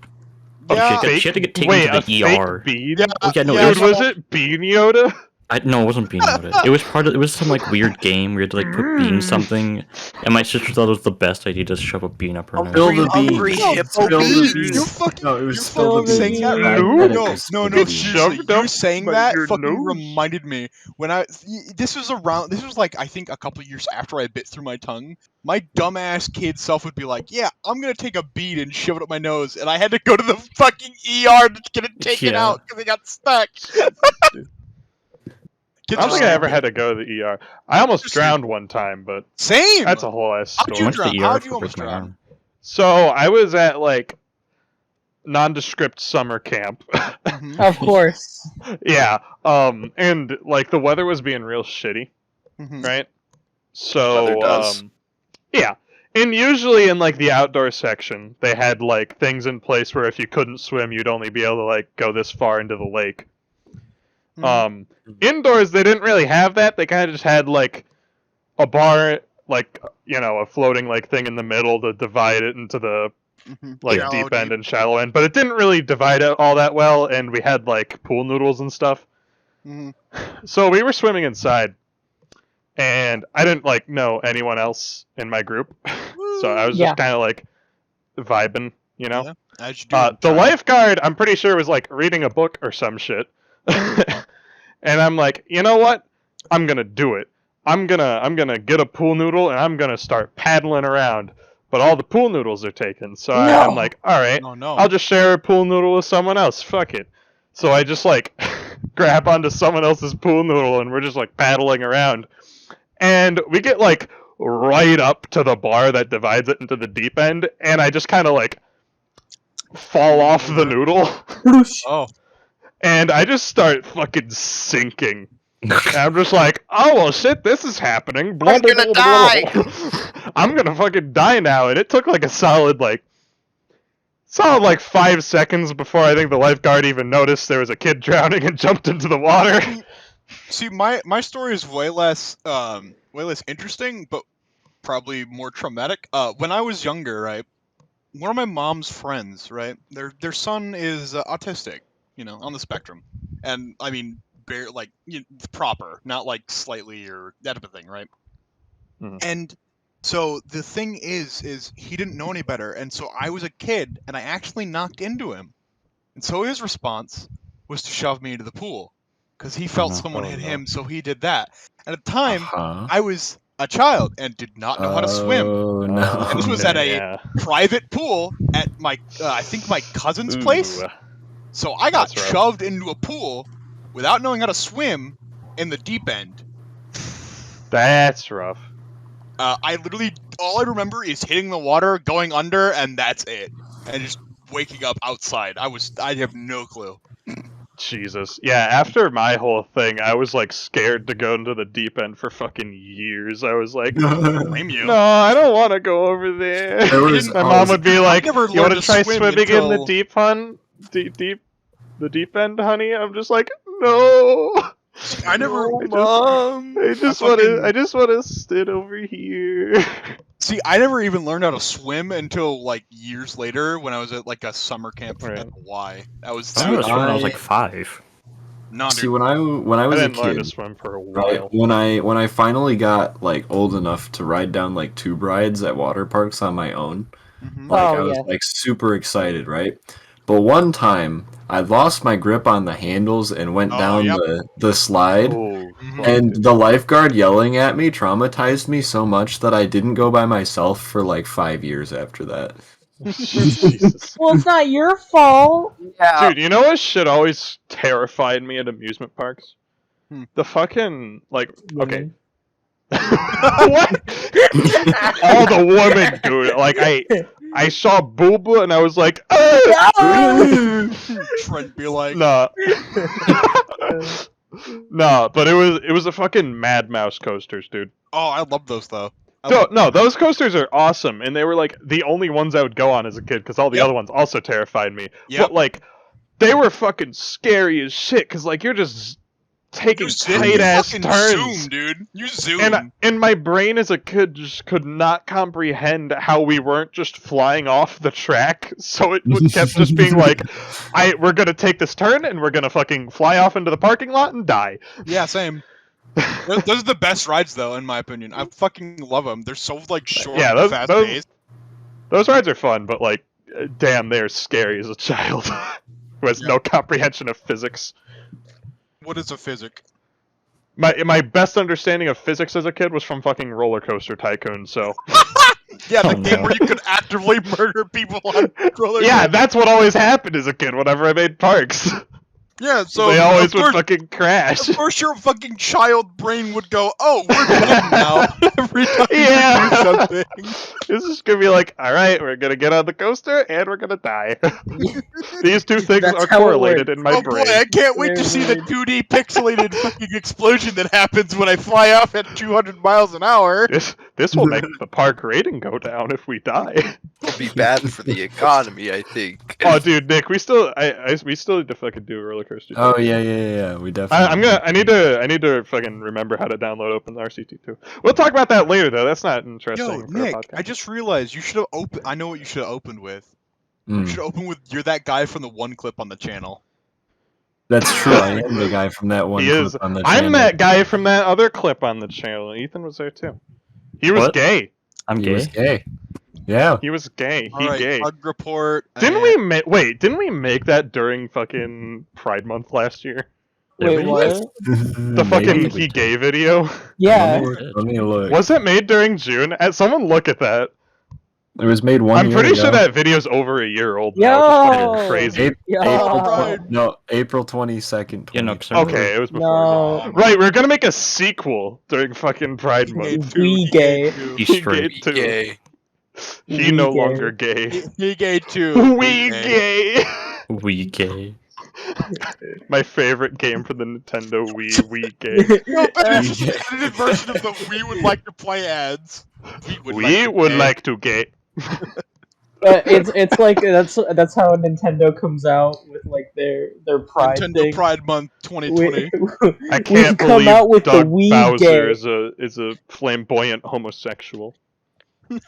C: Oh,
B: Yeah.
C: she had to get taken
A: Wait,
C: to
A: a
C: the ER.
A: fake bean?
B: Yeah,
C: Oh yeah, no,
B: yeah,
C: it
A: Dude,
C: was,
A: was it Bean Yoda?
C: No, it wasn't bean loaded. It was it was some like weird game where you had to like put bean something, and my sister thought it was the best idea to shove a bean up her
F: Oh,
C: nose.
E: Spill the
F: Hungry
E: beans.
F: hippo
E: Spill the
F: beans.
E: beans.
B: You're fucking.
E: No, it was
B: You're
E: spill the
B: fucking saying
E: beans.
B: that
E: I
B: right?
E: bet it
B: No,
E: was
B: no,
E: spill
B: no.
E: the beans.
B: Seriously,
A: Shoved
B: you
A: up
B: saying
A: by
B: that
A: your
B: fucking
A: nose.
B: reminded me when I. This was around. This was like I think a couple years after I bit through my tongue. My dumbass kid self would be like, "Yeah, I'm gonna take a bead and shove it up my nose," and I had to go to the fucking ER to get it taken
C: Yeah.
B: out because it got stuck.
A: I don't think I ever had to go to the ER. I almost
B: Just
A: drowned one time, but
B: Same.
A: that's a whole ass
B: How'd
C: I
A: story.
B: you
C: went to
B: drown?
C: the ER
B: How'd you
C: for
B: almost
C: breaking my
B: drown?
C: arm.
A: So I was at like nondescript summer camp.
B: Mhm.
D: Of course.
A: Yeah. And like the weather was being real shitty,
B: Mhm.
A: right? So
F: Weather does.
A: yeah. And usually in like the outdoor section, they had like things in place where if you couldn't swim, you'd only be able to like go this far into the lake.
B: Mhm.
A: Indoors they didn't really have that. They kind of just had like a bar, like a floating like thing in the middle to divide it into the
B: Mhm.
A: like
B: Shallow,
A: deep end and shallow end, but it didn't really divide it all that well. And we had like pool noodles and stuff,
B: Mhm.
A: so we were swimming inside, and I didn't like know anyone else in my group, so I was
D: Yeah.
A: just kind of like vibing, you know.
B: Yeah, as you do.
A: The
B: Child.
A: lifeguard, I'm pretty sure, was like reading a book or some shit. And I'm like, you know what? I'm gonna do it. I'm gonna get a pool noodle and I'm gonna start paddling around. But all the pool noodles are taken, so I'm
D: No.
A: like, all right,
B: Oh no.
A: I'll just share a pool noodle with someone else. Fuck it. So I just like grab onto someone else's pool noodle and we're just like paddling around. And we get like right up to the bar that divides it into the deep end, and I just kind of like fall off the noodle.
D: Whoosh.
B: Oh.
A: And I just start fucking sinking. And I'm just like, oh well shit, this is happening. Blah,
F: I'm
A: blah,
F: gonna
A: blah, blah, blah. I'm gonna fucking die now. And it took like a solid 5 seconds before I think the lifeguard even noticed there was a kid drowning and jumped into the water.
B: See, my story is way less interesting, but probably more traumatic. When I was younger, right, one of my mom's friends, right, their son is autistic, on the spectrum, and I mean, proper, not like slightly or that type of thing, right?
A: Mhm.
B: And so the thing is he didn't know any better, and so I was a kid, and I actually knocked into him, and so his response was to shove me into the pool. Because he felt
C: no.
B: someone
A: Oh,
B: hit
A: no.
B: him, so he did that. And at the time,
E: Uh-huh.
B: I was a child and did not know how to swim.
E: Oh no.
B: And this was at a
A: yeah.
B: private pool at my, I think my cousin's place.
A: Ooh.
B: So I got
A: That's rough.
B: shoved into a pool without knowing how to swim in the deep end.
A: That's rough.
B: I literally, all I remember is hitting the water, going under, and that's it. And just waking up outside. I have no clue.
A: Jesus. Yeah, after my whole thing, I was like scared to go into the deep end for fucking years. I was like,
B: Blame you.
A: no, I don't want to go over there.
E: There was-
A: My mom would be like,
B: never
A: you want
B: learned
A: to
B: to
A: try
B: swim
A: swimming in the
B: until-
A: deep, the deep end, honey? I'm just like, no.
B: I never.
A: Mom. I just want to sit over here.
B: See, I never even learned how to swim until like years later when I was at like a summer camp
A: Right.
B: at Y. That was
C: I learned to swim when I was
E: I-
C: like 5.
B: not
E: See, when I
A: I
E: was a
A: didn't learn to
E: kid,
A: swim for a
E: right,
A: while.
E: when I finally got like old enough to ride down like tube rides at water parks on my own,
B: Mhm.
E: like
D: Oh,
E: I was
D: yeah.
E: like super excited, right? But one time I lost my grip on the handles and went
B: Oh,
E: down
B: yep.
E: the slide.
A: Oh,
B: Mhm.
A: fuck,
E: And
A: dude.
E: the lifeguard yelling at me traumatized me so much that I didn't go by myself for like 5 years after that.
A: Jesus.
D: Well, it's not your fault.
F: Yeah.
A: Dude, you know what shit always terrified me at amusement parks?
B: Hmm.
A: The fucking, like, okay.
D: Women.
A: What? All the women, dude. Like, I saw Booba and I was like,
B: Trent be like,
A: nah. Nah, but it was a fucking Mad Mouse coasters, dude.
B: oh, I love those though.
A: No, those coasters are awesome, and they were like the only ones I would go on as a kid because all the
B: Yep.
A: other ones also terrified me.
B: Yep.
A: But like, they were fucking scary as shit because like you're just taking
B: You zip,
A: tight
B: you
A: ass
B: fucking
A: turns.
B: zoom, dude. You zoom.
A: And my brain as a kid just could not comprehend how we weren't just flying off the track. So it kept just being like, we're gonna take this turn and we're gonna fucking fly off into the parking lot and die.
B: Yeah, same. Those are the best rides, though, in my opinion. I fucking love them. They're so like short,
A: Yeah,
B: and fast paced.
A: Those rides are fun, but like, damn, they're scary as a child who has no comprehension of physics.
B: What is a physic?
A: My best understanding of physics as a kid was from fucking Roller Coaster Tycoon. So
B: Yeah, the
C: Oh,
B: game
C: no.
B: where you could actively murder people on roller
A: yeah,
B: coasters.
A: that's what always happened as a kid whenever I made parks.
B: Yeah, so
A: they always
B: of
A: would
B: course,
A: fucking crash.
B: of course your fucking child brain would go, "Oh, we're dead now." Every time
A: Yeah.
B: you do something.
A: This is gonna be like, all right, we're gonna get on the coaster and we're gonna die. These two things
D: That's
A: are
D: how it
A: correlated
D: works.
A: in my
B: Oh
A: brain.
B: boy, I can't wait to see the
D: Very
B: 2D pixelated fucking explosion that happens when I fly off at 200 miles an hour.
A: This will make the park rating go down if we die.
F: It'll be bad for the economy, I think.
A: Oh, dude, Nick, we still need to fucking do a roller coaster.
E: Oh yeah. We definitely.
A: I need to fucking remember how to download OpenRCT2. We'll talk about that later, though. That's not interesting
B: Yo,
A: for
B: Nick,
A: a podcast.
B: I just realized you should have opened. I know what you should have opened with.
E: Mm,
B: You should open with "You're that guy from the one clip on the channel."
E: that's true. I am the guy from that one.
A: He
E: clip
A: is.
E: On the
A: I'm
E: channel.
A: that guy from that other clip on the channel. Ethan was there too. He was
C: What?
A: gay.
C: I'm
E: He
C: gay.
E: was gay. Yeah.
A: He was gay.
B: All
A: He
B: right,
A: gay.
B: bug report.
A: Didn't we make? Wait, didn't we make that during fucking Pride Month last year?
D: Wait,
C: Maybe.
D: what?
A: The fucking
C: we
A: he
C: did.
A: gay video.
D: Yeah.
E: Let me look.
A: Was it made during June? Someone look at that.
E: It was made one
A: I'm
E: year
A: pretty
E: ago.
A: sure that video's over a year old now. Which is
D: Yo!
A: fucking crazy.
E: April,
D: Yeah.
E: April 22nd.
C: Yeah, no, 'cause I
A: Okay, it was before.
D: No.
A: Right, we're gonna make a sequel during fucking Pride
B: He
A: Month.
B: gay too,
D: We
B: he
D: gay.
B: too.
C: He's
A: He
C: straight.
A: gay too.
F: Gay.
A: He
D: We
A: no
D: gay.
A: longer gay.
B: He gay too.
A: We
B: He
A: gay.
C: We gay.
A: My favorite game for the Nintendo Wii. We gay.
B: No, but it's just an edited version of the "We would like to play" ads.
A: We would
B: play.
A: like to gay.
D: It's like that's how Nintendo comes out with like their Pride
B: Nintendo
D: thing.
B: Pride Month 2020.
A: I
D: we
A: can't
D: come
A: believe
D: out with
A: Doug
D: the Wii
A: Bowser
D: gay.
A: is a flamboyant homosexual.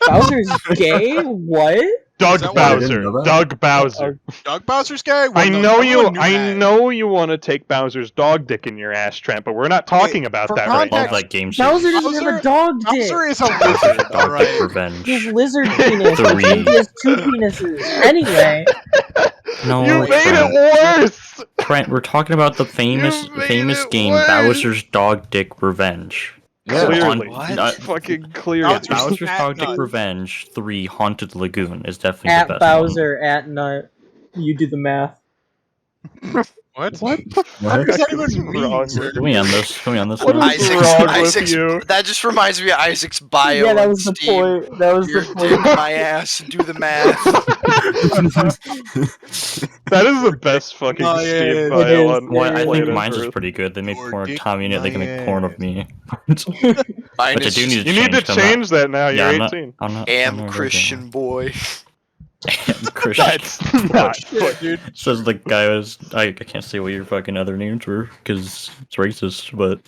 D: Bowser's gay? What?
A: Doug
B: that why I
E: didn't
A: Bowser.
E: know that?
A: Doug Bowser.
B: Doug Bowser's gay? Well,
A: I
B: no,
A: know
B: I'm
A: you.
B: on new
A: I
B: ad.
A: know you want to take Bowser's dog dick in your ass, Trent, but we're not talking about
B: for
A: that right
C: Love
A: now.
B: context-
C: that game.
D: Bowser
C: series.
D: doesn't have a
B: Bowser-
D: dog dick.
B: Bowser is a lizard,
C: Dog
B: alright?
C: Dick Revenge.
D: His lizard penis. which
C: Three.
D: means he has two penises. Anyway,
C: No,
A: You made
C: Trent.
A: it worse.
C: Trent, we're talking about the famous
F: made
C: famous
F: it
C: game
F: worse.
C: Bowser's Dog Dick Revenge.
E: Yeah.
A: Clearly,
F: What?
A: fucking clearly.
B: Bowser's
C: Bowser's
B: Fat
C: Dog Dick
B: Nut.
C: Revenge 3 Haunted Lagoon is definitely
D: at
C: the best
D: Bowser, at Nut. You do the math.
B: What?
A: What the fuck
B: does that
A: is
B: even mean,
A: wrong
B: sir?
A: with
C: one. Can we end this? Can we end this
A: What
C: now?
A: is
F: Isaac's,
A: wrong with
F: Isaac's
A: you?
F: That just reminds me of Isaac's bio.
D: Yeah, that
F: on
D: was the
F: Steam.
D: point. That was
F: Your
D: the
F: dick,
D: point.
F: my ass, and do the math.
A: That is the best fucking
B: Oh, yeah,
A: Steam
B: it
A: bio
D: is.
A: on
C: Well, I
A: planet
C: think mine's
A: Earth.
C: is pretty good. They make
B: Your
C: porn
B: dick,
C: Tommy in it. They can
B: my
C: make porn of
B: ass.
C: me.
F: Mine
C: Which I
F: is
C: do need
A: You need to
C: to
A: change that now.
C: Yeah,
A: You're
C: I'm not-
A: 18.
C: I'm not.
F: am Christian boy.
C: Christian.
A: That's not.
B: Shit, dude.
C: Says the guy was. I can't say what your fucking other names were because it's racist, but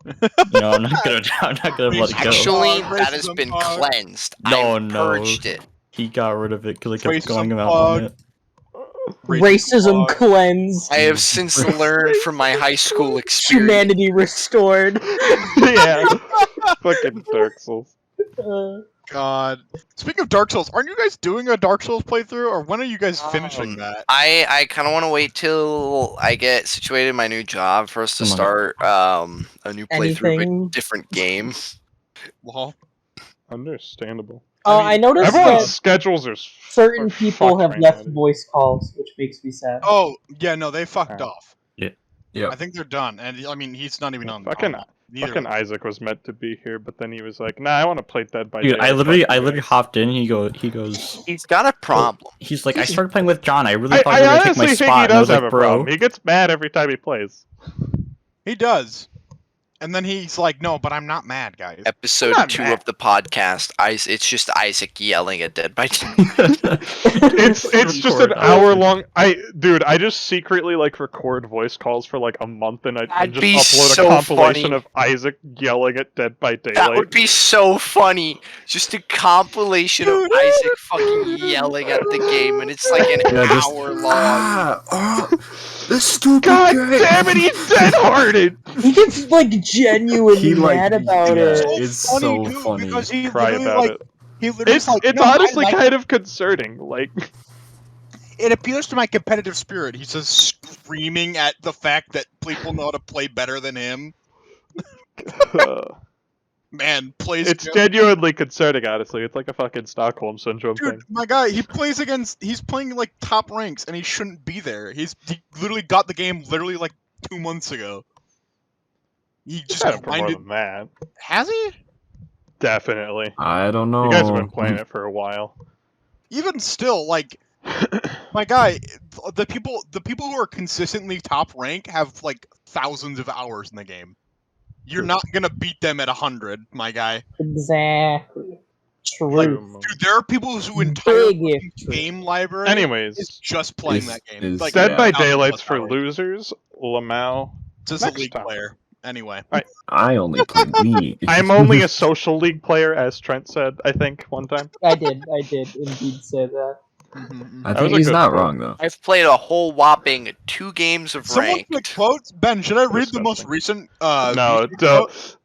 C: I'm not gonna. I'm not gonna let it go.
F: Actually,
B: Dog,
F: that has
B: racism
F: been
B: dog.
F: cleansed.
C: No,
F: I've
C: no.
F: purged it.
C: He got rid of it because I kept
B: Racism
C: going about on
B: dog.
C: it.
D: Racism
B: dog.
D: cleansed.
F: I have since learned from my high school experience.
D: Humanity restored.
A: Yeah. Fucking Dark Souls.
B: God. Speaking of Dark Souls, aren't you guys doing a Dark Souls playthrough, or when are you guys finishing that?
F: I kind of want to wait till I get situated in my new job for us to
C: Come on.
F: start a new playthrough of
D: Anything?
F: a different game.
B: Well,
A: Understandable.
D: Oh, I noticed
A: Everyone's
D: that
A: schedules are
D: certain
A: are
D: people
A: fucked
D: have
A: right
D: left
A: now.
D: voice calls, which makes me sad.
B: oh yeah, no, they fucked
A: Oh.
B: off.
E: Yeah.
B: I think they're done, and I mean he's not even on.
A: Fucking-
B: neither.
A: Fucking Isaac was meant to be here, but then he was like, "Nah, I want to play Dead by
C: Dude,
A: Daylight."
C: I literally
A: Fuck
C: hopped in. He goes.
F: He's got a problem.
C: He's like, I started playing with John. I really
A: I,
C: thought you were
A: I
C: gonna take my
A: honestly think he
C: spot. And I was
A: does have
C: like,
A: a problem.
C: bro.
A: He gets mad every time he plays.
B: He does. And then he's like, "No, but I'm not mad, guys."
G: Episode
A: Not
G: 2
A: mad.
G: of the podcast. It's just Isaac yelling at Dead by Daylight.
A: It's just an hour long. I just secretly like record voice calls for like a month, and I
G: That'd
A: just
G: be
A: upload
G: so
A: a compilation
G: funny.
A: of Isaac yelling at Dead by Daylight.
G: That would be so funny. Just a compilation of Isaac fucking yelling at the game, and it's like an hour long.
E: This stupid
A: God
E: guy.
A: damn it, he's dead-hearted.
D: He gets like genuinely
E: He, like,
D: mad about
E: yeah.
D: it.
E: It's so
B: dude,
E: funny.
B: because he
A: Cry
B: literally
A: about
B: like
A: it.
B: he literally
A: It's
B: was like,
A: it's
B: "No, I
A: honestly
B: like
A: kind of concerning. Like,
B: it appeals to my competitive spirit." He's just screaming at the fact that people know how to play better than him. Man, plays.
A: it's genuinely concerning. Honestly, it's like a fucking Stockholm syndrome
B: Dude,
A: thing.
B: my guy, he's playing like top ranks, and he shouldn't be there. He literally got the game literally like 2 months ago. He just
A: Had him for more
B: grinded.
A: than that.
B: Has he?
A: Definitely.
E: I don't know.
A: You guys have been playing it for a while.
B: Even still, like, my guy, the people who are consistently top rank have like thousands of hours in the game. You're not gonna beat them at 100, my guy.
D: Exactly. True.
B: Dude, there are people who entire
D: Big if true.
B: game library
A: Anyways,
B: is just playing
E: Is-
B: that game.
E: is-
B: Like,
A: Dead by
B: 1,000
A: Daylight's
B: plus
A: for
B: hours.
A: losers. Lamau.
B: Just a
A: next
B: league
A: time.
B: player. Anyway.
E: I only play me.
A: I'm only a social league player, as Trent said, I think, one time.
D: I did indeed say that.
E: I
A: That was
E: think
A: a
E: he's
A: good
E: not
A: quote.
E: wrong though.
G: I've played a whole whopping 2 games of
B: Someone
G: ranked.
B: put quotes. Ben, should I read the most
A: Disgusting.
B: recent?
A: No,
B: VC
A: don't.
B: quote?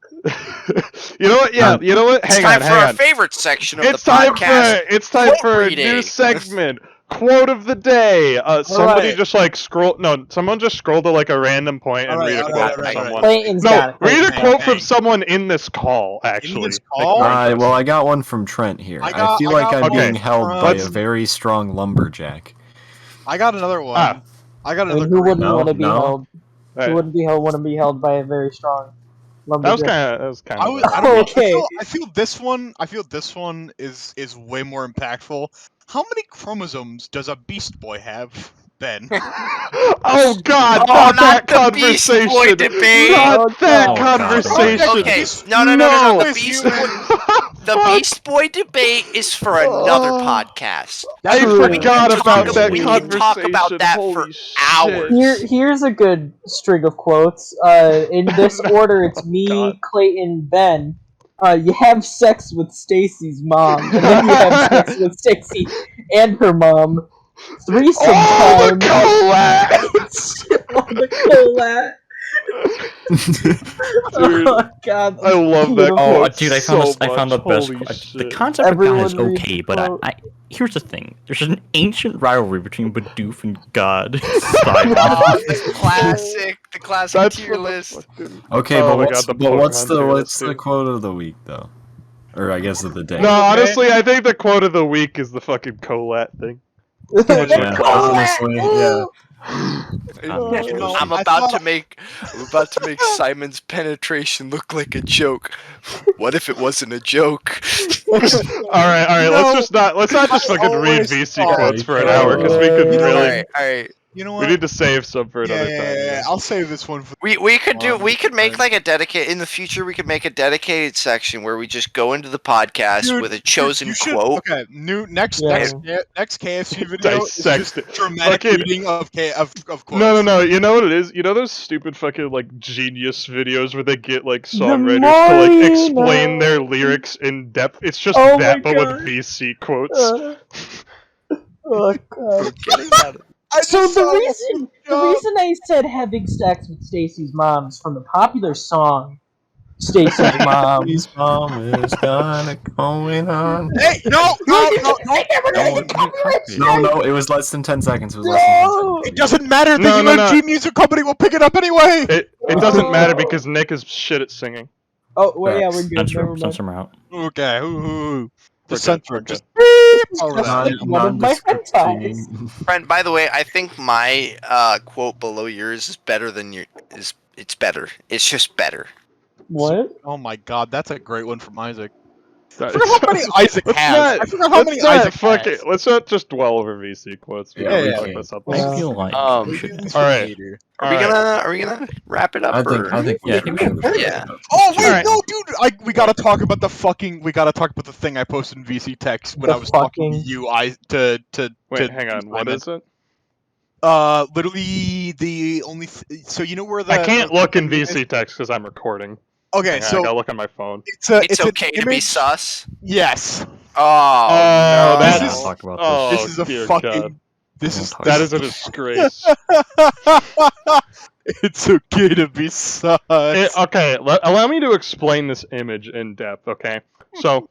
A: You know what? Yeah, you know what?
G: It's
A: Hang
G: time
A: on,
G: for
A: hang
G: our
A: on.
G: favorite section of
A: It's
G: the
A: time
G: podcast.
A: for
G: quote
A: a
G: reading.
A: new segment. Quote of the day. Somebody
D: Alright.
A: just like scroll. No, someone just scroll to like a random point and
B: Alright,
A: read a
B: alright,
A: quote from
B: alright,
A: someone.
D: Clayton's got
A: No,
D: it.
A: read a
B: Bang,
A: quote from
B: bang.
A: someone in this call. Actually,
B: this
A: Make
B: call?
A: more interest.
E: Well, I got one from Trent here. I feel like I'm
A: one
E: being
B: from
E: held by a
A: Let's-
E: very strong lumberjack.
B: I got another one.
A: Ah.
B: I got
D: I mean,
B: another.
D: who wouldn't
E: No,
D: want to be
E: no.
D: held?
A: Right.
D: Who wouldn't want to be held by a very strong
A: That was
D: lumberjack?
A: kind
B: I
A: of.
B: was. I don't know.
D: Okay.
B: I feel this one. I feel this one is way more impactful. How many chromosomes does a Beast Boy have, Ben?
A: Oh God!
G: Oh,
A: not
G: not
A: that
G: the Beast
A: conversation.
G: Boy debate.
A: Not that
E: Oh, God.
A: conversation.
G: Okay, no. The
B: With
G: Beast
B: you.
G: Boy, the Beast Boy debate is for another podcast.
A: I
D: True.
A: forgot
G: We can
A: about
G: talk-
A: that
G: we
A: conversation.
G: can talk about that for
A: Holy
G: hours.
A: shit.
D: Here's a good string of quotes. In this order, it's me,
A: God.
D: Clayton, Ben. You have sex with Stacy's mom, and then you have sex with Stacy and her mom. Threesome
A: Oh, the
D: time.
A: collab!
D: The collab. Oh God.
A: I love that
D: Beautiful.
C: Oh,
A: quote
C: dude, I
A: so
C: found the
A: much.
C: best.
A: Holy
C: The
A: shit.
C: concept of God is
D: Everyone read
C: okay,
D: the
C: but
D: quote.
C: here's the thing: there's an ancient rivalry between Bidoof and God.
G: The classic
A: That's
G: tier
A: for the
G: list.
A: fucking-
E: Okay,
A: Oh
E: but
A: my God, the
E: what's
A: Pokemon
E: the
A: tier
E: what's
A: list,
E: the
A: dude.
E: quote of the week though? Or I guess of the day.
A: No, honestly, I think the quote of the week is the fucking Colette thing.
D: The
E: Yeah,
D: collab.
E: honestly, yeah.
B: You know,
G: I'm
B: I
G: about
B: thought-
G: to make Simon's penetration look like a joke. What if it wasn't a joke?
A: All right. Let's not just
B: I
A: fucking read
B: always
A: VC
B: thought-
A: quotes for an hour because we could
D: You know
A: really.
G: All right.
B: You know
A: We
B: what?
A: need to save some for another time.
B: Yeah, I'll save this one for.
G: We could make like a dedicated in the future. We could make a dedicated section where we just go into the podcast
B: Dude,
G: with a chosen
B: you should-
G: quote.
B: Okay, next KFC video is
A: Dissect
B: just
A: it.
B: dramatic
A: Fucking-
B: reading of quotes.
A: No. You know what it is? You know those stupid fucking like genius videos where they get like songwriters to like
D: Marina.
A: explain their lyrics in depth? It's just
D: Oh
A: that,
D: my
A: but
D: God.
A: with VC quotes.
D: Oh God. So the reason I said having sex with Stacy's mom is from the popular song Stacy's Mom.
E: His mom is gonna going on.
B: Hey, no,
E: No, it was less than 10 seconds. It was less than 10 seconds.
B: it doesn't matter. The
A: No,
B: UMG Music Company will pick it up anyway.
A: It doesn't matter because Nick is shit at singing.
D: Oh, well, yeah, we're good. Never mind.
C: Censor him out.
B: Okay,
A: We're
B: just
A: good,
B: censor
A: we're
B: it. Just
A: good.
B: beep over
D: Just
B: that.
D: like one of my hentais.
G: Friend, by the way, I think my quote below yours is better than your. It's better. It's just better.
D: What?
B: Oh my God, that's a great one from Isaac.
A: That-
B: I forgot how many Isaac
A: Let's
B: has.
A: not-
B: I forgot how many
A: let's not
B: Isaac
A: fuck
B: has.
A: it. Let's not just dwell over VC quotes. We
E: Yeah,
A: gotta
E: we
A: fuck
E: can't.
A: this up.
C: I feel like
G: Um,
C: we should.
A: All right.
G: Are we gonna wrap it up?
E: I think
C: Yeah, I think we should.
G: Yeah.
B: Oh wait,
A: Alright.
B: no, dude! We gotta talk about the thing I posted in VC text when
D: The
B: I was talking to
D: fucking-
B: you.
A: Wait, hang on. What is it?
B: Literally the only. So you know where the
A: I can't look in VC text because I'm recording.
B: Okay,
A: Hang on, I
B: so
A: gotta look on my phone.
B: it's
G: It's
B: an
G: okay to be
B: image-
G: sus.
B: Yes.
G: Oh,
A: Oh,
G: no.
A: that's-
B: This is-
C: talk about
A: Oh,
B: This is a
A: dear
B: fucking.
A: God.
B: This is.
A: That is a disgrace.
B: It's okay to be sus.
A: Okay, allow me to explain this image in depth, okay? So,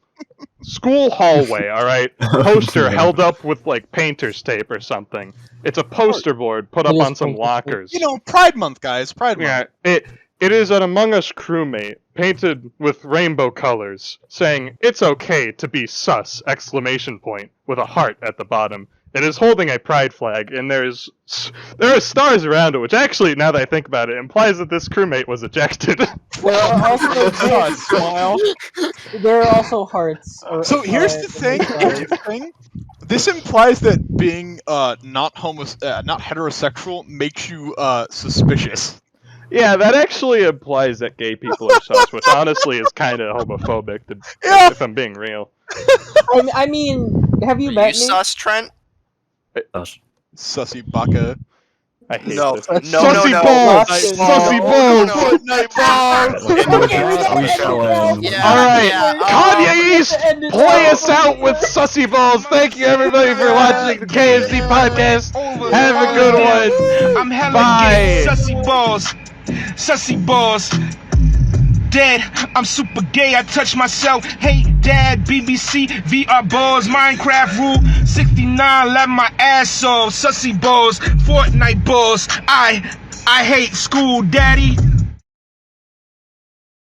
A: school hallway, alright? Poster held up with, like, painter's tape or something. It's a poster board put up
D: It is
A: on some
D: painter's tape.
A: lockers.
B: You know, Pride Month, guys. Pride Month.
A: Yeah, it is an Among Us crewmate, painted with rainbow colors, saying, "It's okay to be sus!" exclamation point, with a heart at the bottom. It is holding a pride flag, and there are stars around it, which actually, now that I think about it, implies that this crewmate was ejected.
D: There are also
B: Sus, smile.
D: there are also hearts.
B: So here's the thing. Here's the thing. This implies that being not heterosexual makes you suspicious.
A: Yeah, that actually implies that gay people are sus, which honestly is kind of homophobic,
B: Yeah.
A: if I'm being real.
D: I mean, have you
G: Are
D: met
G: you
D: me?
G: sus, Trent?
B: Sussy baka.
A: I hate
G: No,
A: this.
G: no,
A: Sussy
G: no.
A: balls!
D: Sussy
A: Sussy
G: balls!
A: balls!
B: Fortnite balls.
E: We shall end.
G: Yeah,
A: Alright,
G: yeah,
A: Kanye East, play us out with Sussy Balls. Thank you everybody for watching the KFC Podcast. Have a good one.
H: I'm hella
A: Bye.
H: gay, sussy balls. Dead, I'm super gay, I touch myself. Hey dad, BBC, VR balls, Minecraft rule 69, love my ass off. Sussy balls, Fortnite balls. I hate school, daddy.